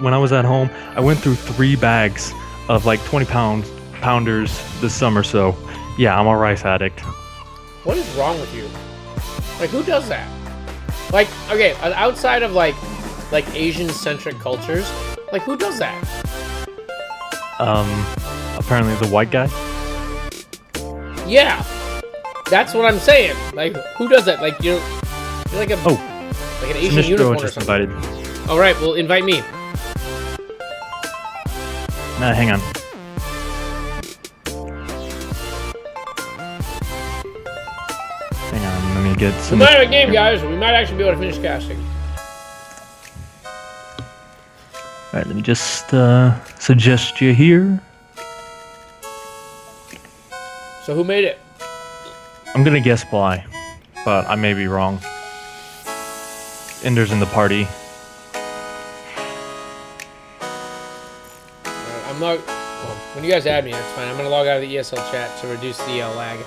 when I was at home, I went through 3 bags of like 20-pounders this summer. So, yeah, I'm a rice addict. What is wrong with you? Like, who does that? Like, okay, outside of like Asian-centric cultures, like, who does that? Apparently the white guy. Yeah, that's what I'm saying. Like, who does that? Like, you're like an Asian unicorn or something. Invited. All right, well, invite me. Nah, hang on. Hang on, let me get We some. might have a game, guys. We might actually be able to finish casting. All right, let me just suggest you here. So who made it? I'm gonna guess Bly, but I may be wrong. Ender's in the party. I'm not. Well, when you guys add me, that's fine. I'm gonna log out of the ESL chat to reduce the lag.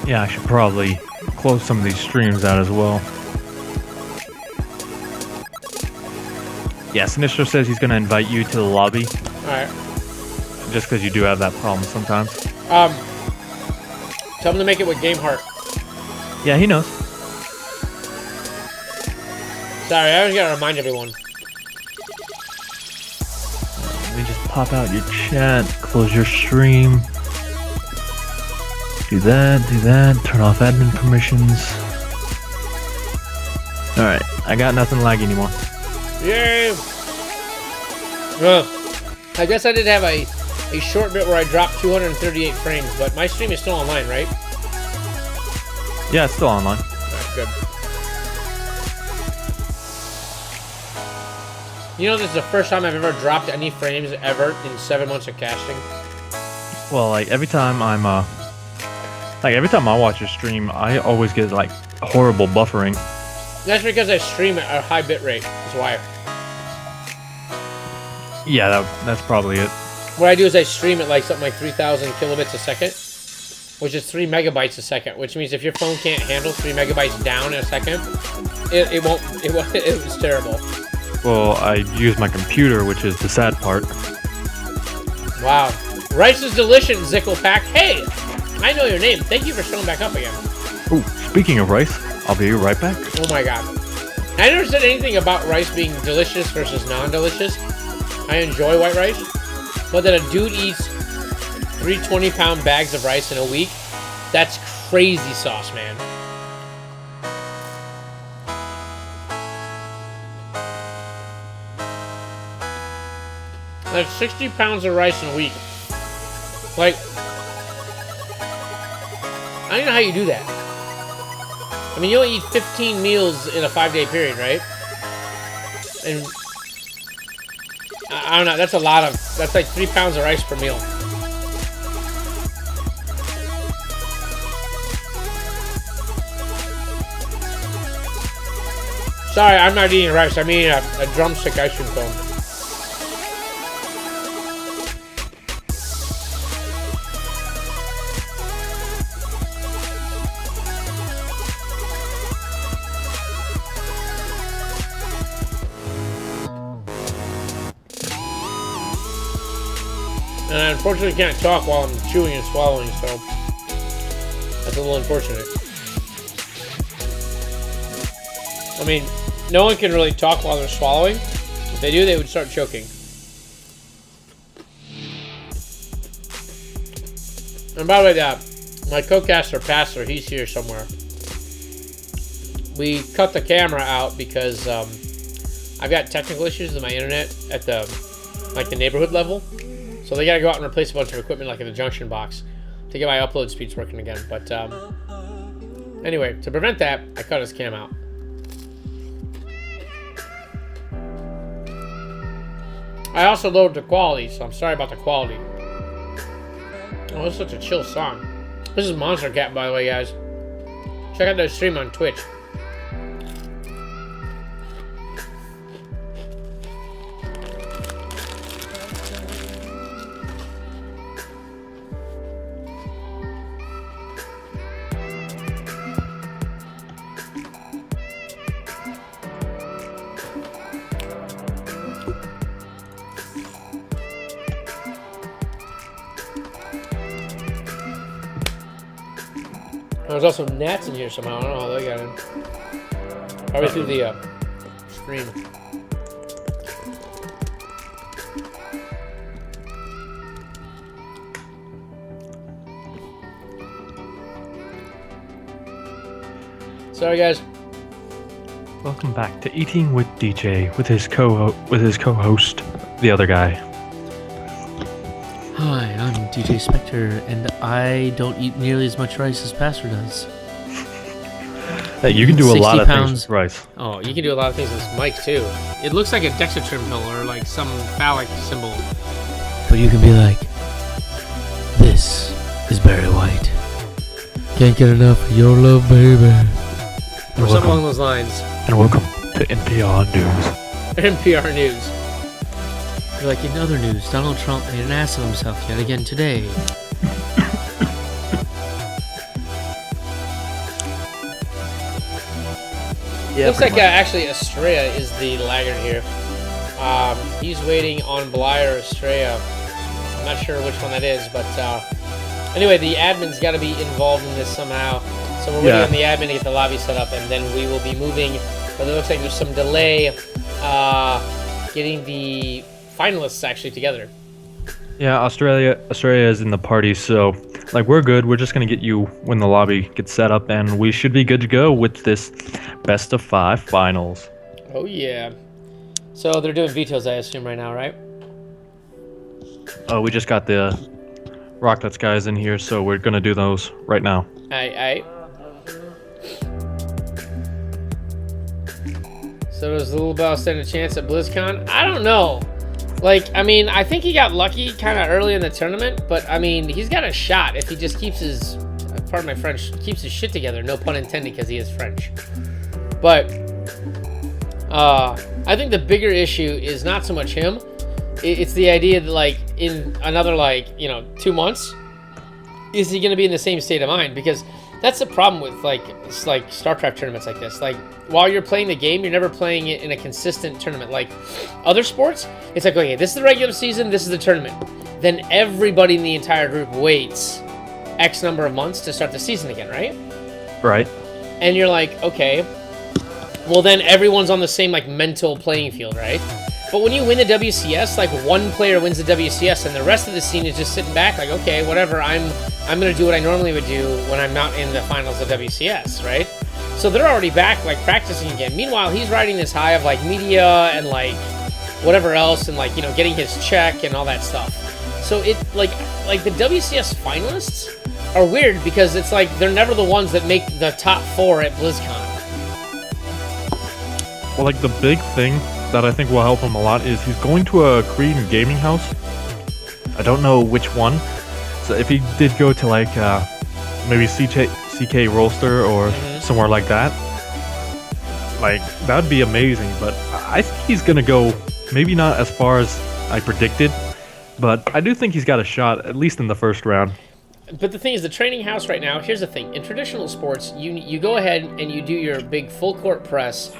Yeah, I should probably close some of these streams out as well. Yeah, Sinistro says he's gonna invite you to the lobby. All right. Just because you do have that problem sometimes. Tell him to make it with Game Heart. Yeah, he knows. Sorry, I always gotta remind everyone. Let me just pop out your chat, close your stream. Do that, turn off admin permissions. Alright, I got nothing laggy anymore. Yay! I guess I did have a short bit where I dropped 238 frames, but my stream is still online, right? Yeah, it's still online. Alright, good. You know, this is the first time I've ever dropped any frames ever in 7 months of casting. Well, like every time I watch a stream, I always get like horrible buffering. That's because I stream at a high bit rate. That's why. Yeah, that's probably it. What I do is I stream at like something like 3,000 kilobits a second, which is 3 megabytes a second. Which means if your phone can't handle 3 megabytes down in a second, it won't. It was terrible. Well, I use my computer, which is the sad part. Wow. Rice is delicious, Zicklepack. Hey, I know your name. Thank you for showing back up again. Oh, speaking of rice, I'll be right back. Oh my god. I never said anything about rice being delicious versus non-delicious. I enjoy white rice. But that a dude eats 3 20-pound bags of rice in a week, that's crazy sauce, man. That's 60 pounds of rice in a week. Like, I don't know how you do that. I mean, you only eat 15 meals in a 5-day period, right? And I don't know, that's a lot of, that's like 3 pounds of rice per meal. Sorry, I'm not eating rice. I'm eating a drumstick ice cream cone. And I unfortunately can't talk while I'm chewing and swallowing, so that's a little unfortunate. I mean, no one can really talk while they're swallowing. If they do, they would start choking. And by the way, my co-caster, Pastor, he's here somewhere. We cut the camera out because I've got technical issues with my internet at the neighborhood level. So they gotta go out and replace a bunch of equipment like in the junction box to get my upload speeds working again. But anyway, to prevent that, I cut his cam out. I also lowered the quality, so I'm sorry about the quality. Oh, it's such a chill song. This is Monster Cat, by the way, guys. Check out their stream on Twitch. There's also gnats in here somehow. I don't know how they got in. Probably through the stream. Sorry, guys. Welcome back to Eating with DJ with his co-host, the other guy. Hi, I'm DJ Spectre, and I don't eat nearly as much rice as Pastor does. Hey, you can do a lot of pounds. things with rice. Oh, you can do a lot of things with Mike too. It looks like a Dexatrim pill or like some phallic symbol. But you can be like, this is Barry White. Can't get enough of your love, baby. Or something along those lines. And welcome to NPR News. NPR News. Like in other news, Donald Trump made an ass of himself yet again today. Yeah, looks like actually Estrella is the laggard here. He's waiting on Blyer Estrella. I'm not sure which one that is, but anyway, the admin's got to be involved in this somehow. So we're waiting on the admin to get the lobby set up, and then we will be moving. But it looks like there's some delay getting the finalists actually together. Yeah, Australia is in the party, so like we're good. We're just gonna get you when the lobby gets set up, and we should be good to go with this best of 5 finals. Oh yeah. So they're doing vetoes, I assume, right now, right? Oh, we just got the Rocklets guys in here, so we're gonna do those right now. Aight. So does Little Bell stand a chance at BlizzCon? I don't know. Like, I mean, I think he got lucky kind of early in the tournament, but I mean, he's got a shot if he just keeps his, pardon my French, keeps his shit together. No pun intended, because he is French. But I think the bigger issue is not so much him. It's the idea that, like, in another, 2 months, is he going to be in the same state of mind? Because that's the problem with, it's like StarCraft tournaments like this. Like, while you're playing the game, you're never playing it in a consistent tournament. Like other sports, it's like, okay, this is the regular season, this is the tournament. Then everybody in the entire group waits X number of months to start the season again, right? Right. And you're like, okay, well then everyone's on the same, mental playing field, right? But when you win the WCS, one player wins the WCS and the rest of the scene is just sitting back like, okay, whatever, I'm going to do what I normally would do when I'm not in the finals of WCS, right? So they're already back, practicing again. Meanwhile, he's riding this high of, media and, whatever else and, getting his check and all that stuff. So it like the WCS finalists are weird because it's like they're never the ones that make the top 4 at BlizzCon. Well, like the big thing that I think will help him a lot is he's going to a Korean gaming house. I don't know which one. So if he did go to like maybe CK Roaster or somewhere like that, like that'd be amazing. But I think he's gonna go maybe not as far as I predicted, but I do think he's got a shot at least in the first round. But the thing is, the training house right now. Here's the thing: in traditional sports, you go ahead and you do your big full court press,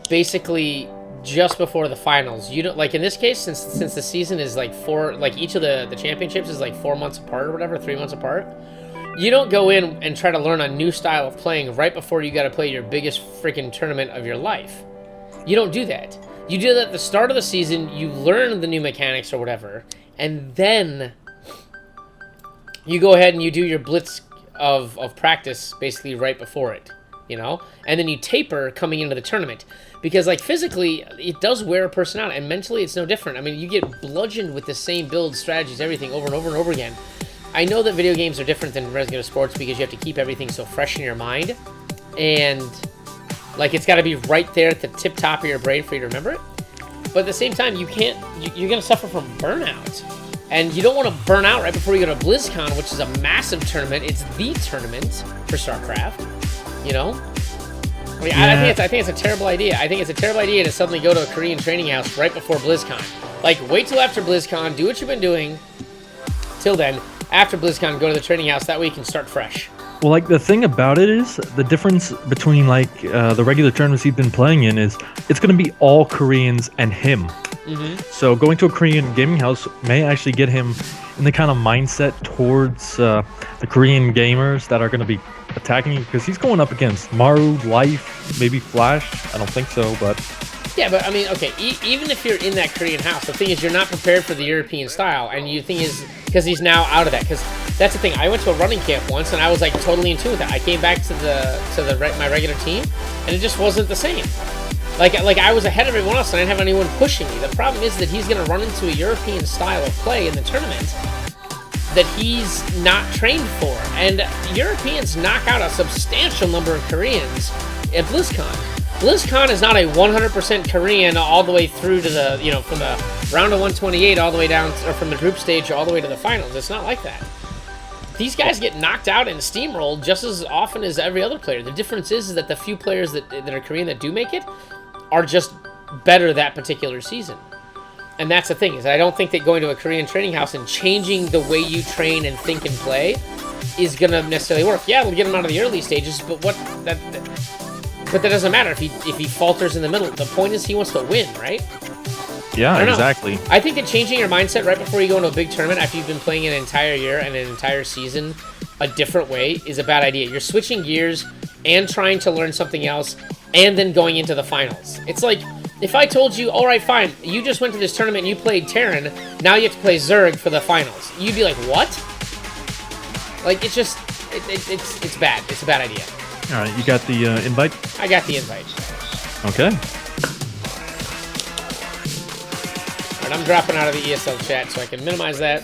basically just before the finals. You don't, like in this case, since the season is like each of the championships is like 4 months apart or whatever, 3 months apart. You don't go in and try to learn a new style of playing right before you got to play your biggest freaking tournament of your life. You don't do that. You do that at the start of the season. You learn the new mechanics or whatever, and then you go ahead and you do your blitz of practice basically right before it, you know? And then you taper coming into the tournament. Because, like, physically, it does wear a person out, and mentally it's no different. I mean, you get bludgeoned with the same build, strategies, everything over and over and over again. I know that video games are different than regular sports because you have to keep everything so fresh in your mind. And, like, it's got to be right there at the tip-top of your brain for you to remember it. But at the same time, you're going to suffer from burnout. And you don't want to burn out right before you go to BlizzCon, which is a massive tournament. It's the tournament for StarCraft, you know? I mean, yeah. I think it's a terrible idea. I think it's a terrible idea to suddenly go to a Korean training house right before BlizzCon. Like, wait till after BlizzCon, do what you've been doing till then. After BlizzCon, go to the training house. That way you can start fresh. Well, like, the thing about it is, the difference between, like, the regular tournaments he's been playing in is it's going to be all Koreans and him. So going to a Korean gaming house may actually get him in the kind of mindset towards the Korean gamers that are going to be attacking you, because he's going up against Maru, Life, maybe Flash. I don't think so, but... Yeah, but I mean, okay, even if you're in that Korean house, the thing is you're not prepared for the European style, and you think is because he's now out of that. Because that's the thing. I went to a running camp once, and I was like totally in tune with that. I came back to my regular team, and it just wasn't the same. Like I was ahead of everyone else, and I didn't have anyone pushing me. The problem is that he's going to run into a European style of play in the tournament that he's not trained for, and Europeans knock out a substantial number of Koreans at BlizzCon. BlizzCon is not a 100% Korean all the way through to the, you know, from the round of 128 all the way down, or from the group stage all the way to the finals. It's not like that. These guys get knocked out and steamrolled just as often as every other player. The difference is that the few players that are Korean that do make it are just better that particular season. And that's the thing, is I don't think that going to a Korean training house and changing the way you train and think and play is going to necessarily work. Yeah, it'll get him out of the early stages, but but that doesn't matter if he falters in the middle. The point is he wants to win, right? Yeah, exactly. I think that changing your mindset right before you go into a big tournament after you've been playing an entire year and an entire season a different way is a bad idea. You're switching gears and trying to learn something else and then going into the finals. It's like if I told you, all right, fine, you just went to this tournament and you played Terran, now you have to play Zerg for the finals. You'd be like, what? Like, it's just, it's bad. It's a bad idea. All right, you got the invite? I got the invite. Okay. All right, I'm dropping out of the ESL chat so I can minimize that.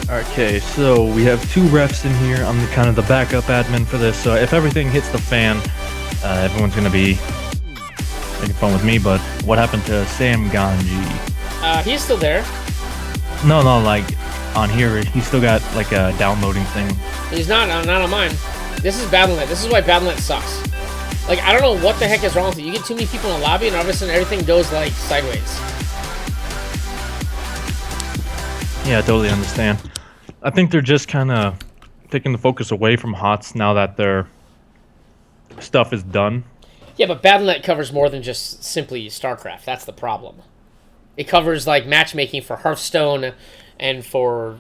Okay, so we have 2 refs in here. I'm kind of the backup admin for this, so if everything hits the fan, everyone's going to be making fun with me, but what happened to Sam Ganji? He's still there. No, like, on here, he's still got, like, a downloading thing. He's not on mine. This is Battle.net. This is why Battle.net sucks. Like, I don't know what the heck is wrong with you. You get too many people in a lobby, and all of a sudden everything goes, like, sideways. Yeah, I totally understand. I think they're just kind of taking the focus away from HOTS now that their stuff is done. Yeah, but Battle.net covers more than just simply StarCraft. That's the problem. It covers, like, matchmaking for Hearthstone and for...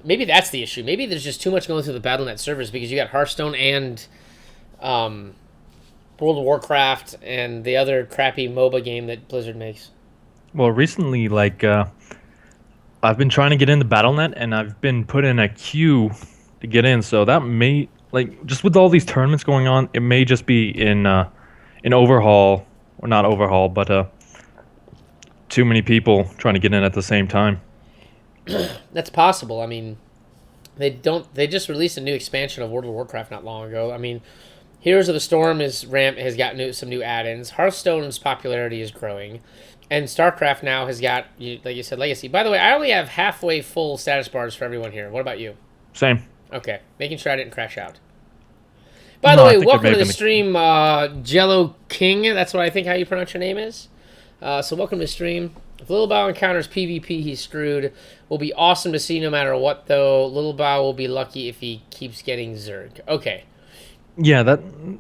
Maybe that's the issue. Maybe there's just too much going through the Battle.net servers because you got Hearthstone and World of Warcraft and the other crappy MOBA game that Blizzard makes. Well, recently, like, I've been trying to get into Battle.net, and I've been put in a queue to get in, so that may... Like, just with all these tournaments going on, it may just be in an overhaul, or not overhaul, but too many people trying to get in at the same time. That's possible. I mean, they just released a new expansion of World of Warcraft not long ago. I mean, Heroes of the Storm has got some new add-ins. Hearthstone's popularity is growing, and StarCraft now has got, like you said, Legacy. By the way, I only have halfway full status bars for everyone here. What about you? Same. Okay, making sure I didn't crash out. By the way, welcome to the stream, Jello King. That's what I think how you pronounce your name is. So welcome to the stream. If Little Bao encounters PvP, he's screwed. Will be awesome to see no matter what, though. Little Bao will be lucky if he keeps getting Zerg. Okay. Yeah,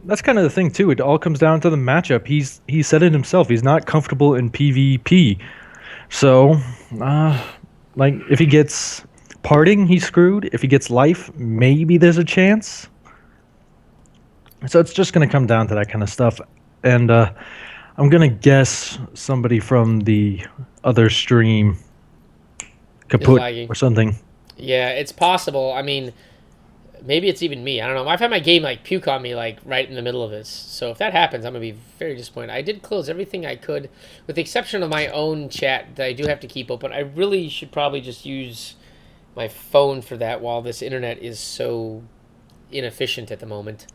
that's kind of the thing too. It all comes down to the matchup. He said it himself. He's not comfortable in PvP. So, like if he gets parting, he's screwed. If he gets life, maybe there's a chance. So it's just gonna come down to that kind of stuff. And I'm gonna guess somebody from the other stream, kaput or something. Yeah, it's possible. I mean, maybe it's even me. I don't know. I've had my game like puke on me like right in the middle of this. So if that happens, I'm gonna be very disappointed. I did close everything I could, with the exception of my own chat that I do have to keep open. I really should probably just use my phone for that while this internet is so inefficient at the moment.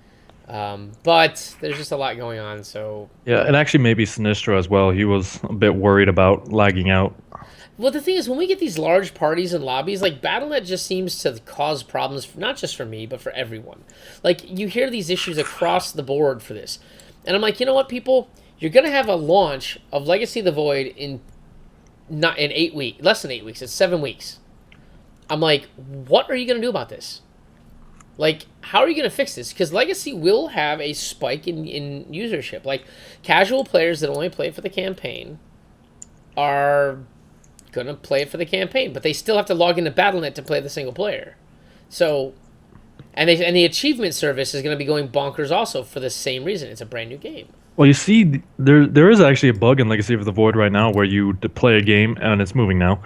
But there's just a lot going on, so... Yeah, and actually maybe Sinistro as well. He was a bit worried about lagging out. Well, the thing is, when we get these large parties and lobbies, like, Battle.net just seems to cause problems, not just for me, but for everyone. Like, you hear these issues across the board for this. And I'm like, you know what, people? You're going to have a launch of Legacy of the Void in 8 weeks. Less than 8 weeks. It's 7 weeks. I'm like, what are you going to do about this? Like, how are you going to fix this? Because Legacy will have a spike in usership. Like, casual players that only play for the campaign are going to play for the campaign, but they still have to log into Battle.net to play the single player. So, and the achievement service is going to be going bonkers also for the same reason. It's a brand new game. Well, you see, there is actually a bug in Legacy of the Void right now where you play a game, and it's moving now,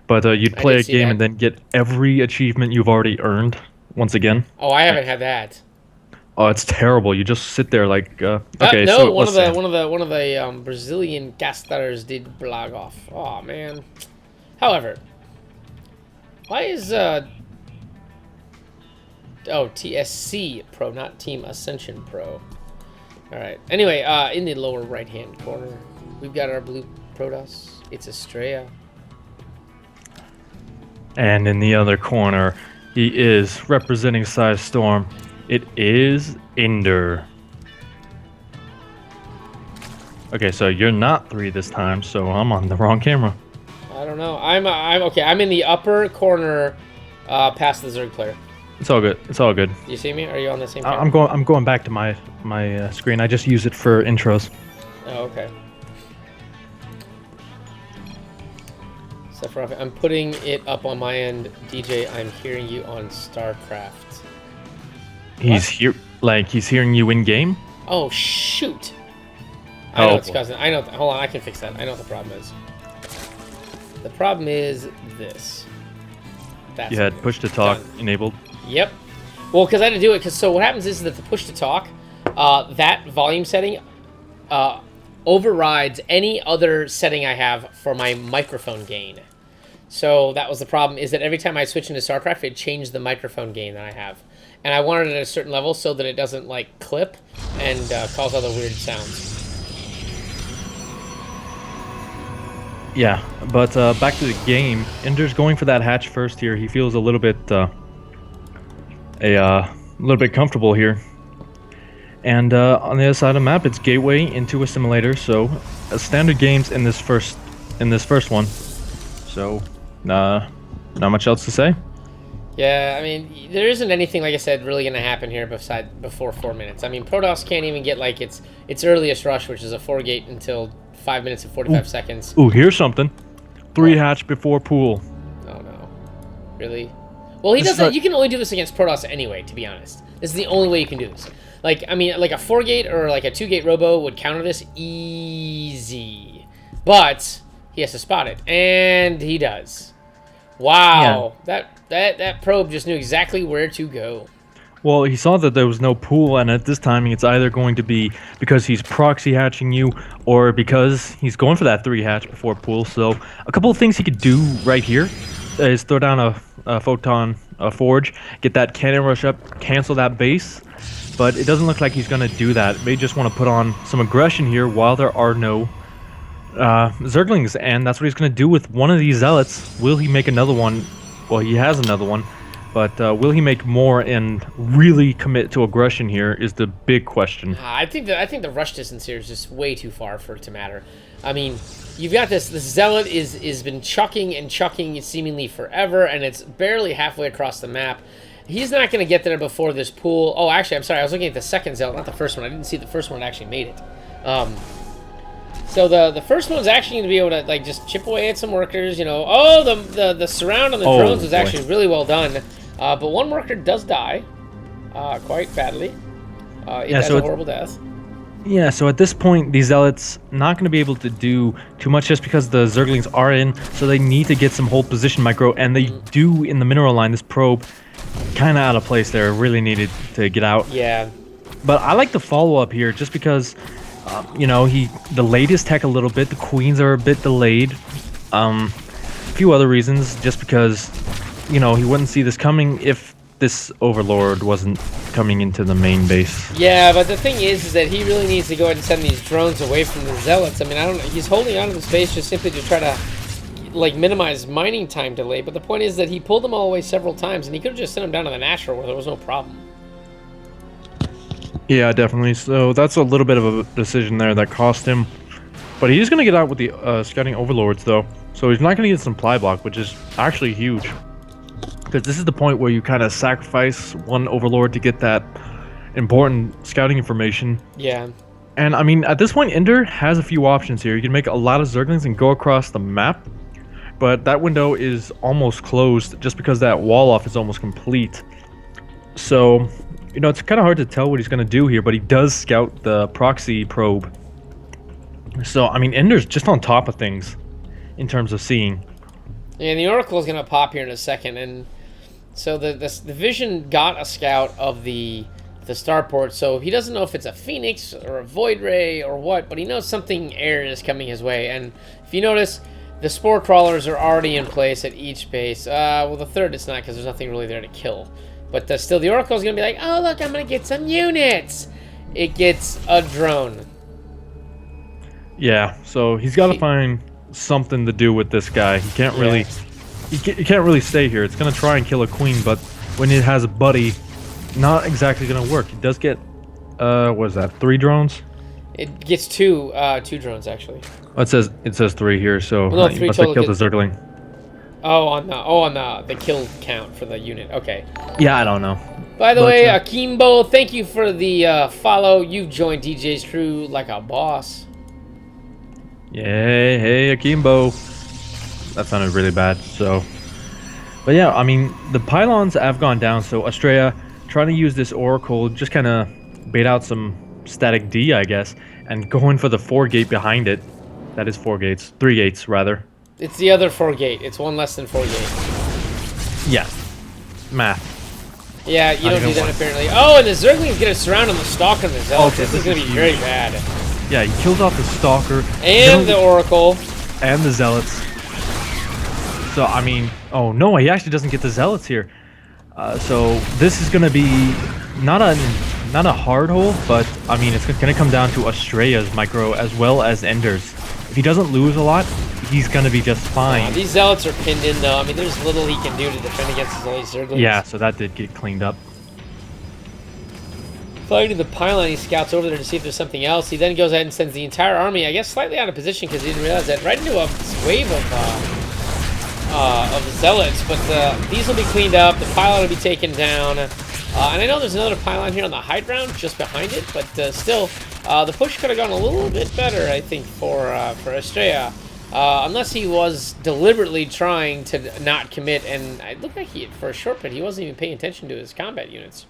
but you'd play a game and then get every achievement you've already earned once again. Oh, I haven't had that. Oh, it's terrible. You just sit there like, okay. No, so one of the Brazilian casters did blog off. Oh man. However, why is TSC Pro, not Team Ascension Pro? All right. Anyway, in the lower right hand corner, we've got our blue Protoss. It's Estrella. And in the other corner, he is representing Size Storm. It is Ender. Okay, so you're not 3 this time, so I'm on the wrong camera. I don't know. I'm okay. I'm in the upper corner, past the Zerg player. It's all good. It's all good. Do you see me? Are you on the same camera? I'm going back to my screen. I just use it for intros. Oh, okay. Sephiroth, I'm putting it up on my end. DJ, I'm hearing you on StarCraft. He's here, like he's hearing you in game. Oh shoot! I know it's causing. I know. Hold on, I can fix that. I know what the problem is. The problem is this. That's you had push to talk enabled. Yep. Well, because I had to do it. So what happens is that the push to talk, that volume setting, overrides any other setting I have for my microphone gain. So that was the problem. Is that every time I switch into StarCraft, it changed the microphone gain that I have. And I wanted it at a certain level so that it doesn't like clip and cause other weird sounds. Yeah, but back to the game. Ender's going for that hatch first here. He feels a little bit comfortable here. And on the other side of the map, it's gateway into a simulator. So standard games in this first one. So not much else to say. Yeah, I mean, there isn't anything, like I said, really going to happen here before 4 minutes. I mean, Protoss can't even get, like, its earliest rush, which is a 4-gate until 5 minutes and 45 seconds. Ooh, here's something. 3 hatch before pool. Oh, no. Really? Well, he doesn't. You can only do this against Protoss anyway, to be honest. This is the only way you can do this. Like, I mean, like a 4-gate or, like, a 2-gate robo would counter this easy. But he has to spot it, and he does. Wow. Yeah. That probe just knew exactly where to go. Well, he saw that there was no pool, and at this timing, it's either going to be because he's proxy hatching you, or because he's going for that 3 hatch before pool. So a couple of things he could do right here is throw down a photon forge, get that cannon rush up, cancel that base. But it doesn't look like he's going to do that. May just want to put on some aggression here while there are no Zerglings, and that's what he's going to do with one of these Zealots. Will he make another one? Well, he has another one. But will he make more and really commit to aggression here is the big question. I think the rush distance here is just way too far for it to matter. I mean, you've got this Zealot is been chucking and chucking seemingly forever, and it's barely halfway across the map. He's not going to get there before this pool. Oh, actually, I'm sorry. I was looking at the second Zealot, not the first one. I didn't see the first one actually made it. So the first one's actually going to be able to like just chip away at some workers. You know, oh the surround on the drones was actually really well done. But one worker does die, quite badly. It has a horrible death. Yeah, so at this point, these Zealots not going to be able to do too much just because the Zerglings are in, so they need to get some hold position micro, and they do in the mineral line. This probe kind of out of place there, really needed to get out. Yeah. But I like the follow-up here just because, you know, he delayed his tech a little bit. The queens are a bit delayed. A few other reasons, just because, you know, he wouldn't see this coming if this Overlord wasn't coming into the main base. Yeah, but the thing is that he really needs to go ahead and send these drones away from the Zealots. I mean, I don't know. He's holding onto the space just simply to try to, like, minimize mining time delay. But the point is that he pulled them all away several times, and he could have just sent them down to the Natural where there was no problem. Yeah, definitely. So that's a little bit of a decision there that cost him. But he's going to get out with the scouting Overlords, though. So he's not going to get supply block, which is actually huge. Because this is the point where you kind of sacrifice one Overlord to get that important scouting information. Yeah. And, I mean, at this point, Ender has a few options here. You can make a lot of Zerglings and go across the map. But that window is almost closed just because that wall off is almost complete. So, you know, it's kind of hard to tell what he's going to do here. But he does scout the proxy probe. So, I mean, Ender's just on top of things in terms of seeing. Yeah, and the Oracle is going to pop here in a second. And so the Vision got a scout of the starport, so he doesn't know if it's a Phoenix or a Void Ray or what, but he knows something air is coming his way. And if you notice, the Spore Crawlers are already in place at each base. Well, the third it's not because there's nothing really there to kill. But still, the Oracle is going to be like, oh, look, I'm going to get some units. It gets a drone. Yeah, so he's got to find something to do with this guy. He can't really... You can't really stay here. It's going to try and kill a queen, but when it has a buddy, not exactly going to work. It does get, what is that, 3 drones? It gets two drones, actually. Oh, it says 3 here, so well, no, 3 must have killed the Zergling. Oh, on the kill count for the unit. Okay. Yeah, I don't know. By the way, Akimbo, thank you for the follow. You've joined DJ's crew like a boss. Yay, hey, Akimbo. That sounded really bad, so... But yeah, I mean, the pylons have gone down, so Estrella trying to use this Oracle, just kind of bait out some static D, I guess, and going for the 4 gate behind it. That is 4 gates. 3 gates, rather. It's the other 4 gate. It's one less than 4 gate. Yeah. Math. Yeah, you don't do that apparently. Oh, and the Zergling's gonna surround on the Stalker and the Zealot. Okay, this is gonna be very bad. Yeah, he kills off the Stalker. And the Oracle. And the Zealots. So, I mean... Oh, no, he actually doesn't get the Zealots here. So, this is gonna be not a hard hole, but, I mean, it's gonna come down to Estrella's micro as well as Ender's. If he doesn't lose a lot, he's gonna be just fine. These Zealots are pinned in, though. I mean, there's little he can do to defend against his only Zerglings. Yeah, so that did get cleaned up. Flying to the pylon, he scouts over there to see if there's something else. He then goes ahead and sends the entire army, I guess, slightly out of position because he didn't realize that, right into a wave of Zealots. But these will be cleaned up. The pylon will be taken down. And I know there's another pylon here on the high ground just behind it, but still, the push could have gone a little bit better, I think, for Estrella. Unless he was deliberately trying to not commit, and it looked like for a short bit, he wasn't even paying attention to his combat units.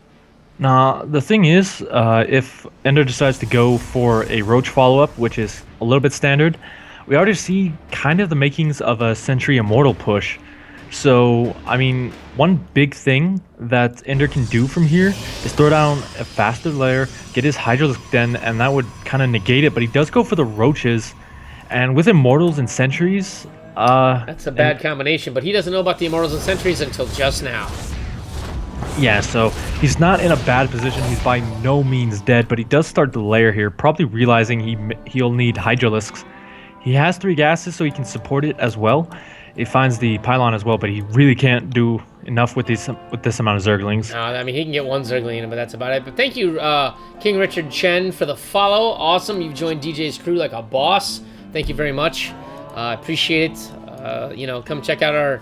Nah, the thing is, if Ender decides to go for a Roach follow-up, which is a little bit standard, we already see kind of the makings of a Sentry Immortal push. So, I mean, one big thing that Ender can do from here is throw down a faster layer, get his Hydralisk Den, and that would kind of negate it. But he does go for the Roaches, and with Immortals and Sentries, That's a bad combination, but he doesn't know about the Immortals and Sentries until just now. yeah, so he's not in a bad position. He's by no means dead, but he does start the layer here, probably realizing he'll need Hydralisks. He has 3 gases, so he can support it as well. It finds the pylon as well, but he really can't do enough with this amount of Zerglings. I mean, he can get 1 Zergling in him, but that's about it. But thank you, King Richard Chen, for the follow. Awesome. You've joined DJ's crew like a boss. Thank you very much. I appreciate it. You know, come check out our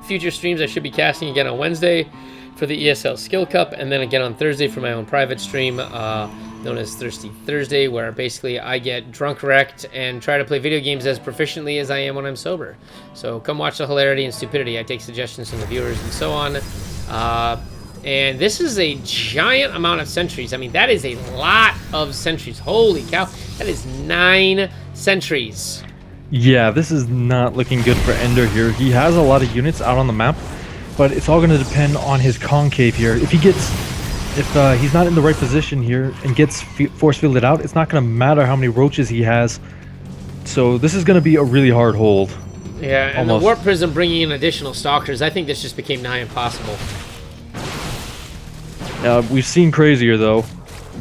future streams. I should be casting again on Wednesday for the ESL Skill Cup, and then again on Thursday for my own private stream known as Thirsty Thursday, where basically I get drunk wrecked and try to play video games as proficiently as I am when I'm sober. So come watch the hilarity and stupidity. I take suggestions from the viewers and so on. And this is a giant amount of sentries. I mean, that is a lot of sentries. Holy cow. That is 9 sentries. Yeah, this is not looking good for Ender here. He has a lot of units out on the map, but it's all going to depend on his concave here. If he's not in the right position here and gets force fielded out, it's not going to matter how many roaches he has. So this is going to be a really hard hold. Yeah, and the Warp Prism bringing in additional Stalkers, I think this just became nigh impossible. We've seen crazier though.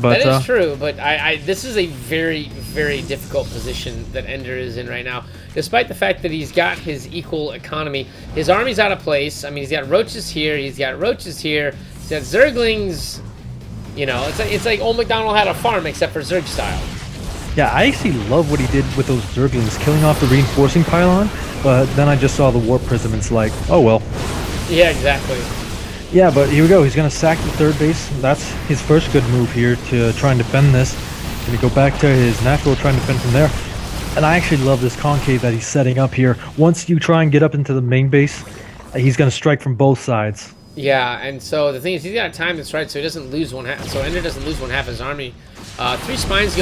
But, that is true, but this is a very, very difficult position that Ender is in right now. Despite the fact that he's got his equal economy, his army's out of place. I mean, he's got roaches here, he's got roaches here, he's got Zerglings. You know, it's like Old MacDonald had a farm except for Zerg style. Yeah, I actually love what he did with those Zerglings, killing off the reinforcing pylon, but then I just saw the Warp Prism and it's like, oh well. Yeah, exactly. Yeah, but here we go. He's going to sack the 3rd base. That's his first good move here to try and defend this. Going to go back to his natural, try and defend from there. And I actually love this concave that he's setting up here. Once you try and get up into the main base, he's going to strike from both sides. Yeah, and so the thing is, he's got to time this right so he doesn't lose one half. So Ender doesn't lose one half his army. 3 spines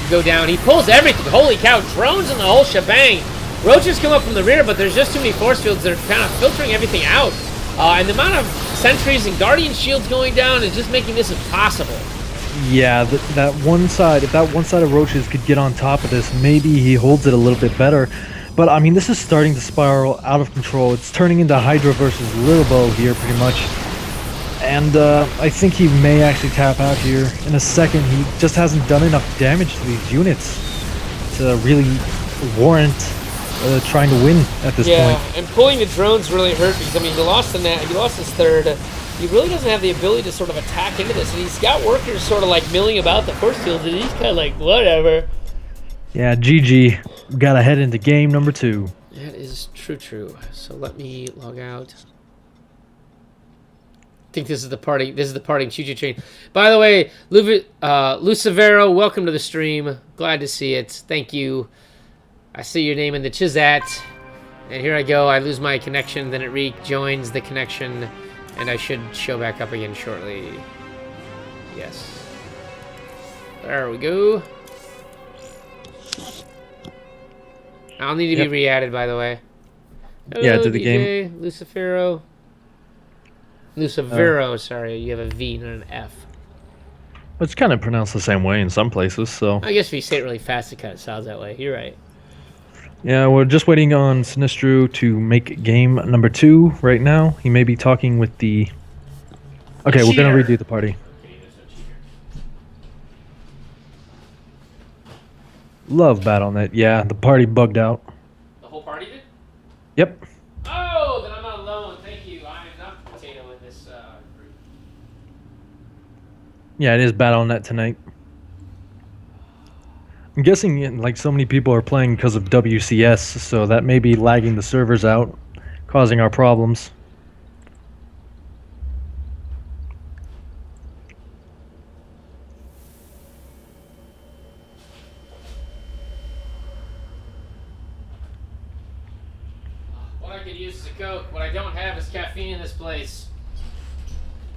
go down. He pulls everything. Holy cow! Drones and the whole shebang. Roaches come up from the rear, but there's just too many force fields. They're kind of filtering everything out. And the amount of sentries and guardian shields going down is just making this impossible. Yeah, that one side, if that one side of roaches could get on top of this, maybe he holds it a little bit better. But I mean, this is starting to spiral out of control. It's turning into Hydra versus Lilbo here, pretty much. And I think he may actually tap out here in a second. He just hasn't done enough damage to these units to really warrant trying to win at this point. Yeah, and pulling the drones really hurt because, I mean, he lost his 3rd. He really doesn't have the ability to sort of attack into this, and he's got workers sort of like milling about the force fields, and he's kind of like, whatever. Yeah, GG. We gotta head into game number 2. That is true. So let me log out. I think this is the parting choo-choo train. By the way, Lucivero, welcome to the stream. Glad to see it. Thank you. I see your name in the chat, and here I go. I lose my connection, then it rejoins the connection, and I should show back up again shortly. Yes. There we go. I'll need to be re-added, by the way. Hello, yeah, to the DJ, game. Lucivero, sorry. You have a V, not an F. It's kind of pronounced the same way in some places, so... I guess if you say it really fast, it kind of sounds that way. You're right. Yeah, we're just waiting on Sinistru to make game number 2 right now. He may be talking with the... Okay, we're going to redo the party. Love Battle.net. Yeah, the party bugged out. The whole party did? Yep. Oh, then I'm not alone. Thank you. I am not potato in this group. Yeah, it is Battle.net tonight. I'm guessing like so many people are playing because of WCS, so that may be lagging the servers out, causing our problems. What I could use is a Coke. What I don't have is caffeine in this place.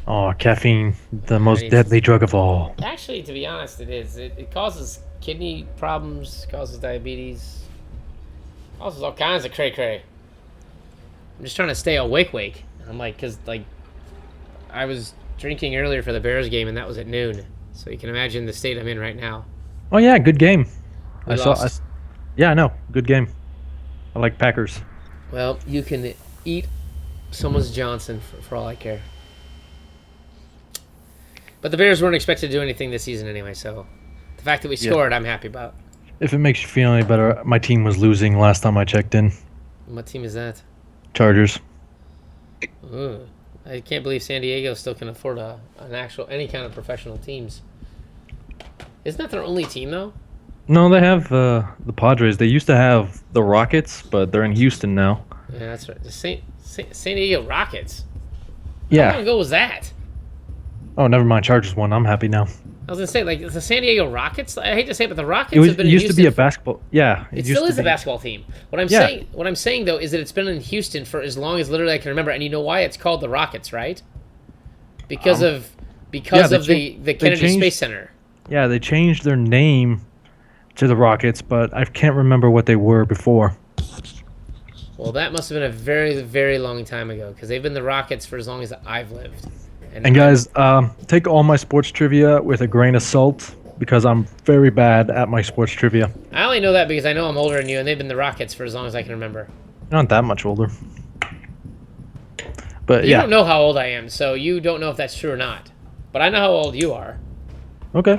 Oh, caffeine, the most deadly drug of all. Actually, to be honest, it is. It causes kidney problems, causes diabetes, causes all kinds of cray-cray. I'm just trying to stay awake. I'm like, because like, I was drinking earlier for the Bears game, and that was at noon. So you can imagine the state I'm in right now. Oh yeah, good game. We lost. Yeah, I know. Good game. I like Packers. Well, you can eat someone's Johnson for all I care. But the Bears weren't expected to do anything this season anyway, so the fact that we scored, I'm happy about. If it makes you feel any better, my team was losing last time I checked in. What team is that? Chargers. Ooh, I can't believe San Diego still can afford any kind of professional teams. Isn't that their only team though? No, they have the Padres. They used to have the Rockets, but they're in Houston now. Yeah, that's right. The San Diego Rockets. Yeah. How long ago was that? Oh, never mind. Chargers won. I'm happy now. I was gonna say, like, the San Diego Rockets. I hate to say it, but the Rockets It have been in used to be Houston a basketball. Yeah, It still is a basketball team. What I'm saying though is that it's been in Houston for as long as literally I can remember, and you know why it's called the Rockets, right? Because of the Kennedy Space Center. Yeah, they changed their name to the Rockets, but I can't remember what they were before. Well, that must have been a very, very long time ago, because they've been the Rockets for as long as I've lived. And guys, take all my sports trivia with a grain of salt, because I'm very bad at my sports trivia. I only know that because I know I'm older than you, and they've been the Rockets for as long as I can remember. You're not that much older. But You yeah. don't know how old I am, so you don't know if that's true or not. But I know how old you are. Okay.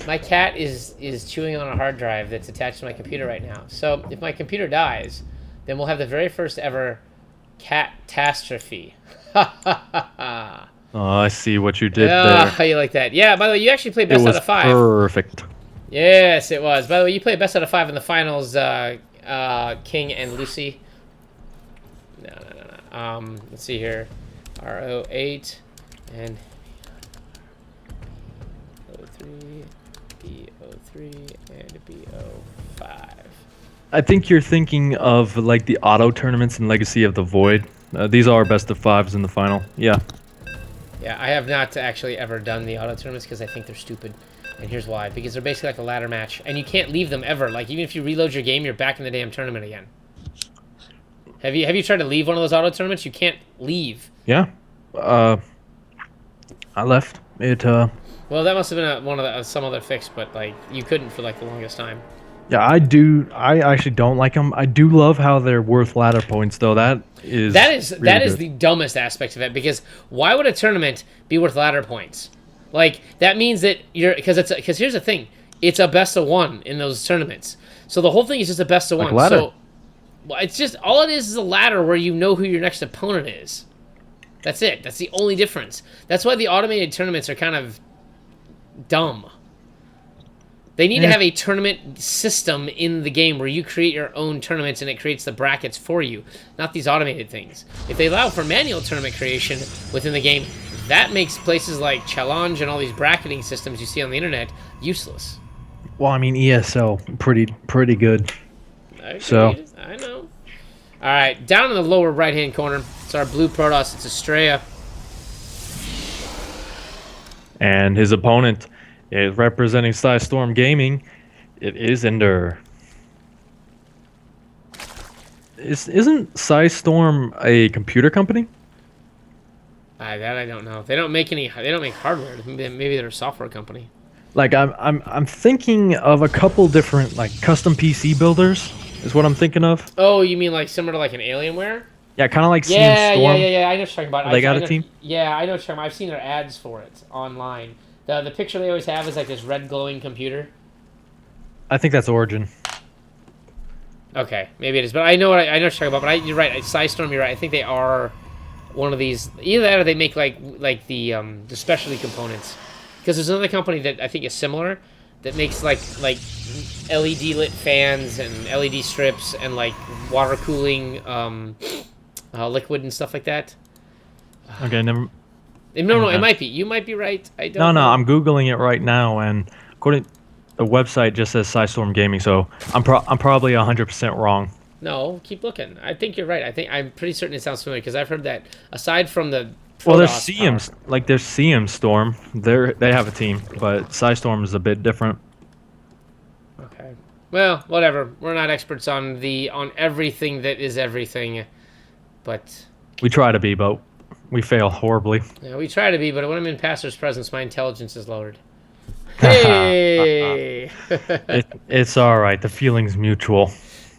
My cat is chewing on a hard drive that's attached to my computer right now. So if my computer dies, then we'll have the very first ever catastrophe. Oh, I see what you did Yeah, there. how you like that? Yeah, by the way, you actually played best out of 5. Perfect. Yes, it was. By the way, you played best out of 5 in the finals, King and Lucy. No. Let's see here. RO8 and O3, BO3, and BO5. I think you're thinking of like the auto tournaments in Legacy of the Void. These are best of 5s in the final. Yeah. Yeah, I have not actually ever done the auto tournaments because I think they're stupid. And here's why. Because they're basically like a ladder match. And you can't leave them ever. Like, even if you reload your game, you're back in the damn tournament again. Have you tried to leave one of those auto tournaments? You can't leave. Yeah. I left. Well, that must have been some other fix, but like you couldn't for like the longest time. Yeah, I do. I actually don't like them. I do love how they're worth ladder points, though. That is the dumbest aspect of it, because why would a tournament be worth ladder points? Like, that means that because here's the thing, it's a best of 1 in those tournaments. So the whole thing is just a best of 1. Ladder. So it's just all it is a ladder where you know who your next opponent is. That's it. That's the only difference. That's why the automated tournaments are kind of dumb. They need to have a tournament system in the game where you create your own tournaments and it creates the brackets for you, not these automated things. If they allow for manual tournament creation within the game, that makes places like Challenge and all these bracketing systems you see on the internet useless. Well, I mean, ESL, pretty good. Agreed. So I know. All right, down in the lower right-hand corner, it's our blue Protoss. It's Estrella. And his opponent is representing Storm Gaming. It is Ender. Isn't Storm a computer company? That I don't know. They don't make hardware. Maybe they're a software company. Like I'm thinking of a couple different like custom PC builders is what I'm thinking of. Oh, you mean like similar to like an Alienware? Yeah, kind of like Storm. Yeah. I know what you're talking about. They got a team? Yeah, I know what you're talking about. I've seen their ads for it online. The picture they always have is like this red glowing computer. I think that's Origin. Okay, maybe it is, but I know what you're talking about. But you're right, Storm. You're right. I think they are one of these. Either that, or they make like the specialty components. Because there's another company that I think is similar that makes like LED lit fans and LED strips and like water cooling liquid and stuff like that. Okay, never. No, it might be. You might be right. I don't. No, I'm googling it right now, and according the website just says Storm Gaming, so I'm probably 100% wrong. No, keep looking. I think you're right. I'm pretty certain it sounds familiar because I've heard that. Aside from the well, there's CM, like there's CM Storm. They have a team, but Storm is a bit different. Okay. Well, whatever. We're not experts on everything that is everything, but We try to be, but we fail horribly. yeah, we try to be. But when I'm in pastor's presence, my intelligence is lowered. Hey. It's all right. The feeling's mutual.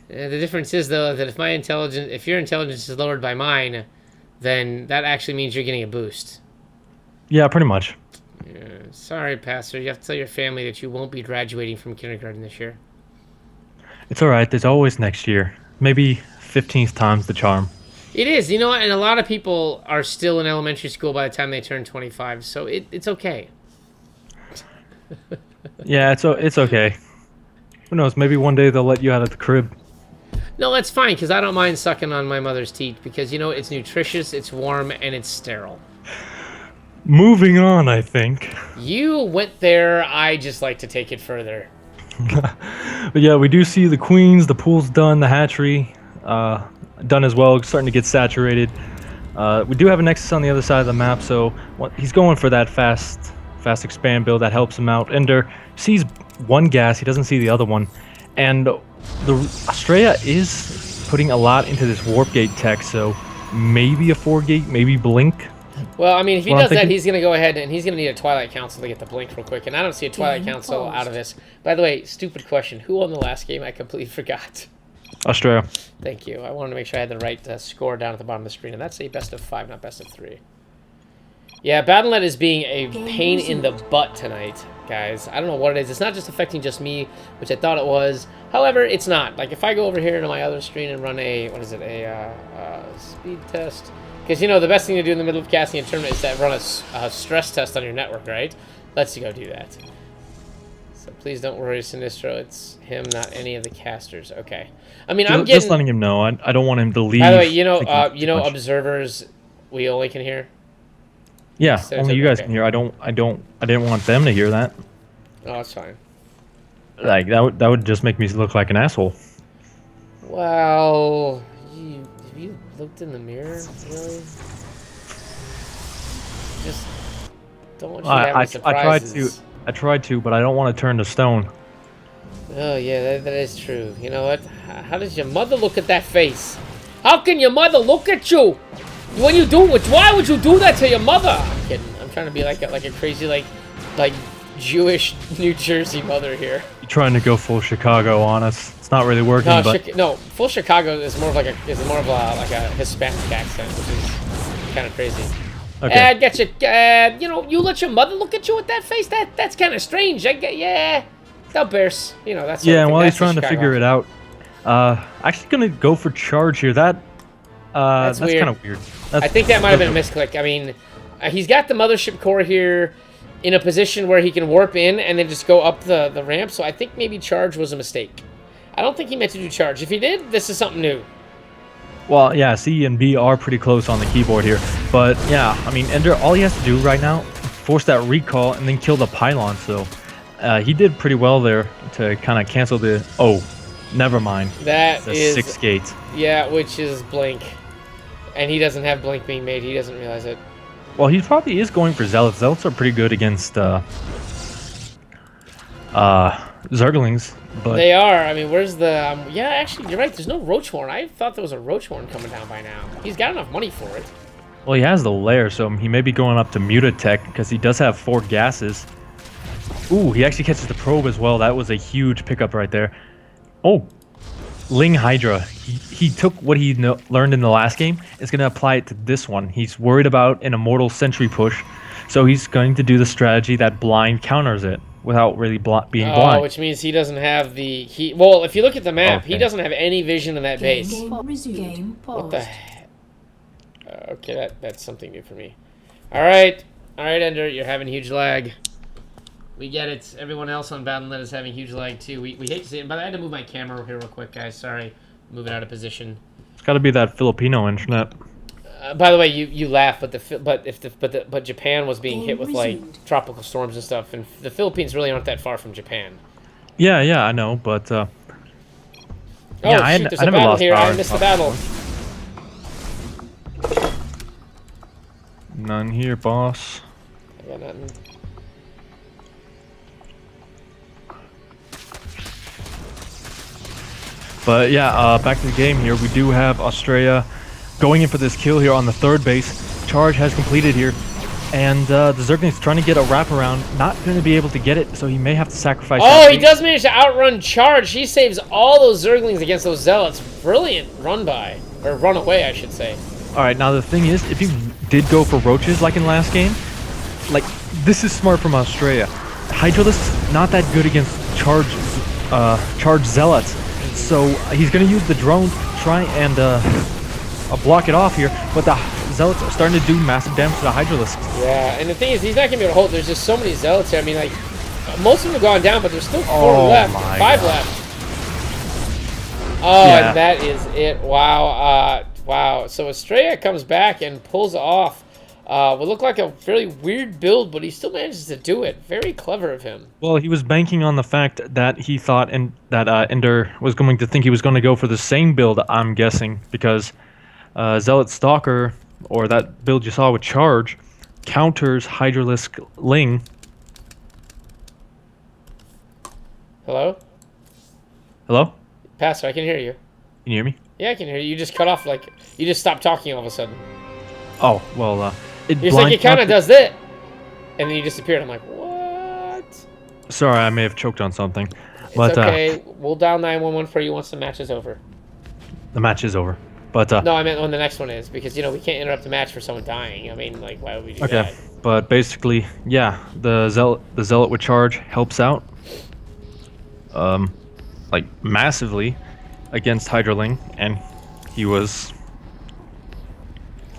The difference is though that if your intelligence is lowered by mine, then that actually means you're getting a boost. Yeah, pretty much. Sorry, Pastor. You have to tell your family that you won't be graduating from kindergarten this year. It's all right. There's always next year. Maybe 15th time's the charm. It is, you know what? And a lot of people are still in elementary school by the time they turn 25, so it's okay. Yeah, it's okay. Who knows? Maybe one day they'll let you out of the crib. No, that's fine, because I don't mind sucking on my mother's teat, because, you know, it's nutritious, it's warm, and it's sterile. Moving on, I think. You went there, I just like to take it further. But yeah, we do see the queens, the pool's done, the hatchery done as well, starting to get saturated. We do have a Nexus on the other side of the map, so he's going for that fast expand build that helps him out. Ender sees one gas, he doesn't see the other one, and the Australia is putting a lot into this warp gate tech, so maybe a 4-gate, maybe blink. Well, I mean, if he does that, he's going to go ahead and he's going to need a Twilight Council to get the blink real quick, and I don't see a Twilight Council out of this. By the way, stupid question. Who won the last game? I completely forgot. Australia. Thank you. I wanted to make sure I had the right score down at the bottom of the screen, and that's a best of 5, not best of 3. Yeah, Battle.net is being a pain in the butt tonight, guys. I don't know what it is. It's not just affecting just me, which I thought it was. However, it's not. Like, if I go over here to my other screen and run a, speed test. Because, you know, the best thing to do in the middle of casting a tournament is to run a stress test on your network, right? Let's go do that. So please don't worry, Sinistro. It's him, not any of the casters. Okay. I mean, I'm getting... Just letting him know. I don't want him to leave. By the way, you know, observers, we only can hear. Yeah, only you guys can hear. I didn't want them to hear that. Oh, that's fine. Like that would just make me look like an asshole. Well, have you looked in the mirror, really? Just don't want you to have any surprises. I tried to, but I don't want to turn to stone. Oh yeah, that is true. You know what? How does your mother look at that face? How can your mother look at you? When you do it, why would you do that to your mother? I'm kidding. I'm trying to be like a crazy like Jewish New Jersey mother here. You're trying to go full Chicago on us. It's not really working. No, full Chicago is more of a Hispanic accent, which is kind of crazy. Okay. I get you. You know, you let your mother look at you with that face. That's kind of strange. Yeah. That bears. You know, that's yeah. While he's trying to figure it out, actually gonna go for charge here. That's kind of weird. I think that might have been a misclick. I mean, he's got the mothership core here in a position where he can warp in and then just go up the ramp. So I think maybe charge was a mistake. I don't think he meant to do charge. If he did, this is something new. Well, yeah, C and B are pretty close on the keyboard here. But, yeah, I mean, Ender, all he has to do right now, force that recall and then kill the pylon. So he did pretty well there to kind of cancel the... Oh, never mind. That is... 6 gates. Yeah, which is blink. And he doesn't have blink being made. He doesn't realize it. Well, he probably is going for Zealots. Zealots are pretty good against Zerglings. But they are. I mean, where's the... yeah, actually, you're right. There's no Roach Horn. I thought there was a Roach Horn coming down by now. He's got enough money for it. Well, he has the lair, so he may be going up to Mutatech because he does have 4 gases. Ooh, he actually catches the probe as well. That was a huge pickup right there. Oh, Ling Hydra. He took what he learned in the last game. Is going to apply it to this one. He's worried about an Immortal Sentry push, so he's going to do the strategy that blind counters it without really being blind. Which means he doesn't have the... Well, if you look at the map, he doesn't have any vision in that base. What the heck? Okay, that's something new for me. All right, Ender, you're having huge lag. We get it. Everyone else on Battle.net is having huge lag too. We hate to see it, but I had to move my camera here real quick, guys. Sorry, moving out of position. It's got to be that Filipino internet. By the way, you laugh, but Japan was being hit with like tropical storms and stuff, and the Philippines really aren't that far from Japan. Yeah, I know, but oh yeah, shoot, there's a battle here. I missed the battle. None here, boss. I got nothing. But yeah, back to the game here. We do have Australia going in for this kill here on the third base. Charge has completed here. And the Zergling's trying to get a wraparound. Not going to be able to get it, so he may have to sacrifice. Oh, he does manage to outrun Charge. He saves all those Zerglings against those Zealots. Brilliant run by. Or run away, I should say. Alright, now the thing is, if he did go for roaches like in last game, like, this is smart from Australia. Hydralisk's not that good against Charge Zealots. So he's going to use the drone to try and block it off here, but the Zealots are starting to do massive damage to the Hydralisks. Yeah, and the thing is, he's not going to be able to hold. There's just so many Zealots here. I mean, like, most of them have gone down, but there's still 4 left. 5 left. Oh, yeah. And that is it. Wow. Wow. So Estrella comes back and pulls off what looked like a fairly weird build, but he still manages to do it. Very clever of him. Well, he was banking on the fact that he thought that Ender was going to think he was going to go for the same build, I'm guessing, because Zealot Stalker, or that build you saw with Charge, counters Hydralisk Ling. Hello? Hello? Pastor, I can hear you. Can you hear me? Yeah, I can hear you. You just cut off, like, you just stopped talking all of a sudden. Oh, well, It's like it kind of does that, and then you disappeared. I'm like, what? Sorry, I may have choked on something. It's okay. We'll dial 911 for you once the match is over. The match is over. But no, I meant when the next one is, because, you know, we can't interrupt the match for someone dying. I mean, like, why would we do that? Okay, but basically, yeah, the Zealot with Charge helps out. Like, massively against Hydraling, and he was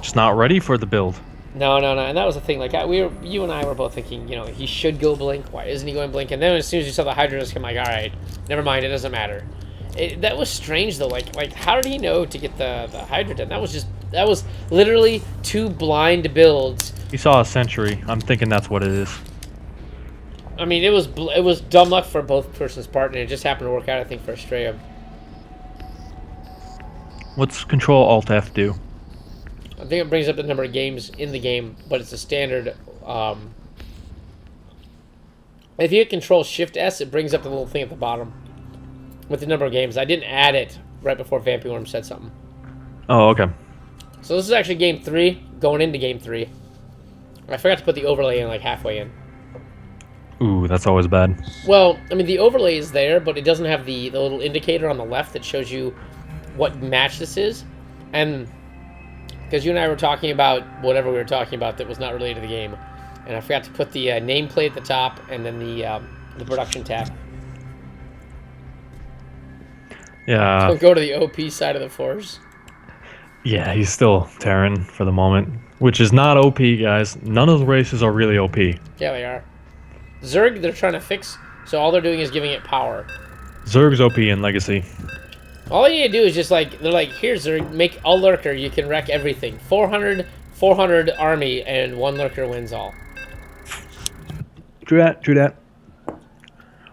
just not ready for the build. No, and that was the thing. Like, you and I were both thinking, you know, he should go Blink. Why isn't he going Blink? And then as soon as you saw the Hydralisk, I'm like, all right, never mind, it doesn't matter. That was strange though. Like, how did he know to get the Hydra done? That was literally 2 blind builds. He saw a Sentry. I'm thinking that's what it is. I mean, it was dumb luck for both persons' part, and it just happened to work out, I think, for Australia. What's Control Alt F do? I think it brings up the number of games in the game, but it's a standard. If you hit Control Shift S, it brings up the little thing at the bottom with the number of games. I didn't add it right before Vampy Worm said something. Oh, okay. So this is actually game 3, going into game 3. I forgot to put the overlay in like halfway in. Ooh, that's always bad. Well, I mean, the overlay is there, but it doesn't have the little indicator on the left that shows you what match this is. And because you and I were talking about whatever we were talking about that was not related to the game, and I forgot to put the nameplate at the top and then the production tab. Yeah. So go to the OP side of the force. Yeah, he's still Terran for the moment, which is not OP, guys. None of the races are really OP. Yeah, they are. Zerg, they're trying to fix, so all they're doing is giving it power. Zerg's OP in Legacy. All you need to do is just like, they're like, here Zerg, make a lurker, you can wreck everything. 400 army, and 1 lurker wins all. True that.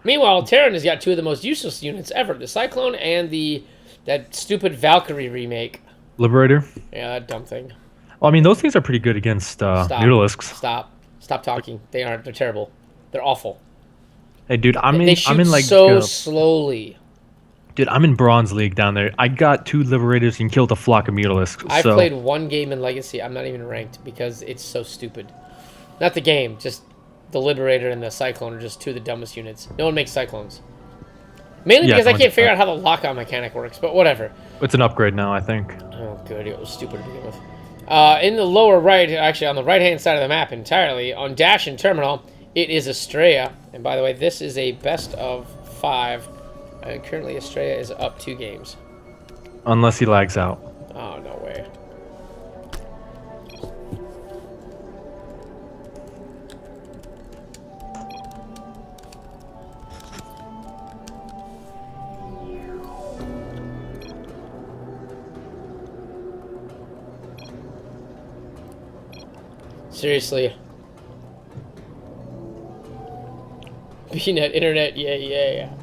Meanwhile, Terran has got 2 of the most useless units ever. The Cyclone and that stupid Valkyrie remake. Liberator? Yeah, that dumb thing. Well, I mean, those things are pretty good against Mutalisks. Stop talking. They aren't. They're terrible. They're awful. Hey, dude, They shoot like so slowly. Dude, I'm in Bronze League down there. I got 2 Liberators and killed a flock of Mutalisks. I've played 1 game in Legacy. I'm not even ranked because it's so stupid. Not the game, just the Liberator and the Cyclone are just 2 of the dumbest units. No one makes Cyclones. Mainly because I can't figure out how the lock-on mechanic works, but whatever. It's an upgrade now, I think. Oh, good. It was stupid to begin with. In the lower right, actually on the right-hand side of the map entirely, on Dash and Terminal, it is Estrella. And by the way, this is a best of 5. And currently Estrella is up 2 games. Unless he lags out. Oh, no way. Seriously. BNet, internet, yeah.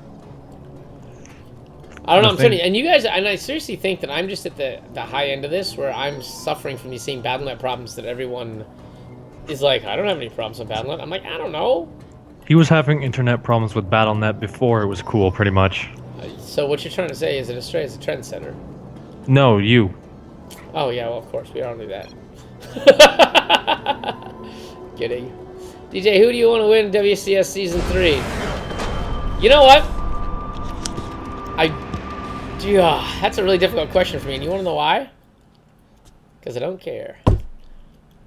I don't know, I'm telling you, and you guys, and I seriously think that I'm just at the high end of this, where I'm suffering from these same BattleNet problems that everyone is like, I don't have any problems with BattleNet. I'm like, I don't know. He was having internet problems with BattleNet before it was cool, pretty much. So what you're trying to say is that Australia's a trend center. No, you. Oh yeah, well of course we all knew that. Kidding. DJ, who do you want to win WCS Season 3? You know what? That's a really difficult question for me, and you want to know why? Because I don't care.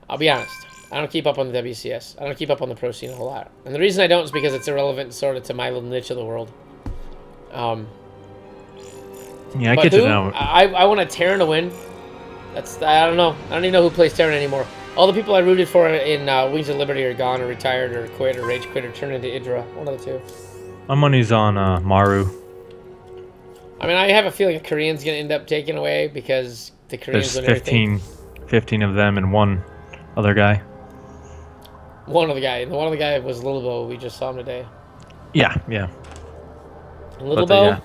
I'll be honest. I don't keep up on the WCS. I don't keep up on the pro scene a whole lot. And the reason I don't is because it's irrelevant sort of to my little niche of the world. Yeah, I get you now. I want a Terran to win. I don't know. I don't even know who plays Terran anymore. All the people I rooted for in Wings of Liberty are gone or retired or quit or rage quit or turned into Idra. One of the two. My money's on Maru. I mean, I have a feeling a Korean's going to end up taken away because the Koreans There's win everything. 15 of them and one other guy. One other guy. The one other guy was Little Bo. We just saw him today. Yeah. Little Bo? Yeah.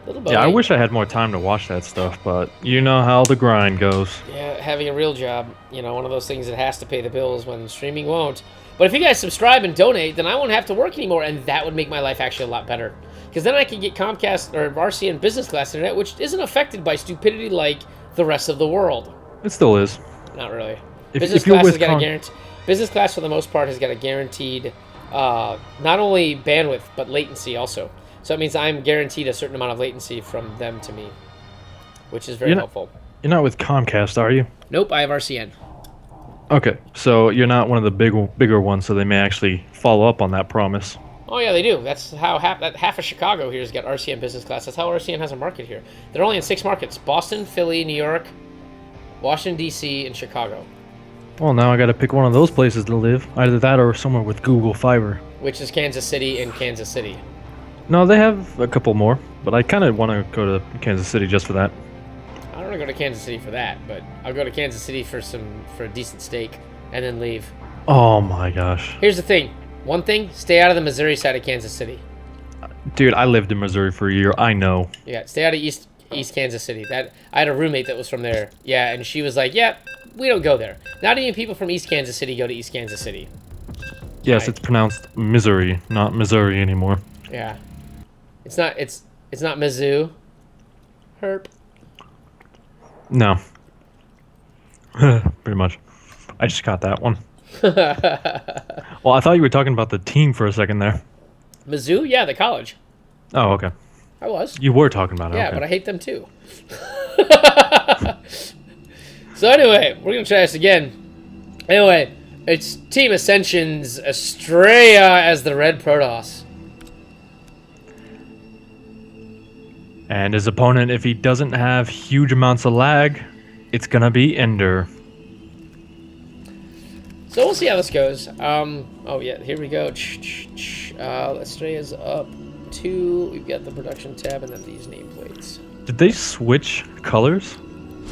Little Bo. Yeah, I wish I had more time to watch that stuff, but you know how the grind goes. Yeah, having a real job, one of those things that has to pay the bills when streaming won't. But if you guys subscribe and donate, then I won't have to work anymore, and that would make my life actually a lot better. Because then I can get Comcast or RCN business class internet, which isn't affected by stupidity like the rest of the world. It still is. Not really. If you're with business class for the most part has got a guaranteed not only bandwidth but latency also. So it means I'm guaranteed a certain amount of latency from them to me, which is very helpful. You're not with Comcast, are you? Nope, I have RCN. Okay, so you're not one of the bigger ones, so they may actually follow up on that promise. Oh yeah, they do. That's how half of Chicago here has got RCN business class. That's how RCN has a market here. They're only in 6 markets: Boston, Philly, New York, Washington D.C., and Chicago. Well, now I got to pick one of those places to live. Either that or somewhere with Google Fiber. Which is Kansas City and Kansas City. No, they have a couple more, but I kind of want to go to Kansas City just for that. I don't want to go to Kansas City for that, but I'll go to Kansas City for a decent steak and then leave. Oh my gosh. Here's the thing. One thing, stay out of the Missouri side of Kansas City. Dude, I lived in Missouri for a year. I know. Yeah, stay out of East Kansas City. I had a roommate that was from there. Yeah, and she was like, yeah, we don't go there. Not even people from East Kansas City go to East Kansas City. Yes, it's pronounced Missouri, not Missouri anymore. Yeah. It's not Mizzou. Herp. No. Pretty much. I just got that one. Well, I thought you were talking about the team for a second there. Mizzou? Yeah, the college. Oh, okay. I was. You were talking about it. Yeah, okay. but I hate them too. So anyway, we're going to try this again. Anyway, it's Team Ascension's Estrella as the Red Protoss. And his opponent, if he doesn't have huge amounts of lag, it's going to be Ender. So we'll see how this goes. Oh yeah, here we go. Estrella's up 2. We've got the production tab and then these nameplates. Did they switch colors?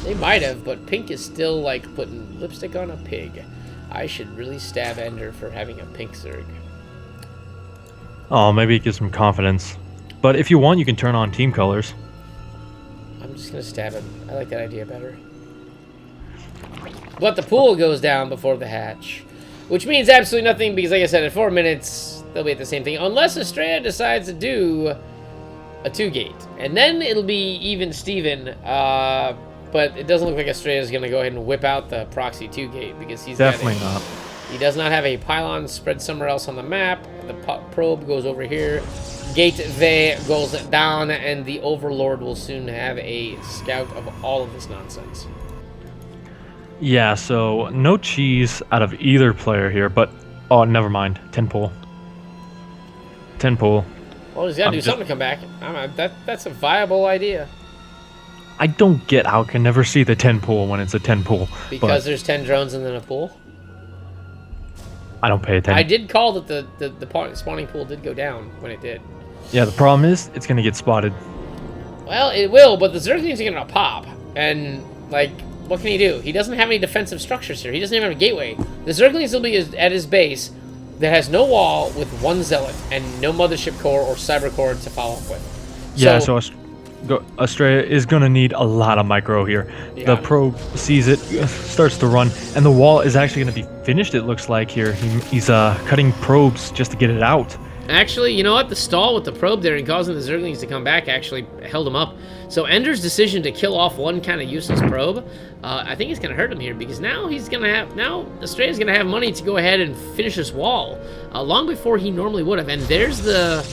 They might have, but pink is still like putting lipstick on a pig. I should really stab Ender for having a pink Zerg. Oh, maybe it gives him confidence. But if you want, you can turn on team colors. I'm just gonna stab him. I like that idea better. But the pool goes down before the hatch. Which means absolutely nothing because, like I said, in 4 minutes, they'll be at the same thing. Unless Estrella decides to do a 2-gate. And then it'll be even Steven. But it doesn't look like Estrella's going to go ahead and whip out the proxy 2-gate because he's definitely not. He does not have a pylon spread somewhere else on the map. The probe goes over here. Gate V goes down, and the Overlord will soon have a scout of all of this nonsense. Yeah, so no cheese out of either player here, but... Oh, never mind. 10 pull. 10 pull. Well, he's got to do something to come back. That's a viable idea. I don't get how I can never see the 10 pull when it's a 10 pull. Because there's 10 drones and then a pool? I don't pay attention. I did call that the spawning pool did go down when it did. Yeah, the problem is, it's going to get spotted. Well, it will, but the Zerglings are going to pop. And, like, what can he do? He doesn't have any defensive structures here. He doesn't even have a gateway. The Zerglings will be at his base that has no wall with 1 Zealot and no Mothership Core or Cyber Core to follow up with. Yeah, so Estrella is going to need a lot of micro here. Yeah. The probe sees it, starts to run, and the wall is actually going to be finished, it looks like here. He's cutting probes just to get it out. Actually, you know what? The stall with the probe there and causing the Zerglings to come back actually held him up. So Ender's decision to kill off one kind of useless probe, I think it's going to hurt him here because now he's going to have, now Estrella's going to have money to go ahead and finish this wall long before he normally would have. And there's the,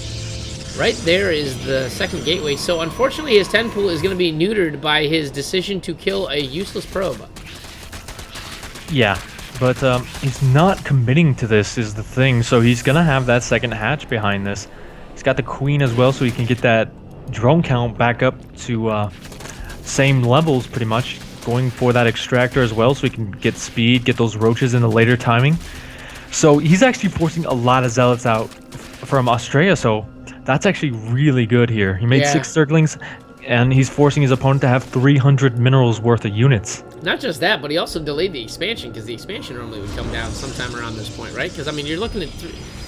right there is the second gateway. So unfortunately his 10 pool is going to be neutered by his decision to kill a useless probe. Yeah. But he's not committing to this is the thing, so he's going to have that second hatch behind this. He's got the queen as well, so he can get that drone count back up to same levels pretty much. Going for that extractor as well, so he can get speed, get those roaches in the later timing. So he's actually forcing a lot of zealots out from Australia, so that's actually really good here. He made 6 Zerglings, and he's forcing his opponent to have 300 minerals worth of units. Not just that, but he also delayed the expansion, because the expansion normally would come down sometime around this point, right? Because, I mean, you're looking at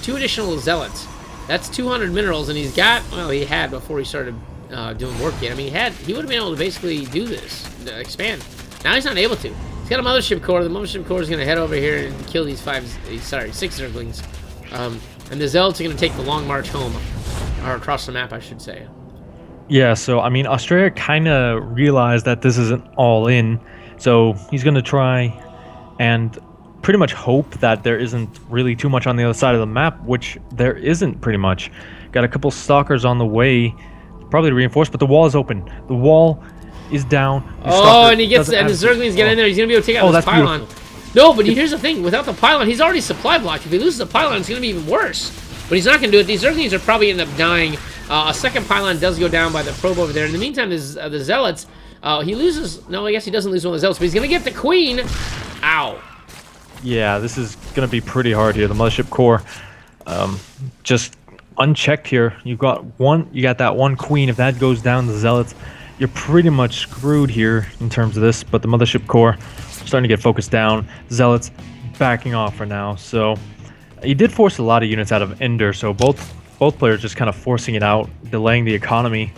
2 additional zealots. That's 200 minerals, and he's got, well, he had before he started doing work yet. I mean, he would have been able to basically do this, expand. Now he's not able to. He's got a mothership core. The mothership core is going to head over here and kill these 6 Zerglings. And the zealots are going to take the long march home, or across the map, I should say. Yeah, so, I mean, Australia kind of realized that this isn't all in. So he's going to try and pretty much hope that there isn't really too much on the other side of the map, which there isn't pretty much. Got a couple stalkers on the way, probably to reinforce, but the wall is open. The wall is down. And he gets, and the Zerglings get in there. He's going to be able to take out this pylon. Beautiful. No, but here's the thing. Without the pylon, he's already supply blocked. If he loses the pylon, it's going to be even worse. But he's not going to do it. These Zerglings are probably end up dying. A second pylon does go down by the probe over there. In the meantime, there's the zealots. He loses... No, I guess he doesn't lose one of the zealots, but he's going to get the queen. Ow. Yeah, this is going to be pretty hard here. The mothership core just unchecked here. You got that one queen. If that goes down, the zealots, you're pretty much screwed here in terms of this. But the mothership core starting to get focused down. Zealots backing off for now. So he did force a lot of units out of Ender. So both players just kind of forcing it out, delaying the economy.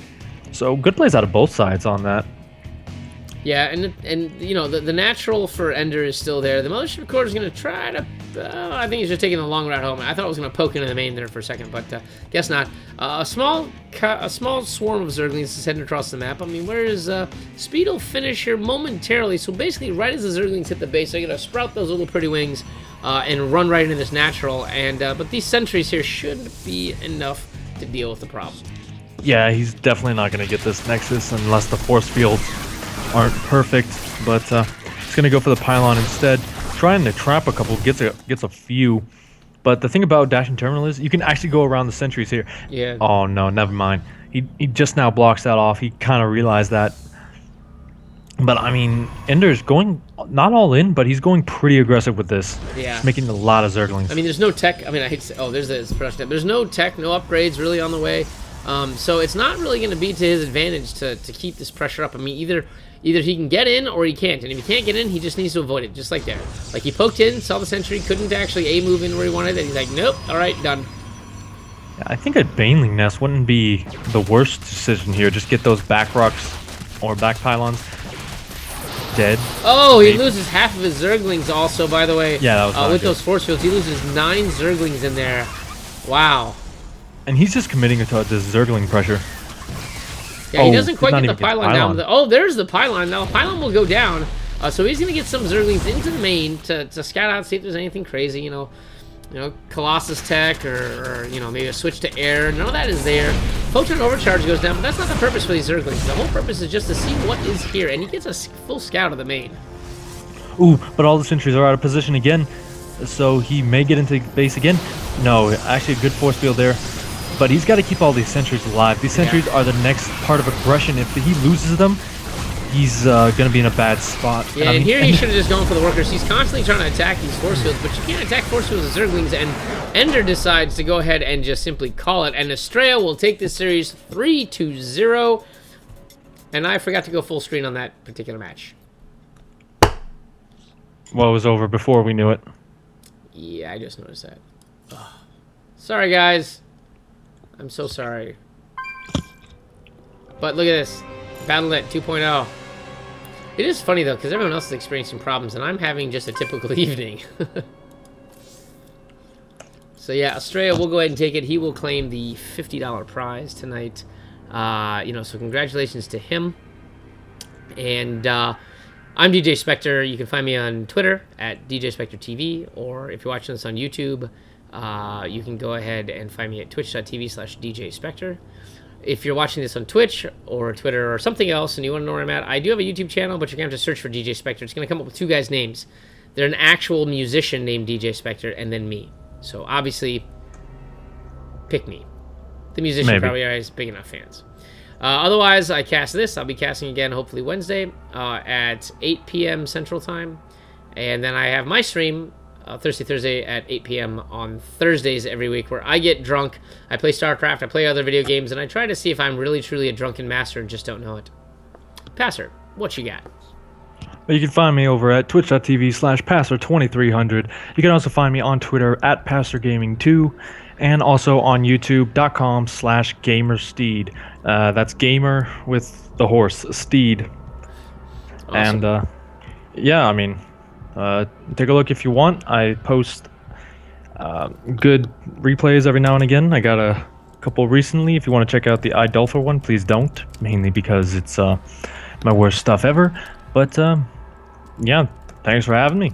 So good plays out of both sides on that. Yeah, and you know, the natural for Ender is still there. The mothership core is going to try to... I think he's just taking the long route home. I thought it was going to poke into the main there for a second, but guess not. A small swarm of Zerglings is heading across the map. I mean, where is... Speed will finish here momentarily. So basically, right as the Zerglings hit the base, they're going to sprout those little pretty wings and run right into this natural. And but these sentries here should be enough to deal with the problem. Yeah, he's definitely not going to get this Nexus unless the force fields aren't perfect, but he's going to go for the pylon instead. Trying to trap a couple, gets a few. But the thing about dashing terminal is you can actually go around the sentries here. Yeah. Oh, no, never mind. He just now blocks that off. He kind of realized that. But, I mean, Ender's going not all in, but he's going pretty aggressive with this. Yeah. He's making a lot of Zerglings. I mean, there's no tech. I mean, I hate to say... Oh, there's the production. There's no tech, no upgrades really on the way. So it's not really going to be to his advantage to keep this pressure up. I mean, either he can get in or he can't. And if he can't get in, he just needs to avoid it, just like there. Like, he poked in, saw the sentry, couldn't actually A-move in where he wanted, and he's like, nope, all right, done. Yeah, I think a Baneling Nest wouldn't be the worst decision here. Just get those back rocks or back pylons dead. Oh, he loses half of his Zerglings also, by the way. Yeah, that was with those force fields, he loses 9 Zerglings in there. Wow. And he's just committing to this Zergling pressure. Yeah, he doesn't quite get the pylon down. Oh, there's the pylon. Now, the pylon will go down. So he's going to get some Zerglings into the main to scout out, see if there's anything crazy, you know, Colossus tech or you know, maybe a switch to air. None of that is there. Photon overcharge goes down, but that's not the purpose for these Zerglings. The whole purpose is just to see what is here, and he gets a full scout of the main. Ooh, but all the sentries are out of position again, so he may get into base again. No, actually a good force field there. But he's got to keep all these sentries alive. These sentries are the next part of aggression. If he loses them, he's going to be in a bad spot. Yeah, and here he should have just gone for the workers. He's constantly trying to attack these force fields, but you can't attack force fields with Zerglings, and Ender decides to go ahead and just simply call it. And Estrella will take this series 3-0. And I forgot to go full screen on that particular match. Well, it was over before we knew it. Yeah, I just noticed that. Ugh. Sorry, guys. I'm so sorry. But look at this. Battle.net 2.0. It is funny, though, because everyone else is experiencing problems, and I'm having just a typical evening. So yeah, Estrella will go ahead and take it. He will claim the $50 prize tonight. So congratulations to him. And I'm DJ Spectre. You can find me on Twitter at DJ Spectre TV, or if you're watching this on YouTube, you can go ahead and find me at twitch.tv/DJ Spectre. If you're watching this on Twitch or Twitter or something else and you want to know where I'm at, I do have a YouTube channel, but you're going to have to search for DJ Spectre. It's going to come up with two guys' names. They're an actual musician named DJ Spectre and then me. So obviously, pick me. The musician probably has big enough fans. Otherwise, I cast this. I'll be casting again hopefully Wednesday at 8 p.m. Central Time. And then I have my stream Thursday at 8 p.m. on Thursdays every week, where I get drunk, I play StarCraft, I play other video games, and I try to see if I'm really truly a drunken master and just don't know it. Passer, what you got? You can find me over at twitch.tv/Passer2300. You can also find me on Twitter at PasserGaming2, and also on YouTube.com/GamerSteed. That's gamer with the horse, Steed. Awesome. And take a look if you want. I post good replays every now and again. I got a couple recently. If you want to check out the Idolfer one, please don't. Mainly because it's my worst stuff ever. But thanks for having me.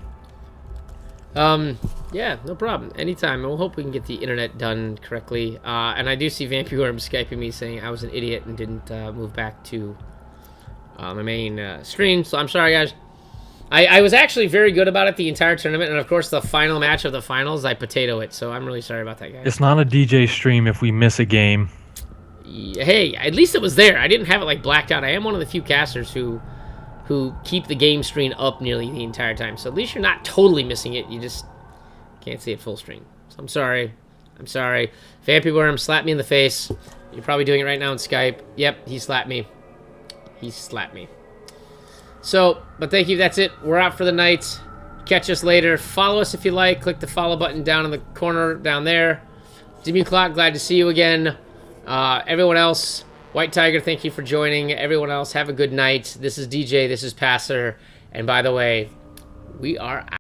Yeah, no problem. Anytime. We'll hope we can get the internet done correctly. And I do see Vampire Skyping me saying I was an idiot and didn't move back to my main screen. So I'm sorry, guys. I was actually very good about it the entire tournament, and of course the final match of the finals, I potato it, so I'm really sorry about that, guys. It's not a DJ stream if we miss a game. Hey, at least it was there. I didn't have it like blacked out. I am one of the few casters who keep the game screen up nearly the entire time, so at least you're not totally missing it. You just can't see it full screen. So I'm sorry. Vampy Worm slapped me in the face. You're probably doing it right now on Skype. Yep, he slapped me. So, but thank you. That's it. We're out for the night. Catch us later. Follow us if you like. Click the follow button down in the corner down there. Jimmy Clock, glad to see you again. Everyone else, White Tiger, thank you for joining. Everyone else, have a good night. This is DJ. This is Passer. And by the way, we are out.